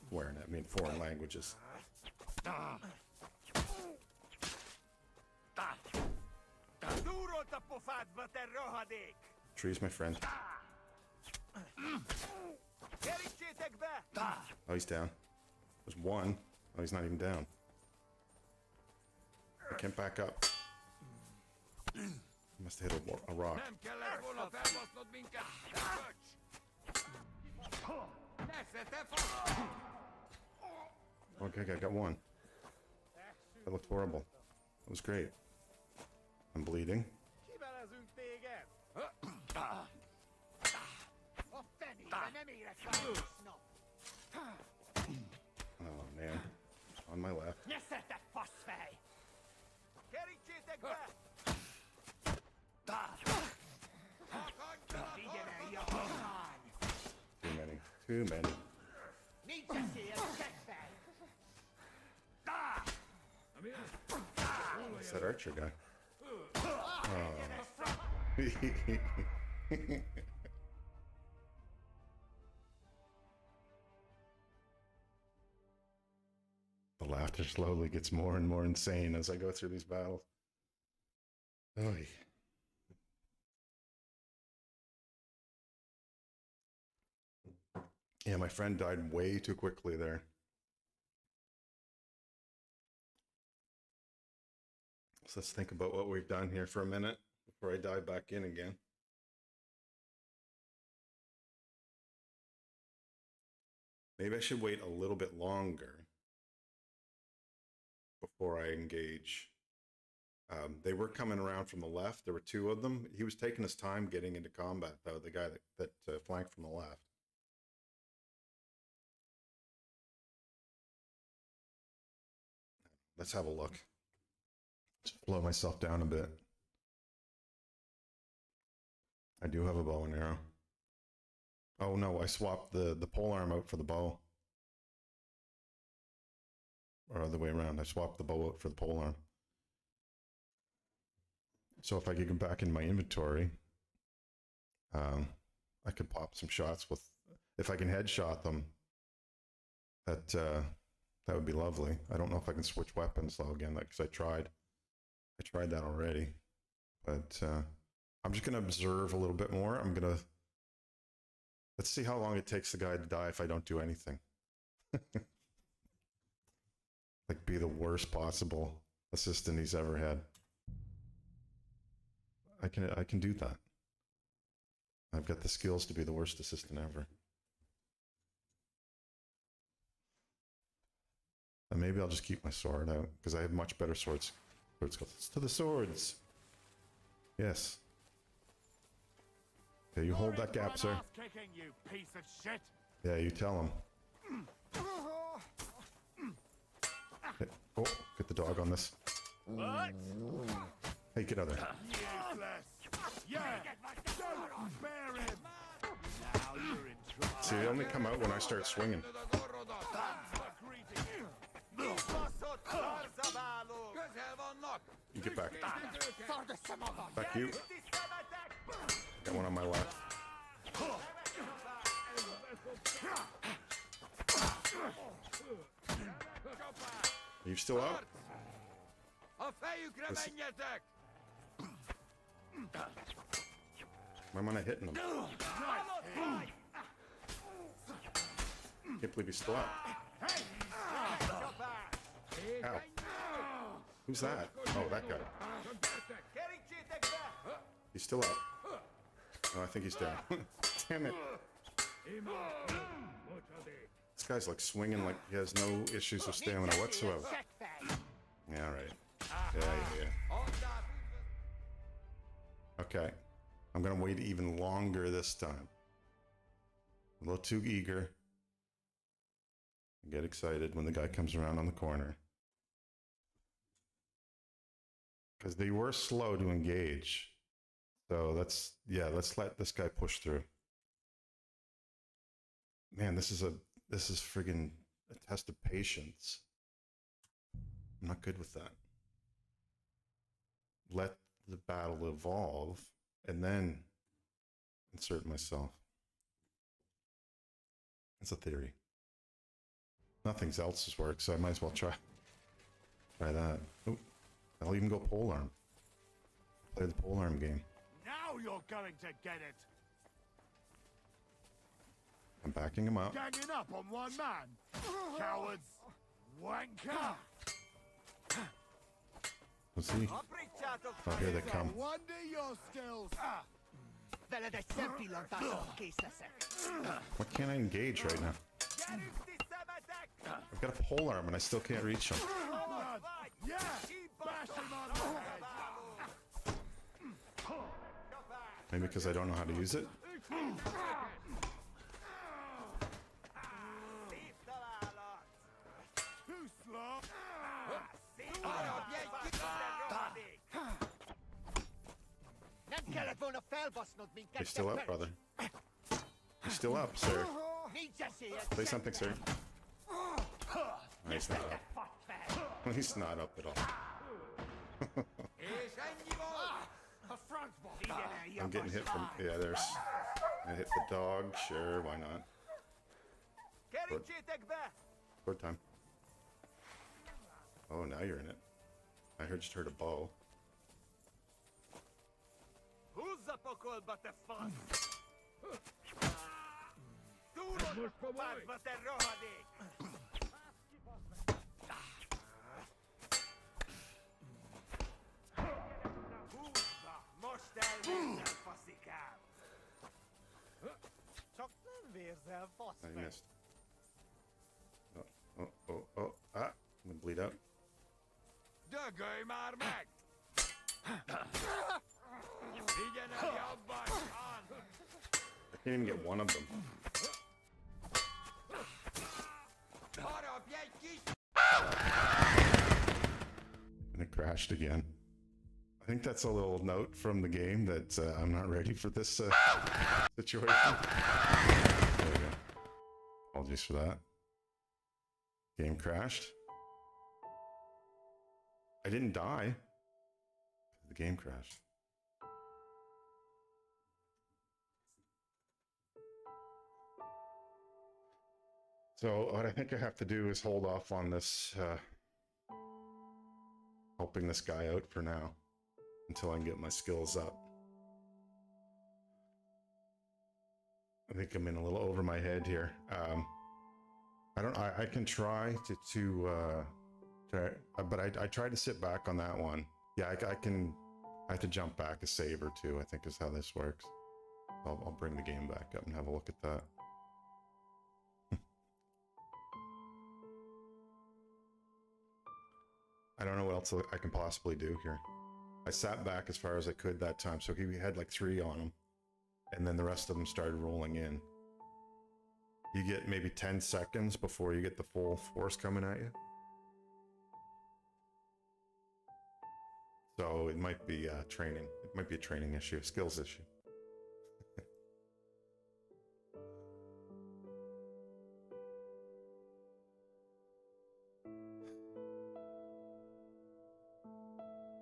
Speaker 1: Swearing at me in foreign languages. Tree's my friend. Oh, he's down. There's one. Oh, he's not even down. I can't back up. He must have hit a rock. Okay, I got one. That looked horrible. That was great. I'm bleeding. Oh man, on my left. Too many. It's that archer guy. Oh. The laughter slowly gets more and more insane as I go through these battles. Oy. Yeah, my friend died way too quickly there. So let's think about what we've done here for a minute before I dive back in again. Maybe I should wait a little bit longer before I engage. They were coming around from the left. There were 2 of them. He was taking his time getting into combat, though, the guy that flanked from the left. Let's have a look. Just slow myself down a bit. I do have a bow and arrow. Oh no, I swapped the polearm out for the bow. Or other way around, I swapped the bow out for the polearm. So if I could get back in my inventory, I could pop some shots with, if I can headshot them. That would be lovely. I don't know if I can switch weapons though again, because I tried that already. But I'm just gonna observe a little bit more. Let's see how long it takes the guy to die if I don't do anything. Like, be the worst possible assistant he's ever had. I can do that. I've got the skills to be the worst assistant ever. And maybe I'll just keep my sword out, because I have much better sword skills. To the swords! Yes. Yeah, you hold that gap, sir.
Speaker 3: Kicking, you piece of shit.
Speaker 1: Yeah, you tell him. Oh, get the dog on this.
Speaker 3: What?
Speaker 1: Hey, get out of there.
Speaker 3: Yeah. Don't spare him. Now you're in trouble.
Speaker 1: See, they only come out when I start swinging. You get back. Back you. Got one on my left. Are you still up? Why am I not hitting him? Can't believe he's still up. Ow. Who's that? Oh, that guy. He's still up. Oh, I think he's down. Damn it. This guy's like swinging like he has no issues with stamina whatsoever. Yeah, right. Yeah. Okay. I'm gonna wait even longer this time. A little too eager. I get excited when the guy comes around on the corner. Because they were slow to engage. So let's let this guy push through. Man, this is friggin' a test of patience. I'm not good with that. Let the battle evolve and then insert myself. It's a theory. Nothing else has worked, so I might as well try that. Oh, I'll even go polearm. Play the polearm game.
Speaker 3: Now you're going to get it.
Speaker 1: I'm backing him up.
Speaker 3: Ganging up on one man. Cowards. Wanker.
Speaker 1: Let's see. Oh, here they come.
Speaker 3: Wonder your skills.
Speaker 1: Why can't I engage right now? I've got a polearm and I still can't reach him.
Speaker 3: Yeah. Bash him on the head.
Speaker 1: Maybe because I don't know how to use it.
Speaker 3: Too slow.
Speaker 1: You're still up, brother. You're still up, sir. Say something, sir. Oh, he's not up. He's not up at all. I'm getting hit from... Yeah, there's... I hit the dog. Sure, why not? Third time. Oh, now you're in it. I just heard a bow.
Speaker 4: Who's the pokol but the fun?
Speaker 1: Oh, you missed. Oh. Ah, I'm gonna bleed out. I can't even get one of them. And it crashed again. I think that's a little note from the game that I'm not ready for this situation. There we go. Apologies for that. Game crashed. I didn't die. The game crashed. So what I think I have to do is hold off on this, helping this guy out for now, until I can get my skills up. I think I'm in a little over my head here. I can try but I tried to sit back on that one. Yeah, I have to jump back a save or two, I think is how this works. I'll bring the game back up and have a look at that. I don't know what else I can possibly do here. I sat back as far as I could that time, so he had like 3 on him, and then the rest of them started rolling in. You get maybe 10 seconds before you get the full force coming at you. So it might be training. It might be a training issue, a skills issue.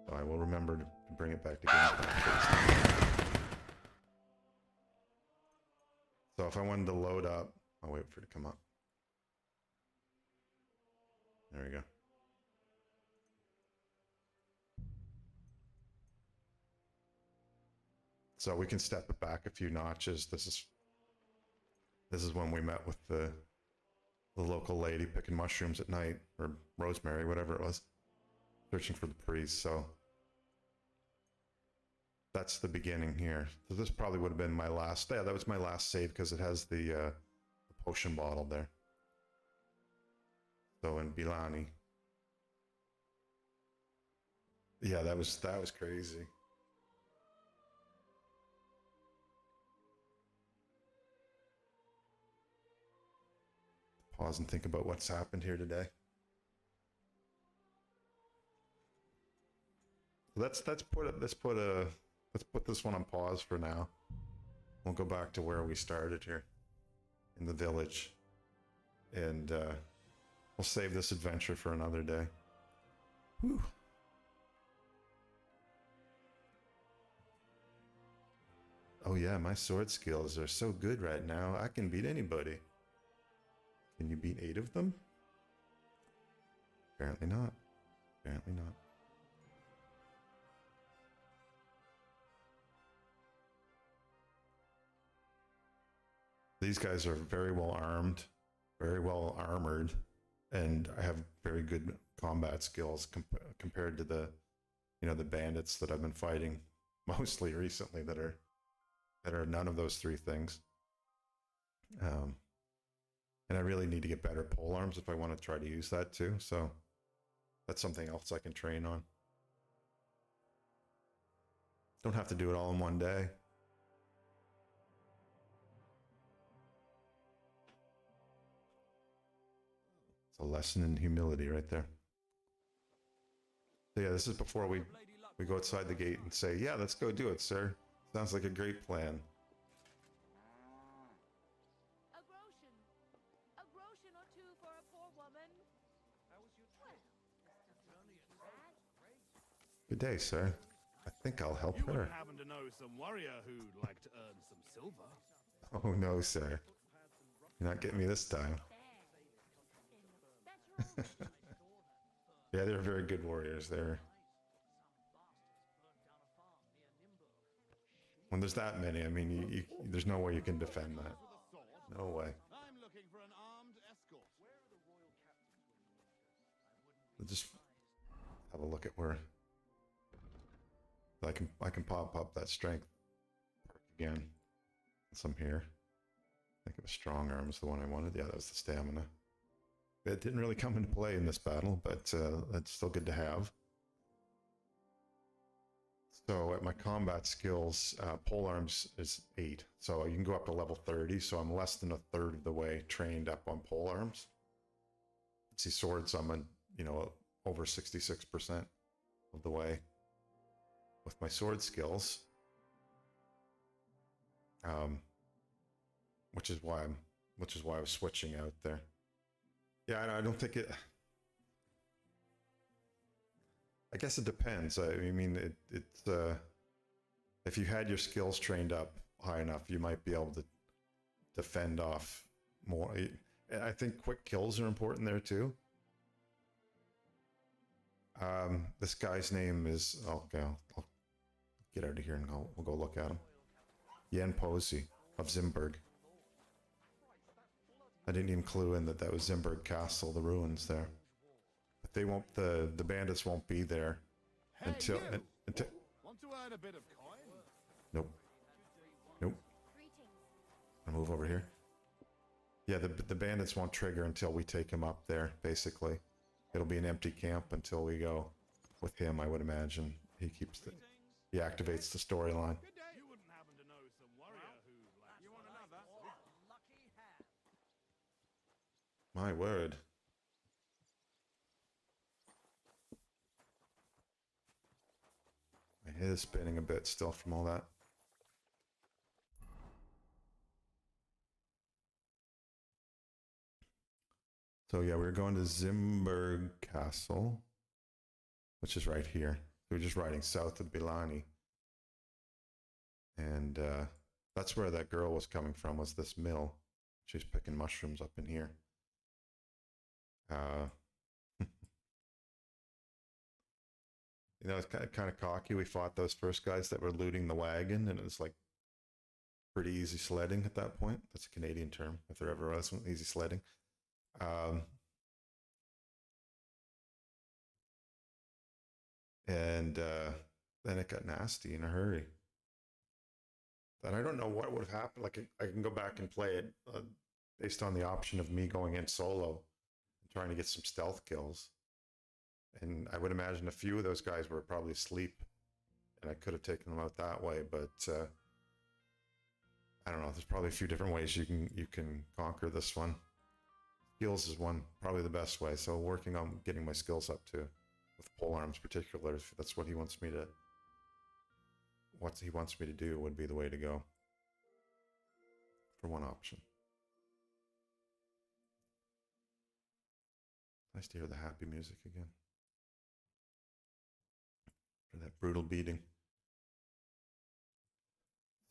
Speaker 1: So I will remember to bring it back to game practice. So if I wanted to load up, I'll wait for it to come up. There we go. So we can step it back a few notches. This is when we met with the local lady picking mushrooms at night, or rosemary, whatever it was, searching for the priest. So that's the beginning here. So this probably would have been my last. Yeah, that was my last save because it has the potion bottle there. So in Bilani. Yeah, that was crazy. Pause and think about what's happened here today. Let's put this one on pause for now. We'll go back to where we started here in the village, and we'll save this adventure for another day. Whew. Oh yeah, my sword skills are so good right now. I can beat anybody. Can you beat 8 of them? Apparently not. Apparently not. These guys are very well armed, very well armored, and I have very good combat skills compared to the bandits that I've been fighting mostly recently that are none of those 3 things. And I really need to get better pole arms if I want to try to use that too. So that's something else I can train on. Don't have to do it all in one day. It's a lesson in humility right there. So yeah, this is before we go outside the gate and say, yeah, let's go do it, sir. Sounds like a great plan. Good day, sir. I think I'll help
Speaker 6: You
Speaker 1: her.
Speaker 6: wouldn't happen to know some warrior who'd like to earn some silver?
Speaker 1: Oh no, sir. You're not getting me this time. Yeah, they're very good warriors. When there's that many, I mean, there's no way you can defend that. No way.
Speaker 6: I'm looking for an armed escort.
Speaker 1: We'll just have a look at where I can pop up that strength perk again. Some here. I think it was strong arm is the one I wanted. Yeah, that was the stamina. It didn't really come into play in this battle, but that's still good to have. So at my combat skills, pole arms is 8. So you can go up to level 30. So I'm less than a third of the way trained up on pole arms. See, swords, I'm over 66% of the way with my sword skills. Which is why I was switching out there. Yeah, I don't think it. I guess it depends. I mean, if you had your skills trained up high enough, you might be able to fend off more. I think quick kills are important there too. This guy's name is, okay, I'll get out of here and we'll go look at him. Yen Posey of Zimburg. I didn't even clue in that was Zimburg Castle, the ruins there. But they won't, the bandits won't be there until, until...
Speaker 6: Want to earn a bit of coin?
Speaker 1: Nope. Nope. I'll move over here. Yeah, the bandits won't trigger until we take him up there, basically. It'll be an empty camp until we go with him, I would imagine. He keeps the... He activates the storyline.
Speaker 6: You wouldn't happen to know some warrior who... You want another?
Speaker 10: Lucky hair.
Speaker 1: My word. My head is spinning a bit still from all that. So yeah, we're going to Zimburg Castle, which is right here. We're just riding south of Bilani. And that's where that girl was coming from, was this mill. She's picking mushrooms up in here. You know, it's kind of cocky. We fought those first guys that were looting the wagon, and it was like pretty easy sledding at that point. That's a Canadian term, if there ever was one, easy sledding. And then it got nasty in a hurry. And I don't know what would have happened. Like, I can go back and play it based on the option of me going in solo and trying to get some stealth kills. And I would imagine a few of those guys were probably asleep, and I could have taken them out that way. But I don't know. There's probably a few different ways you can conquer this one. Skills is one, probably the best way. So working on getting my skills up too, with polearms particularly, if that's what he wants me to. What he wants me to do would be the way to go. For one option. Nice to hear the happy music again. For that brutal beating.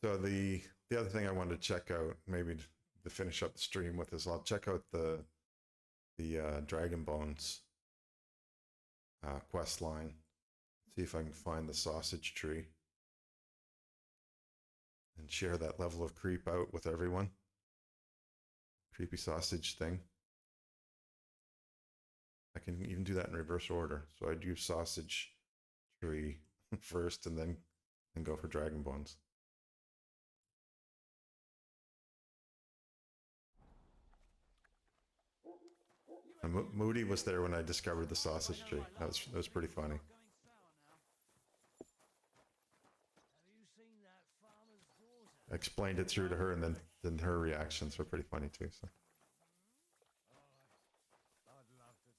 Speaker 1: So the other thing I wanted to check out, maybe to finish up the stream with, is I'll check out the Dragon Bones quest line. See if I can find the sausage tree. And share that level of creep out with everyone. Creepy sausage thing. I can even do that in reverse order. So I'd use sausage tree first and then go for Dragon Bones. And Moody was there when I discovered the sausage tree. That was pretty funny. I explained it through to her, and then her reactions were pretty funny too. So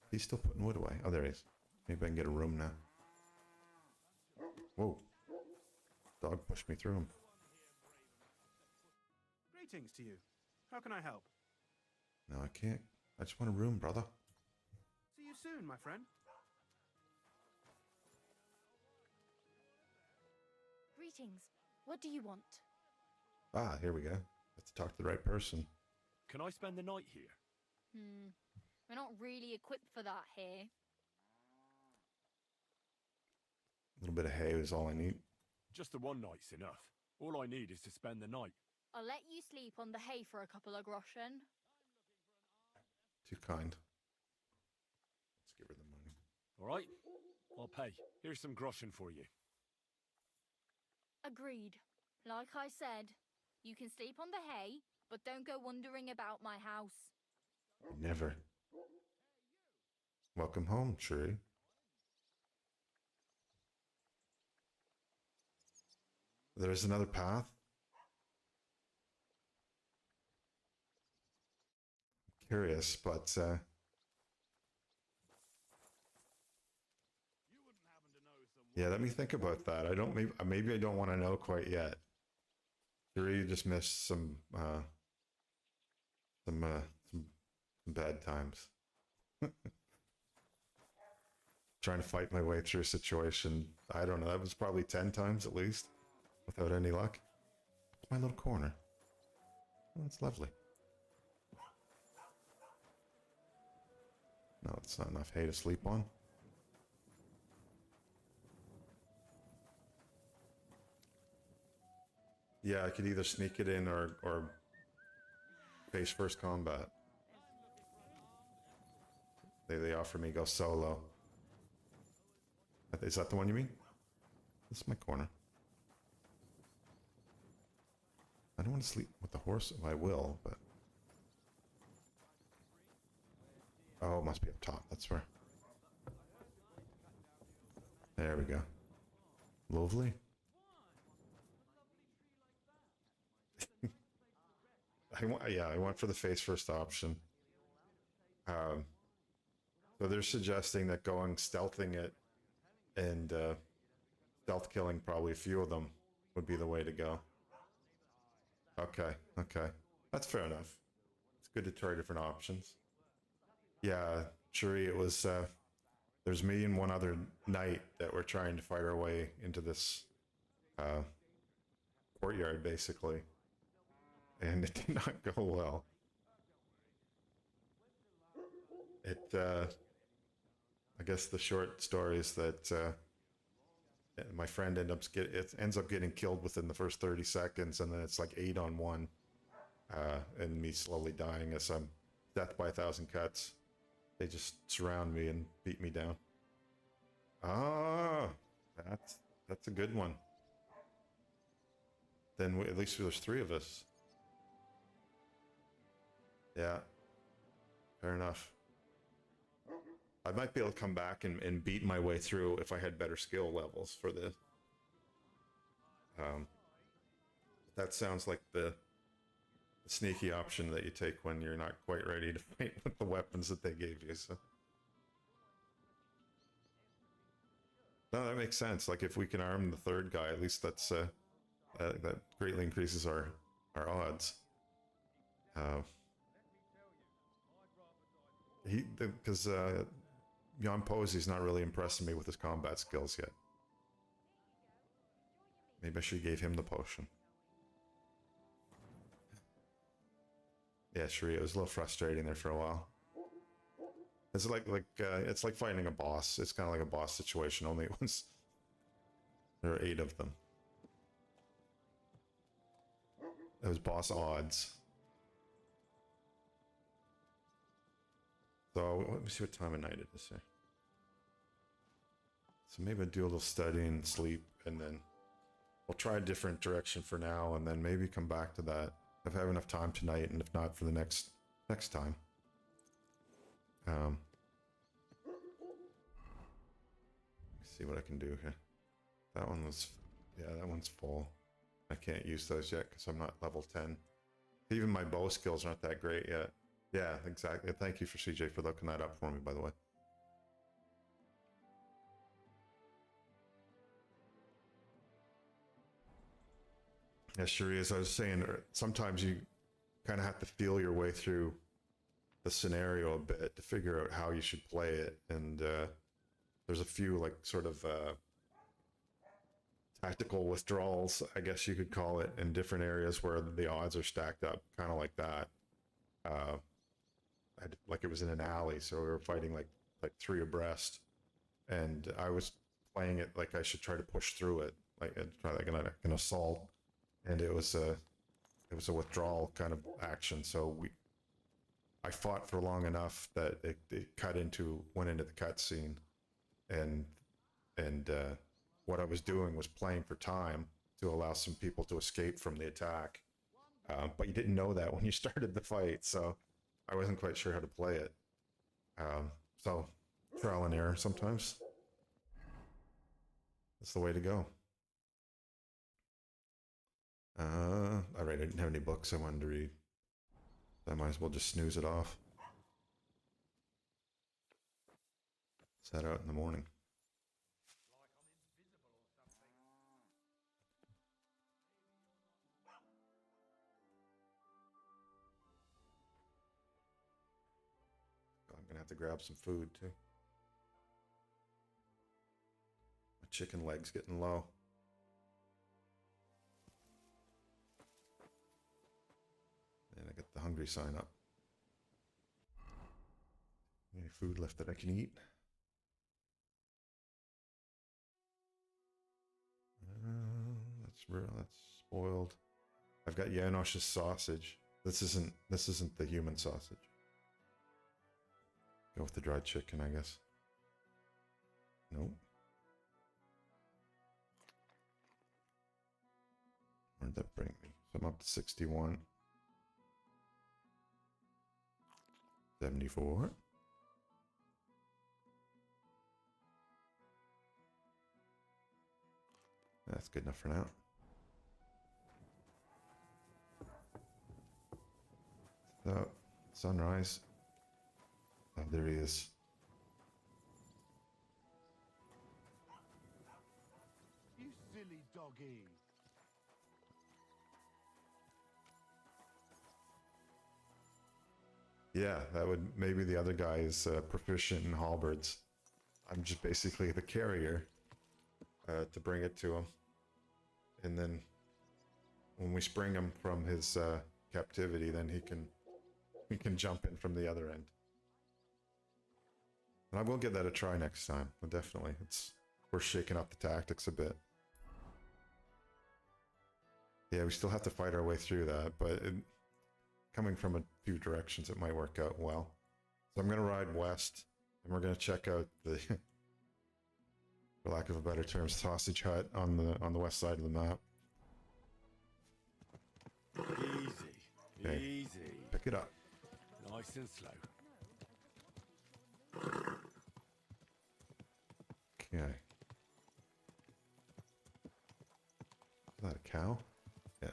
Speaker 1: he's still putting wood away. Oh, there he is. Maybe I can get a room now. Whoa! Dog pushed me through him.
Speaker 8: Greetings to you. How can I help?
Speaker 1: No, I can't. I just want a room, brother.
Speaker 8: See you soon, my friend.
Speaker 11: Greetings. What do you want?
Speaker 1: Ah, here we go. Let's talk to the right person.
Speaker 3: Can I spend the night here?
Speaker 11: We're not really equipped for that here.
Speaker 1: A little bit of hay is all I need.
Speaker 3: Just the one night's enough. All I need is to spend the night.
Speaker 11: I'll let you sleep on the hay for a couple of groschen.
Speaker 1: Too kind. Let's give her the money.
Speaker 3: All right, I'll pay. Here's some groschen for you.
Speaker 11: Agreed. Like I said, you can sleep on the hay, but don't go wondering about my house.
Speaker 1: Never. Welcome home, Shuri. There's another path. I'm curious, but yeah, let me think about that. I don't. Maybe I don't want to know quite yet. Shuri just missed some bad times. Trying to fight my way through a situation. I don't know. That was probably 10 times at least, without any luck. My little corner. Oh, that's lovely. No, it's not enough hay to sleep on. Yeah, I could either sneak it in or face first combat. They offer me go solo. Is that the one you mean? This is my corner. I don't want to sleep with the horse. Well, I will, but... Oh, it must be up top. That's where. There we go. Lovely. I went for the face first option. So they're suggesting that going stealthing it and stealth killing probably a few of them would be the way to go. Okay, okay. That's fair enough. It's good to try different options. Yeah, Shuri, it was, there's me and one other knight that were trying to fight our way into this courtyard, basically. And it did not go well. I guess the short story is that my friend ends up getting killed within the first 30 seconds, and then it's like 8-on-1, and me slowly dying as I'm death by 1,000 cuts. They just surround me and beat me down. Ah, that's a good one. Then at least there's 3 of us. Yeah, fair enough. I might be able to come back and beat my way through if I had better skill levels for this. That sounds like the sneaky option that you take when you're not quite ready to fight with the weapons that they gave you. So, no, that makes sense. Like if we can arm the 3rd guy, at least that greatly increases our odds. Because Jan Posey's not really impressing me with his combat skills yet. Maybe I should have gave him the potion. Yeah, sure. It was a little frustrating there for a while. It's it's like fighting a boss. It's kind of like a boss situation. Only there are 8 of them. It was boss odds. So let me see what time of night it is here. So maybe I'll do a little studying, sleep, and then we'll try a different direction for now, and then maybe come back to that if I have enough time tonight, and if not, for the next time. See what I can do here. That one was, yeah, that one's full. I can't use those yet because I'm not level 10. Even my bow skills aren't that great yet. Yeah, exactly. Thank you for CJ for looking that up for me, by the way. Yeah, sure is. I was saying, sometimes you kind of have to feel your way through the scenario a bit to figure out how you should play it. And there's a few like sort of tactical withdrawals, I guess you could call it, in different areas where the odds are stacked up, kind of like that. Like it was in an alley, so we were fighting like 3 abreast, and I was playing it like I should try to push through it, like an assault, and it was a withdrawal kind of action. So I fought for long enough that it went into the cutscene, and what I was doing was playing for time to allow some people to escape from the attack, but you didn't know that when you started the fight, so I wasn't quite sure how to play it. So trial and error sometimes. That's the way to go. All right, I didn't have any books I wanted to read. I might as well just snooze it off. Set out in the morning. I'm gonna have to grab some food too. My chicken leg's getting low. And I got the hungry sign up. Any food left that I can eat? That's spoiled. I've got Janosch's sausage. This isn't the human sausage. Go with the dried chicken, I guess. Nope. Where'd that bring me? So I'm up to 61. 74. That's good enough for now. So, sunrise. Oh, there he is.
Speaker 6: You silly doggy.
Speaker 1: Yeah, that would, maybe the other guy is proficient in halberds. I'm just basically the carrier to bring it to him. And then when we spring him from his captivity, then he can jump in from the other end. And I will give that a try next time. Well, definitely. We're shaking up the tactics a bit. Yeah, we still have to fight our way through that, but coming from a few directions, it might work out well. So I'm going to ride west, and we're going to check out the, for lack of a better term, sausage hut on the west side of the map.
Speaker 3: Easy,
Speaker 1: Okay.
Speaker 3: easy.
Speaker 1: Pick it up.
Speaker 3: Nice and slow.
Speaker 1: Okay. Is that a cow? Yeah.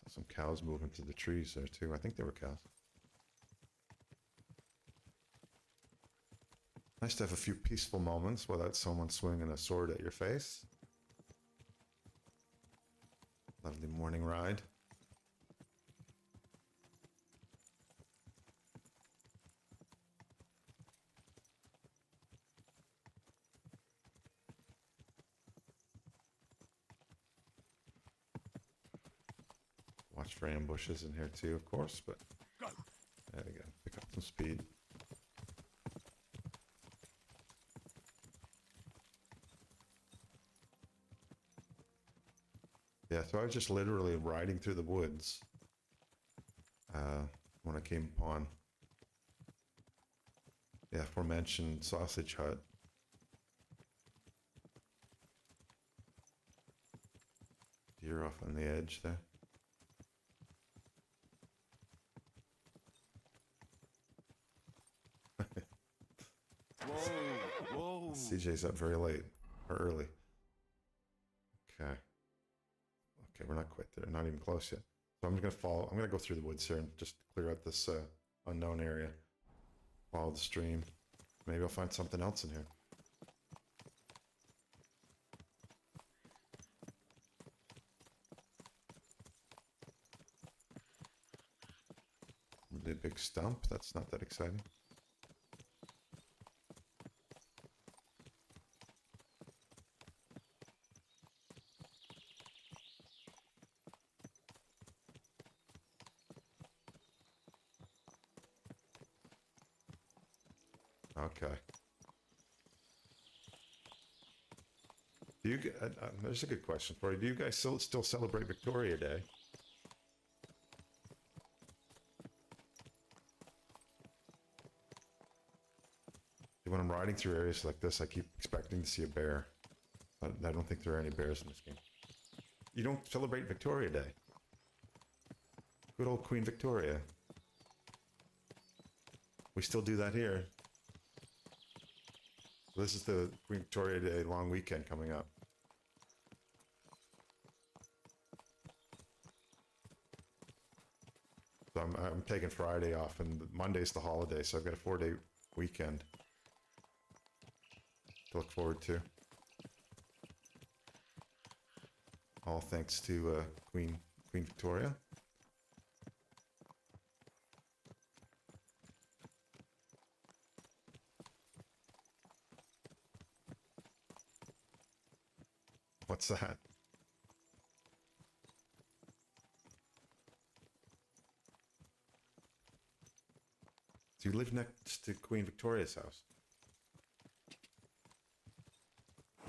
Speaker 1: Saw some cows moving through the trees there too. I think they were cows. Nice to have a few peaceful moments without someone swinging a sword at your face. Lovely morning ride. Watch for ambushes in here too, of course, but there we go. Pick up some speed. Yeah, so I was just literally riding through the woods when I came upon the aforementioned sausage hut. Deer off on the edge there.
Speaker 3: Whoa, whoa.
Speaker 1: CJ's up very late or early. Okay. Okay, we're not quite there. Not even close yet. So I'm just gonna follow. I'm gonna go through the woods here and just clear out this unknown area. Follow the stream. Maybe I'll find something else in here. Really big stump. That's not that exciting. Okay. Do you? There's a good question for you. Do you guys still celebrate Victoria Day? When I'm riding through areas like this, I keep expecting to see a bear, but I don't think there are any bears in this game. You don't celebrate Victoria Day? Good old Queen Victoria. We still do that here. This is the Queen Victoria Day long weekend coming up. So I'm taking Friday off, and Monday's the holiday, so I've got a 4-day weekend to look forward to. All thanks to Queen Victoria. What's that? Do you live next to Queen Victoria's house?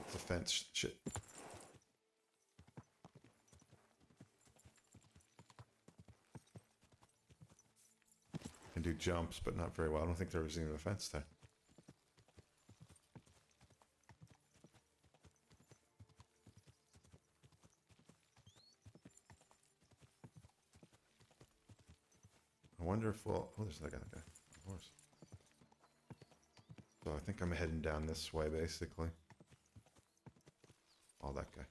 Speaker 1: It's a fence shit. Can do jumps, but not very well. I don't think there was even a fence there. I wonder if we'll... Oh, there's that guy. Horse. So I think I'm heading down this way, basically. Oh, that guy.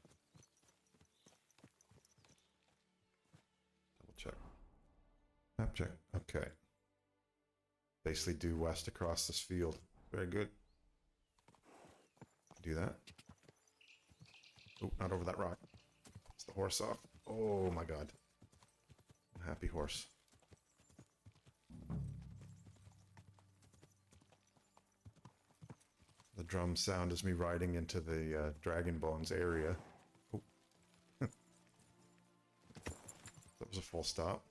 Speaker 1: Double check. Map check. Okay. Basically due west across this field. Very good. Do that. Oh, not over that rock. It's the horse off. Oh my god. Happy horse. The drum sound is me riding into the Dragon Bones area. Oh. That was a full stop.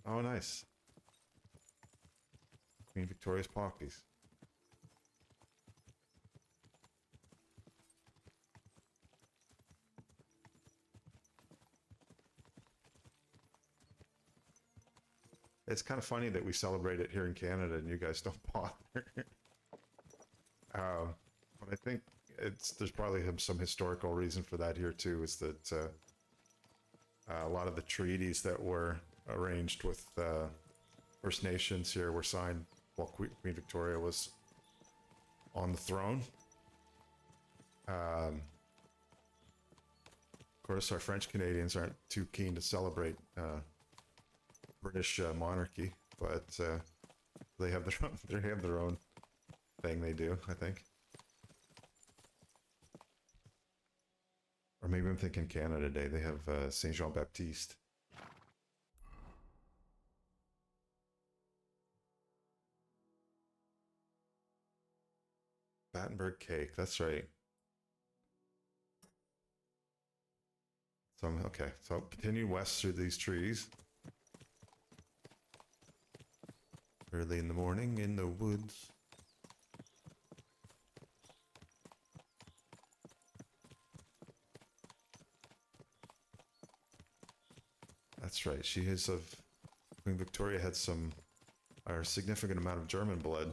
Speaker 1: Oh, nice. Queen Victoria's poppies. It's kind of funny that we celebrate it here in Canada and you guys don't bother. But I think there's probably some historical reason for that here too, is that a lot of the treaties that were arranged with First Nations here were signed while Queen Victoria was on the throne. Of course, our French Canadians aren't too keen to celebrate British monarchy, but they have their own thing they do, I think. Or maybe I'm thinking Canada Day. They have Saint Jean Baptiste. Battenberg cake. That's right. So okay. So continue west through these trees. Early in the morning in the woods. That's right. She is of... Queen Victoria had some... or a significant amount of German blood.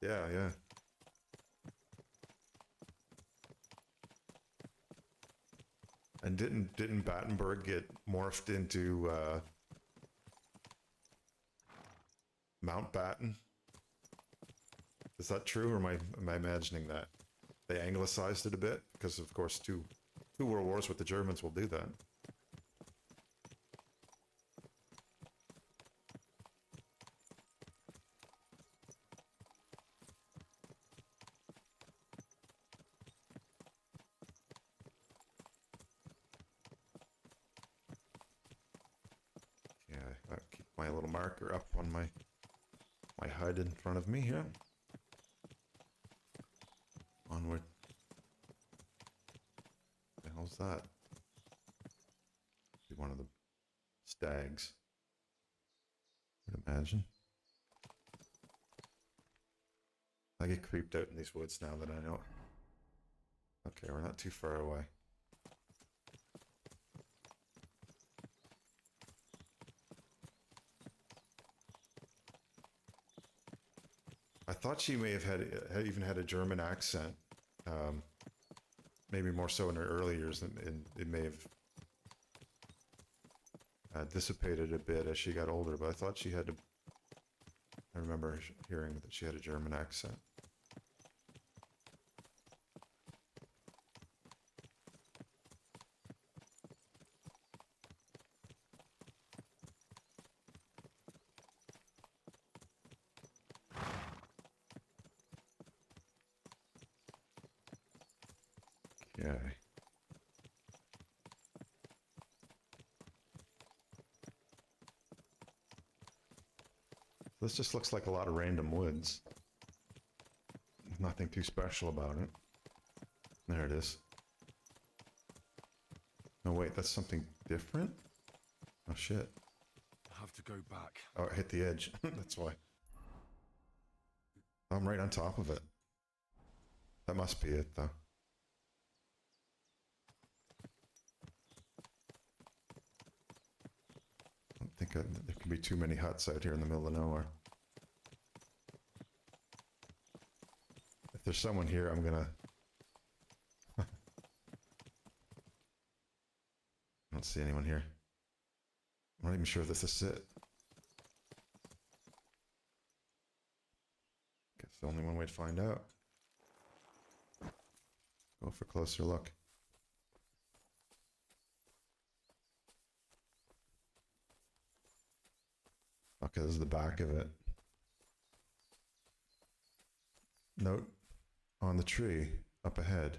Speaker 1: Yeah, yeah. And didn't Battenberg get morphed into Mountbatten? Is that true, or am I imagining that? They anglicized it a bit, because of course two world wars with the Germans will do that. Yeah, I'll keep my little marker up on my HUD in front of me here. Onward. What the hell's that? Be one of the stags. I'd imagine. I get creeped out in these woods now that I know. Okay, we're not too far away. I thought she may have even had a German accent. Maybe more so in her early years, and it may have dissipated a bit as she got older. But I thought she had I remember hearing that she had a German accent. Okay. This just looks like a lot of random woods. Nothing too special about it. There it is. No, wait, that's something different? Oh, shit.
Speaker 3: I have to go back.
Speaker 1: Oh, it hit the edge. That's why. I'm right on top of it. That must be it, though. I don't think there can be too many huts out here in the middle of nowhere. If there's someone here, I'm gonna... I don't see anyone here. I'm not even sure if this is it. Guess the only one way to find out. Go for a closer look. Okay, this is the back of it. Note on the tree up ahead.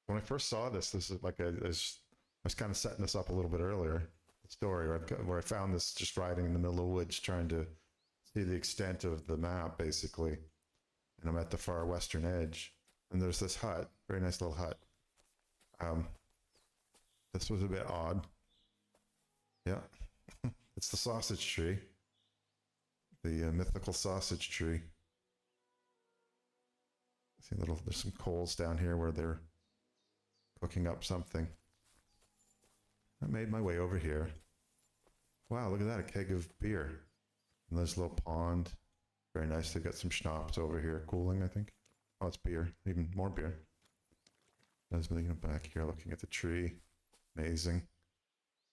Speaker 1: When I first saw this is like I was kind of setting this up a little bit earlier. The story where I found this just riding in the middle of the woods, trying to see the extent of the map, basically. And I'm at the far western edge, and there's this hut, very nice little hut. This was a bit odd. Yeah, it's the sausage tree, the mythical sausage tree. See there's some coals down here where they're cooking up something. I made my way over here. Wow, look at that, a keg of beer. And there's a little pond. Very nice. They've got some schnapps over here cooling, I think. Oh, it's beer. Even more beer. I was looking back here, looking at the tree. Amazing.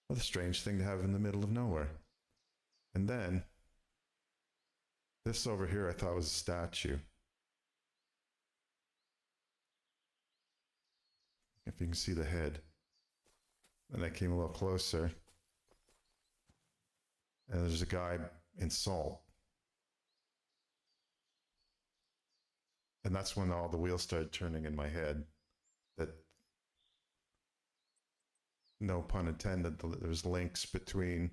Speaker 1: What a strange thing to have in the middle of nowhere. And then, this over here I thought was a statue. If you can see the head. Then I came a little closer. And there's a guy in salt. And that's when all the wheels started turning in my head. That, no pun intended, there's links between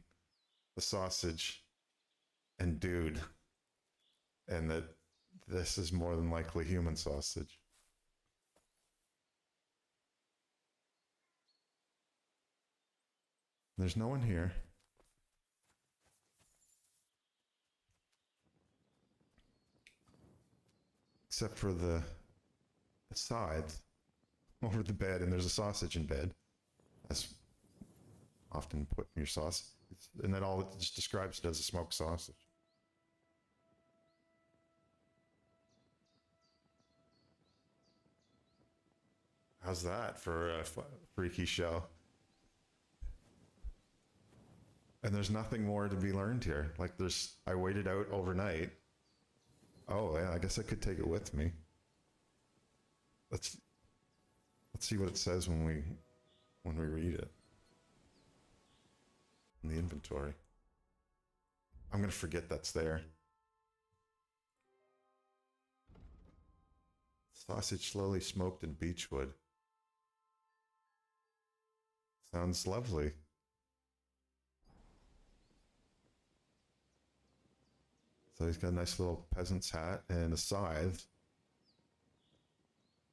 Speaker 1: the sausage and dude. And that this is more than likely human sausage. There's no one here. Except for the side over the bed, and there's a sausage in bed. That's often put in your sauce. And then all it just describes it as a smoked sausage. How's that for a freaky show? And there's nothing more to be learned here. Like I waited out overnight. Oh yeah, I guess I could take it with me. Let's see what it says when we read it. In the inventory. I'm gonna forget that's there. Sausage slowly smoked in beechwood. Sounds lovely. So he's got a nice little peasant's hat and a scythe.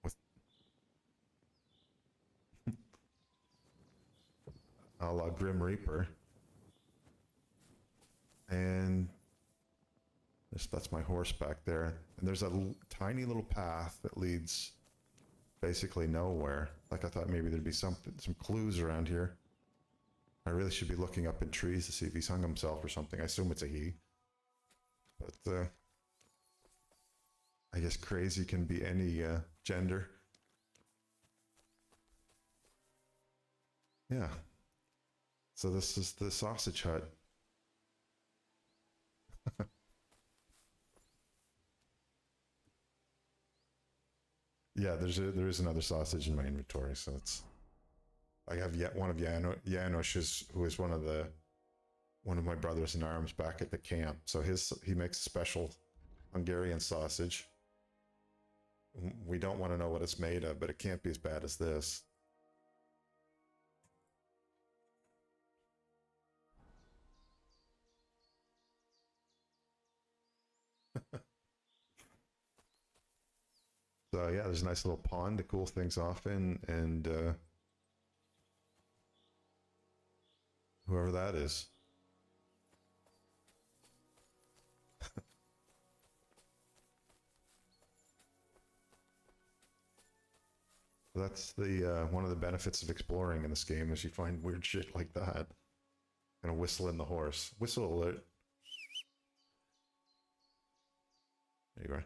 Speaker 1: With a la Grim Reaper. And that's my horse back there. And there's a tiny little path that leads basically nowhere. Like I thought maybe there'd be some clues around here. I really should be looking up in trees to see if he's hung himself or something. I assume it's a he. But I guess crazy can be any gender. Yeah. So this is the sausage hut. Yeah, there is another sausage in my inventory, so it's. I have yet one of Janusz, who is one of my brothers in arms back at the camp. So he makes a special Hungarian sausage. We don't want to know what it's made of, but it can't be as bad as this. So yeah, there's a nice little pond to cool things off in, and whoever that is. That's the one of the benefits of exploring in this game is you find weird shit like that. Gonna whistle in the horse. Whistle alert. There you are.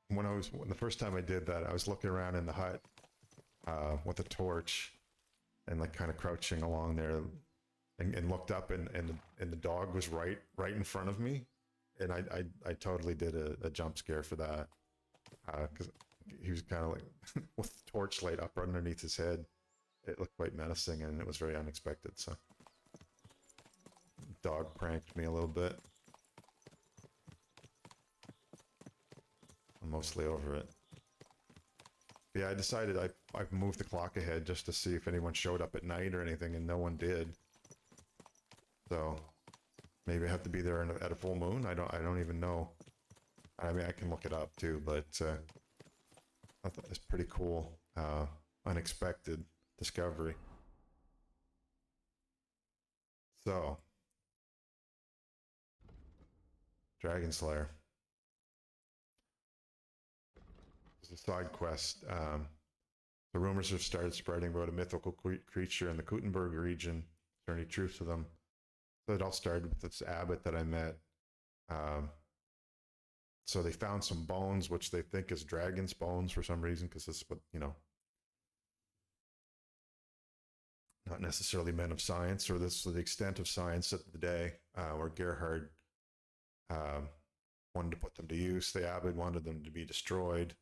Speaker 1: When the first time I did that, I was looking around in the hut with a torch and like kind of crouching along there, and looked up, and the dog was right in front of me, and I totally did a jump scare for that, because he was kind of like with the torch light up underneath his head. It looked quite menacing, and it was very unexpected. So dog pranked me a little bit. I'm mostly over it. Yeah, I decided I moved the clock ahead just to see if anyone showed up at night or anything, and no one did. So maybe I have to be there at a full moon. I don't even know. I mean, I can look it up too, but I thought it was pretty cool, unexpected discovery. So, Dragon Slayer. It's a side quest. The rumors have started spreading about a mythical creature in the Kuttenberg region. Is there any truth to them? So it all started with this abbot that I met. So they found some bones, which they think is dragon's bones for some reason, because this is what, you know, not necessarily men of science, or this was the extent of science at the day, where Gerhard wanted to put them to use. The abbot wanted them to be destroyed.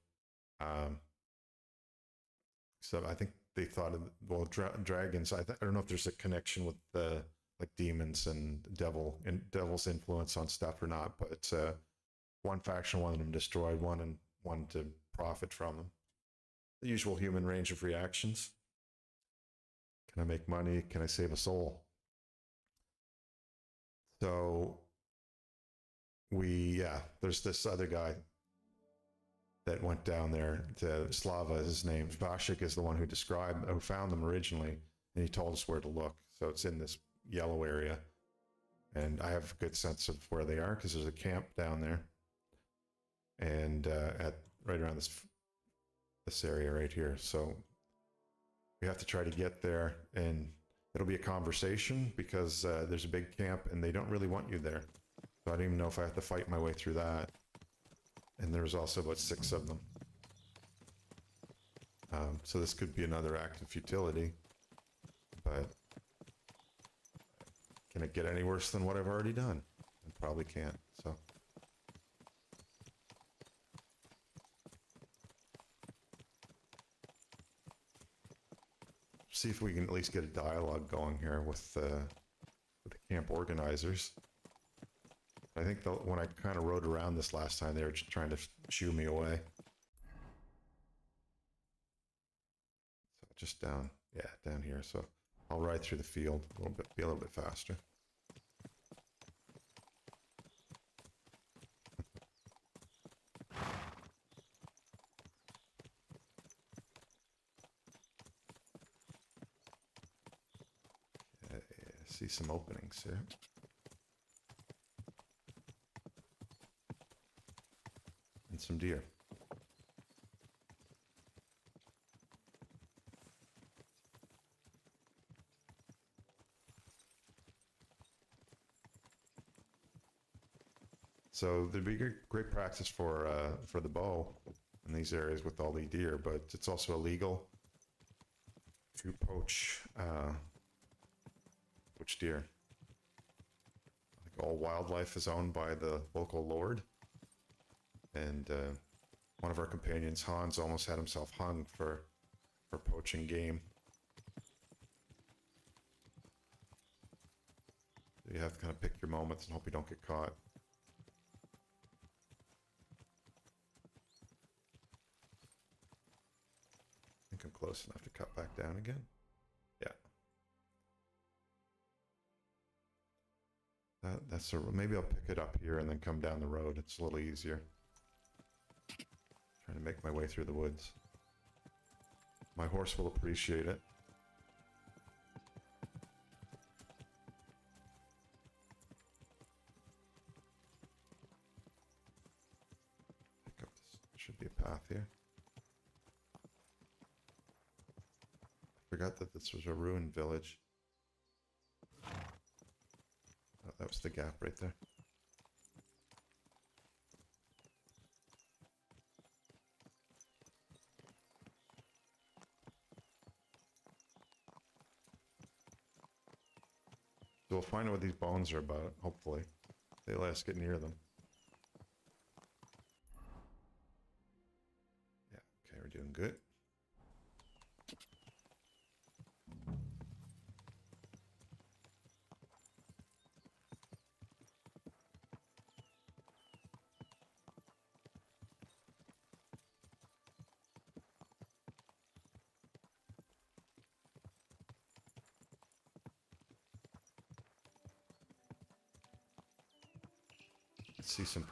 Speaker 1: So I think they thought of, well, dragons. I don't know if there's a connection with the like demons and devil's influence on stuff or not, but it's one faction wanted them destroyed, one wanted to profit from them. The usual human range of reactions. Can I make money? Can I save a soul? So there's this other guy that went down there to Slava, is his name. Vashik is the one who found them originally, and he told us where to look. So it's in this yellow area, and I have a good sense of where they are because there's a camp down there, and right around this area right here. So we have to try to get there, and it'll be a conversation because there's a big camp, and they don't really want you there. So I don't even know if I have to fight my way through that. And there's also about 6 of them. So this could be another act of futility, but can it get any worse than what I've already done? It probably can't, so. See if we can at least get a dialogue going here with the camp organizers. I think when I kind of rode around this last time, they were just trying to shoo me away. So just down here. So I'll ride through the field be a little bit faster. Okay, I see some openings here. And some deer. So there'd be great practice for the bow in these areas with all the deer, but it's also illegal to poach deer. Like all wildlife is owned by the local lord. And one of our companions, Hans, almost had himself hung for poaching game. You have to kind of pick your moments and hope you don't get caught. I think I'm close enough to cut back down again. Yeah. That's maybe I'll pick it up here and then come down the road. It's a little easier. Trying to make my way through the woods. My horse will appreciate it. Pick up this. Should be a path here. I forgot that this was a ruined village. Oh, that was the gap right there. So we'll find out what these bones are about, hopefully. They let us get near them. Yeah, okay, we're doing good. See some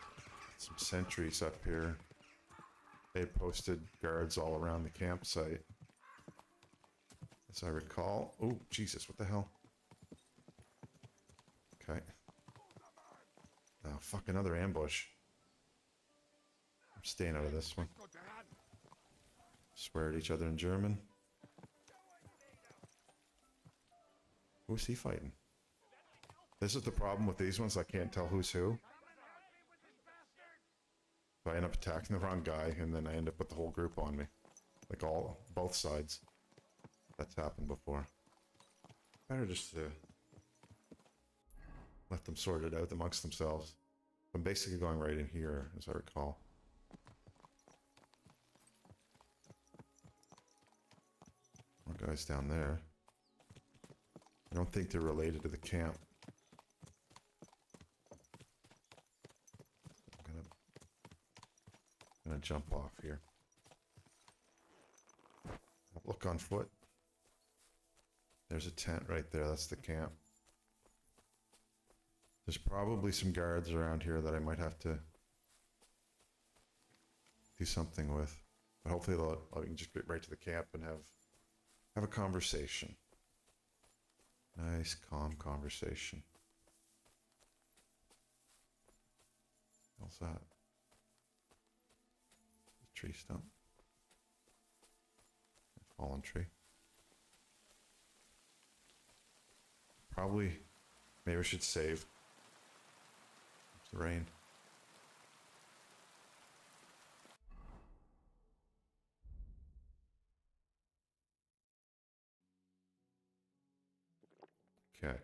Speaker 1: sentries up here. They posted guards all around the campsite, as I recall. Oh, Jesus, what the hell? Okay. Oh, fuck, another ambush. I'm staying out of this one. Swear at each other in German. Who's he fighting? This is the problem with these ones. I can't tell who's who. So I end up attacking the wrong guy, and then I end up with the whole group on me. Like both sides. That's happened before. Better just to let them sort it out amongst themselves. I'm basically going right in here, as I recall. More guys down there. I don't think they're related to the camp. I'm gonna jump off here. Look on foot. There's a tent right there. That's the camp. There's probably some guards around here that I might have to do something with. But hopefully I can just get right to the camp and have a conversation. Nice, calm conversation. What's that? Tree stump. Fallen tree. Probably, maybe we should save. It's the rain. Okay.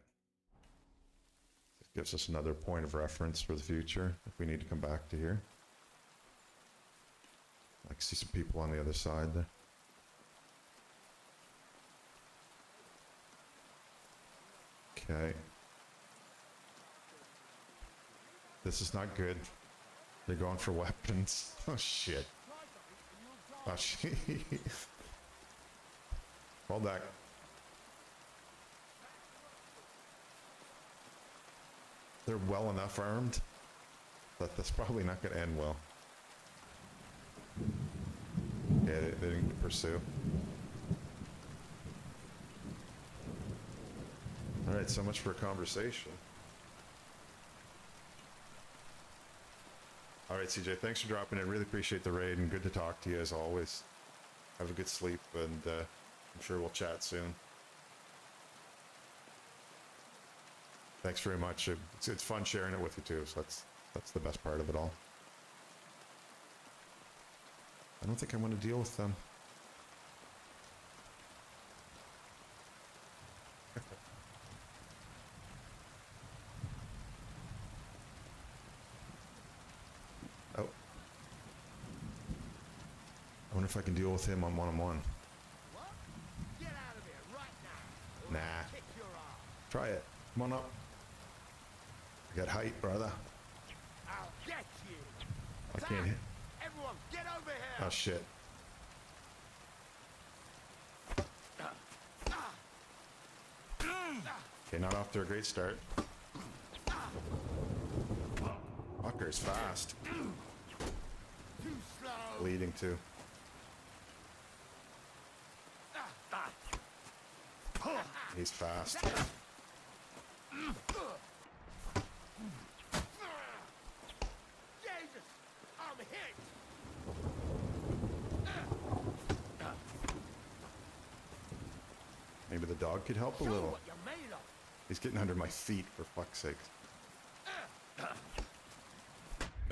Speaker 1: This gives us another point of reference for the future if we need to come back to here. I can see some people on the other side there. Okay. This is not good. They're going for weapons. Oh shit. Oh shit. Hold back. They're well enough armed that that's probably not going to end well. Yeah, they didn't pursue. Alright, so much for a conversation. Alright, CJ, thanks for dropping in. Really appreciate the raid, and good to talk to you as always. Have a good sleep, and I'm sure we'll chat soon. Thanks very much. It's fun sharing it with you too, so that's the best part of it all. I don't think I want to deal with them. Oh. I wonder if I can deal with him on one-on-one.
Speaker 10: Get out of here right now.
Speaker 1: Nah.
Speaker 10: Kick your ass.
Speaker 1: Try it. Come on up. I got height, brother.
Speaker 10: I'll get you.
Speaker 1: I can't hit.
Speaker 10: Everyone, get over here.
Speaker 1: Oh, shit. Okay, not off to a great start. fucker's fast.
Speaker 5: Too slow.
Speaker 1: Bleeding too. He's fast.
Speaker 5: Jesus, I'm hit.
Speaker 1: Maybe the dog could help a
Speaker 10: Show
Speaker 1: little.
Speaker 10: what you're made of.
Speaker 1: He's getting under my feet, for fuck's sake.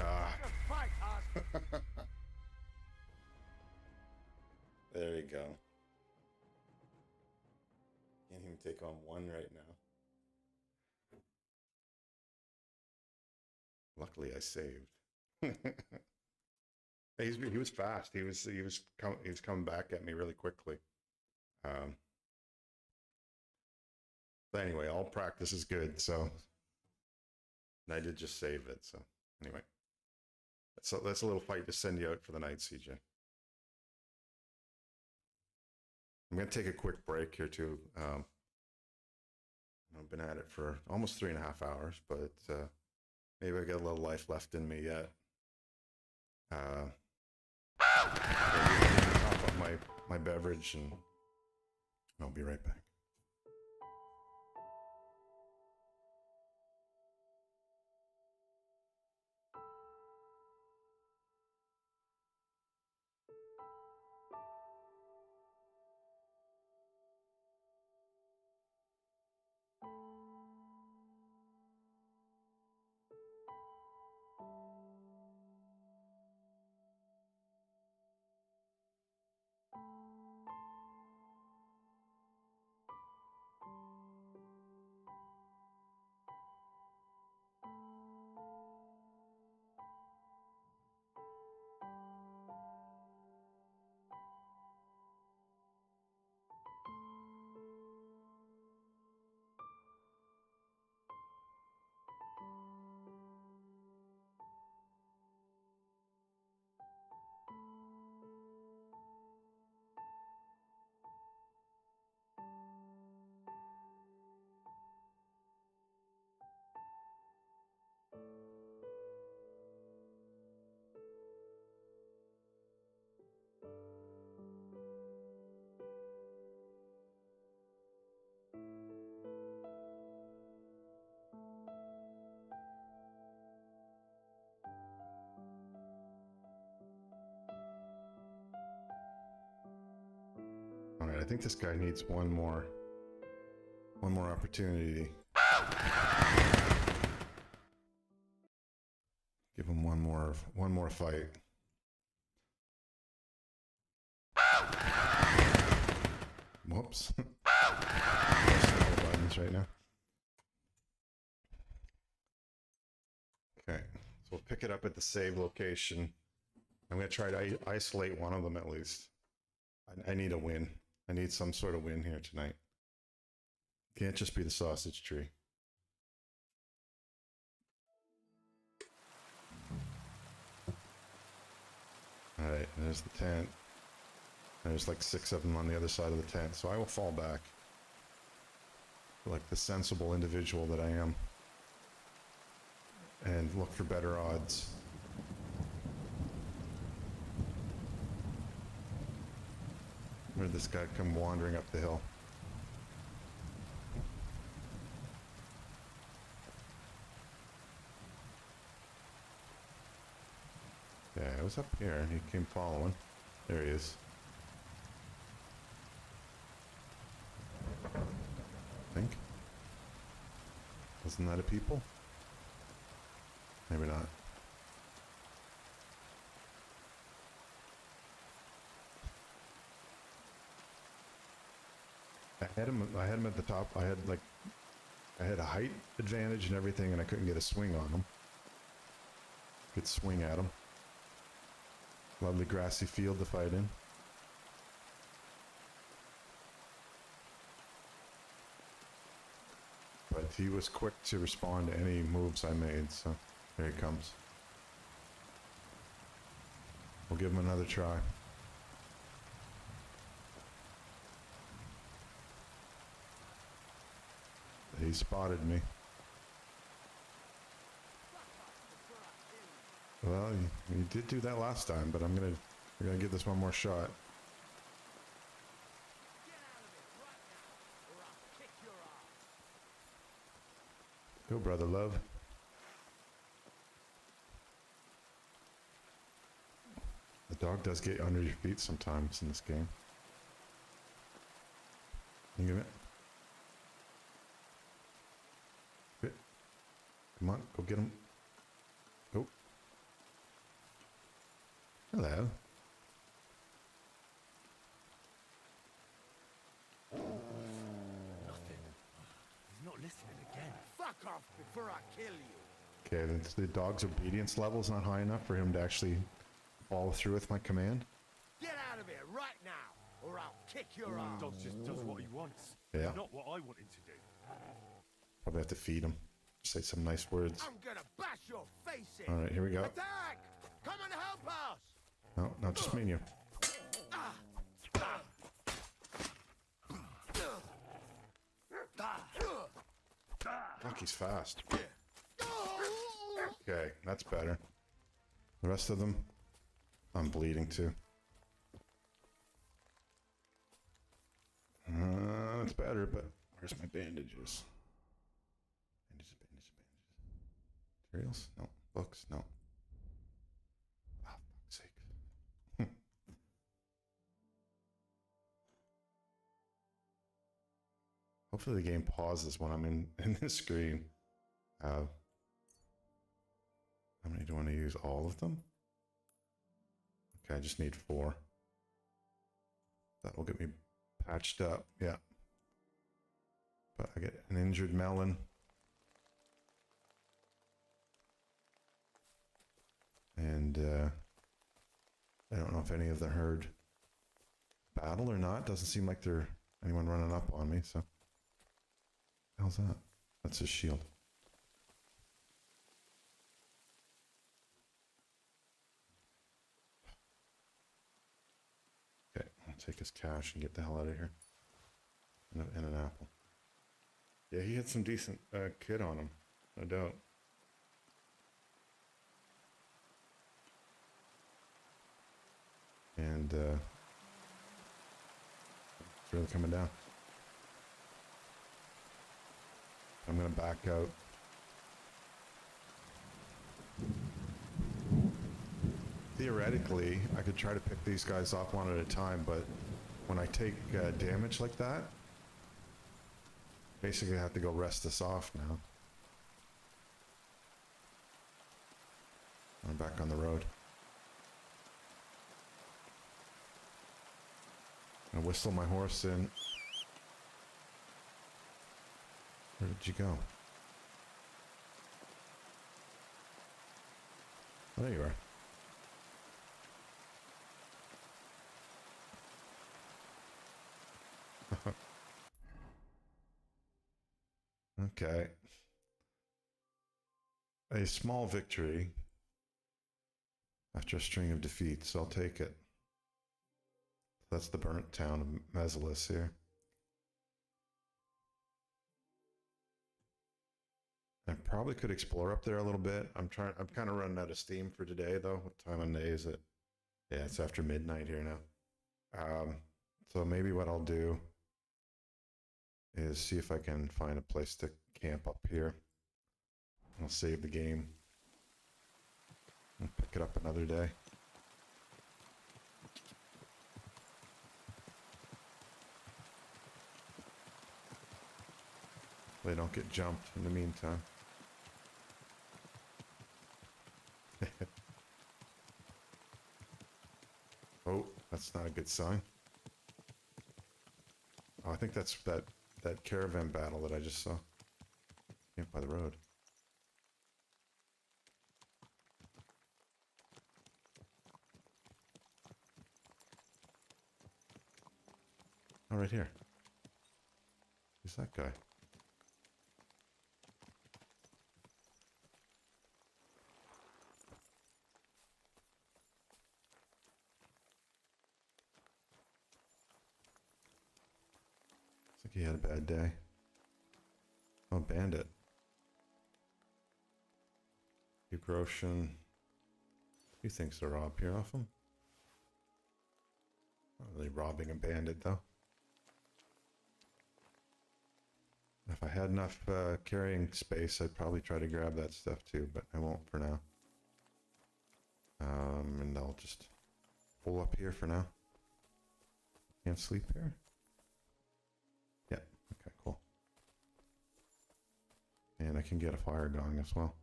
Speaker 1: Ah.
Speaker 10: Fight, Oz.
Speaker 1: There you go. Can't even take on one right now. Luckily, I saved. He was fast. He was coming back at me really quickly. But anyway, all practice is good. So and I did just save it. So anyway, that's a little fight to send you out for the night, CJ. I'm going to take a quick break here too. I've been at it for almost 3.5 hours, but maybe I got a little life left in me yet. Top up my beverage, and I'll be right back. All right, I think this guy needs one more opportunity. Give him one more fight. Whoops. Buttons right now. Okay, so we'll pick it up at the save location. I'm going to try to isolate one of them at least. I need a win. I need some sort of win here tonight. Can't just be the sausage tree. All right, there's the tent. There's like 6 of them on the other side of the tent, so I will fall back. Like the sensible individual that I am. And look for better odds. Where'd this guy come wandering up the hill? Yeah, I was up here. He came following. There he is. I think. Wasn't that a people? Maybe not. I had him at the top. I had a height advantage and everything, and I couldn't get a swing on him. Good swing at him. Lovely grassy field to fight in. But he was quick to respond to any moves I made, so there he comes. We'll give him another try. He spotted me. Well, you did do that last time, but we're gonna give this one more shot. Go, brother love. The dog does get under your feet sometimes in this game. You give it. Good. Come on, go get him. Go. Hello.
Speaker 4: Nothing. He's not listening again.
Speaker 10: Fuck off before I kill you.
Speaker 1: Okay, the dog's obedience level is not high enough for him to actually follow through with my command.
Speaker 10: Get out of here right now, or I'll kick your ass.
Speaker 3: Dog just does what he wants.
Speaker 1: Yeah.
Speaker 3: Not what I want him to do.
Speaker 1: Probably have to feed him. Say some nice words.
Speaker 10: I'm gonna bash your face in.
Speaker 1: All right, here we go.
Speaker 10: Attack! Come and help us!
Speaker 1: No, not just me and you. Fuck, he's fast. Okay, that's better. The rest of them, I'm bleeding too. It's better, but where's my bandages? Bandages. Materials? No. Books? No. Oh, fuck's sake. Hopefully the game pauses when I'm in this screen. How many do I want to use? All of them? Okay, I just need 4. That will get me patched up, yeah. But I get an injured melon. And I don't know if any of the herd battle or not. Doesn't seem like there's anyone running up on me, so. How's that? That's his shield. Okay, I'll take his cash and get the hell out of here. And an apple. Yeah, he had some decent kit on him, no doubt. And it's really coming down. I'm gonna back out. Theoretically, I could try to pick these guys off one at a time, but when I take damage like that, basically I have to go rest this off now. I'm back on the road. I whistle my horse in. Where did you go? Oh, there you are. Okay. A small victory after a string of defeats. I'll take it. That's the burnt town of Mesalis here. I probably could explore up there a little bit. I'm kind of running out of steam for today, though. What time of day is it? Yeah, it's after midnight here now. So maybe what I'll do is see if I can find a place to camp up here. I'll save the game and pick it up another day. They don't get jumped in the meantime. Oh, that's not a good sign. Oh, I think that's that caravan battle that I just saw. Camp by the road. Oh, right here. Who's that guy? He had a bad day. Oh, bandit. Duke Roshan. Few things to rob here off them. Not really robbing a bandit though. If I had enough carrying space, I'd probably try to grab that stuff too, but I won't for now. And I'll just pull up here for now. Can't sleep here? Yeah, okay, cool. And I can get a fire going as well.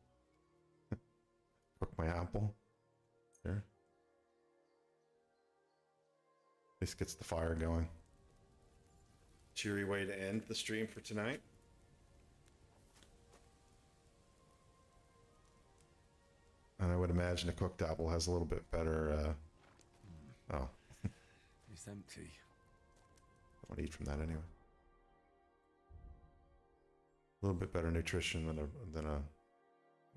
Speaker 1: Cook my apple. There. This gets the fire going. Cheery way to end the stream for tonight. And I would imagine a cooked apple has a little bit better, oh.
Speaker 5: It's empty.
Speaker 1: I want to eat from that anyway. A little bit better nutrition than a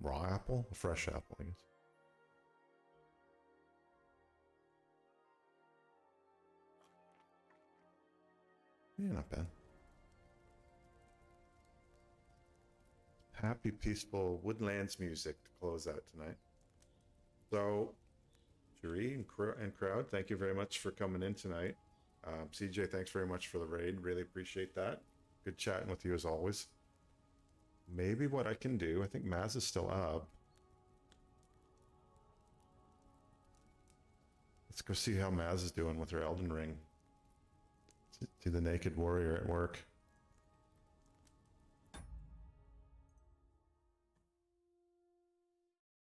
Speaker 1: raw apple, a fresh apple, I guess. Yeah, not bad. Happy, peaceful woodlands music to close out tonight. So, Cherie and crowd, thank you very much for coming in tonight. CJ, thanks very much for the raid. Really appreciate that. Good chatting with you as always. Maybe what I can do, I think Maz is still up. Let's go see how Maz is doing with her Elden Ring. See the naked warrior at work.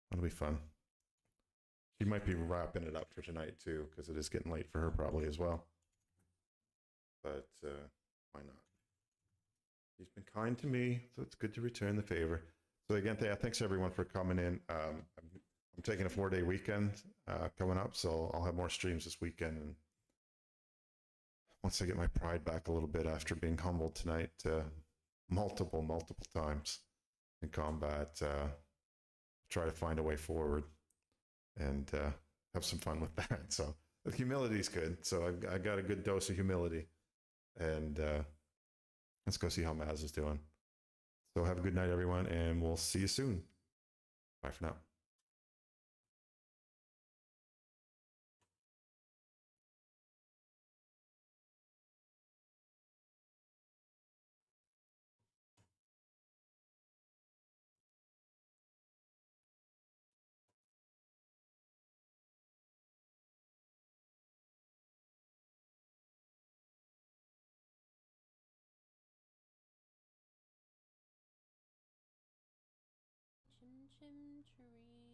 Speaker 1: That'll be fun. She might be wrapping it up for tonight too, because it is getting late for her probably as well. But why not? She's been kind to me, so it's good to return the favor. So again, thanks everyone for coming in. I'm taking a 4-day weekend coming up, so I'll have more streams this weekend. And once I get my pride back a little bit after being humbled tonight multiple times in combat, try to find a way forward and have some fun with that. So humility is good. So I got a good dose of humility, and let's go see how Maz is doing. So have a good night, everyone, and we'll see you soon. Bye for now.
Speaker 12: Chim tree.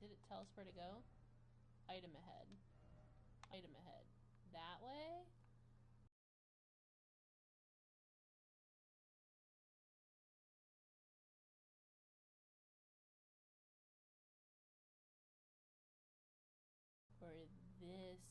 Speaker 12: Did it tell us where to go? Item ahead. Item ahead. That way? Or this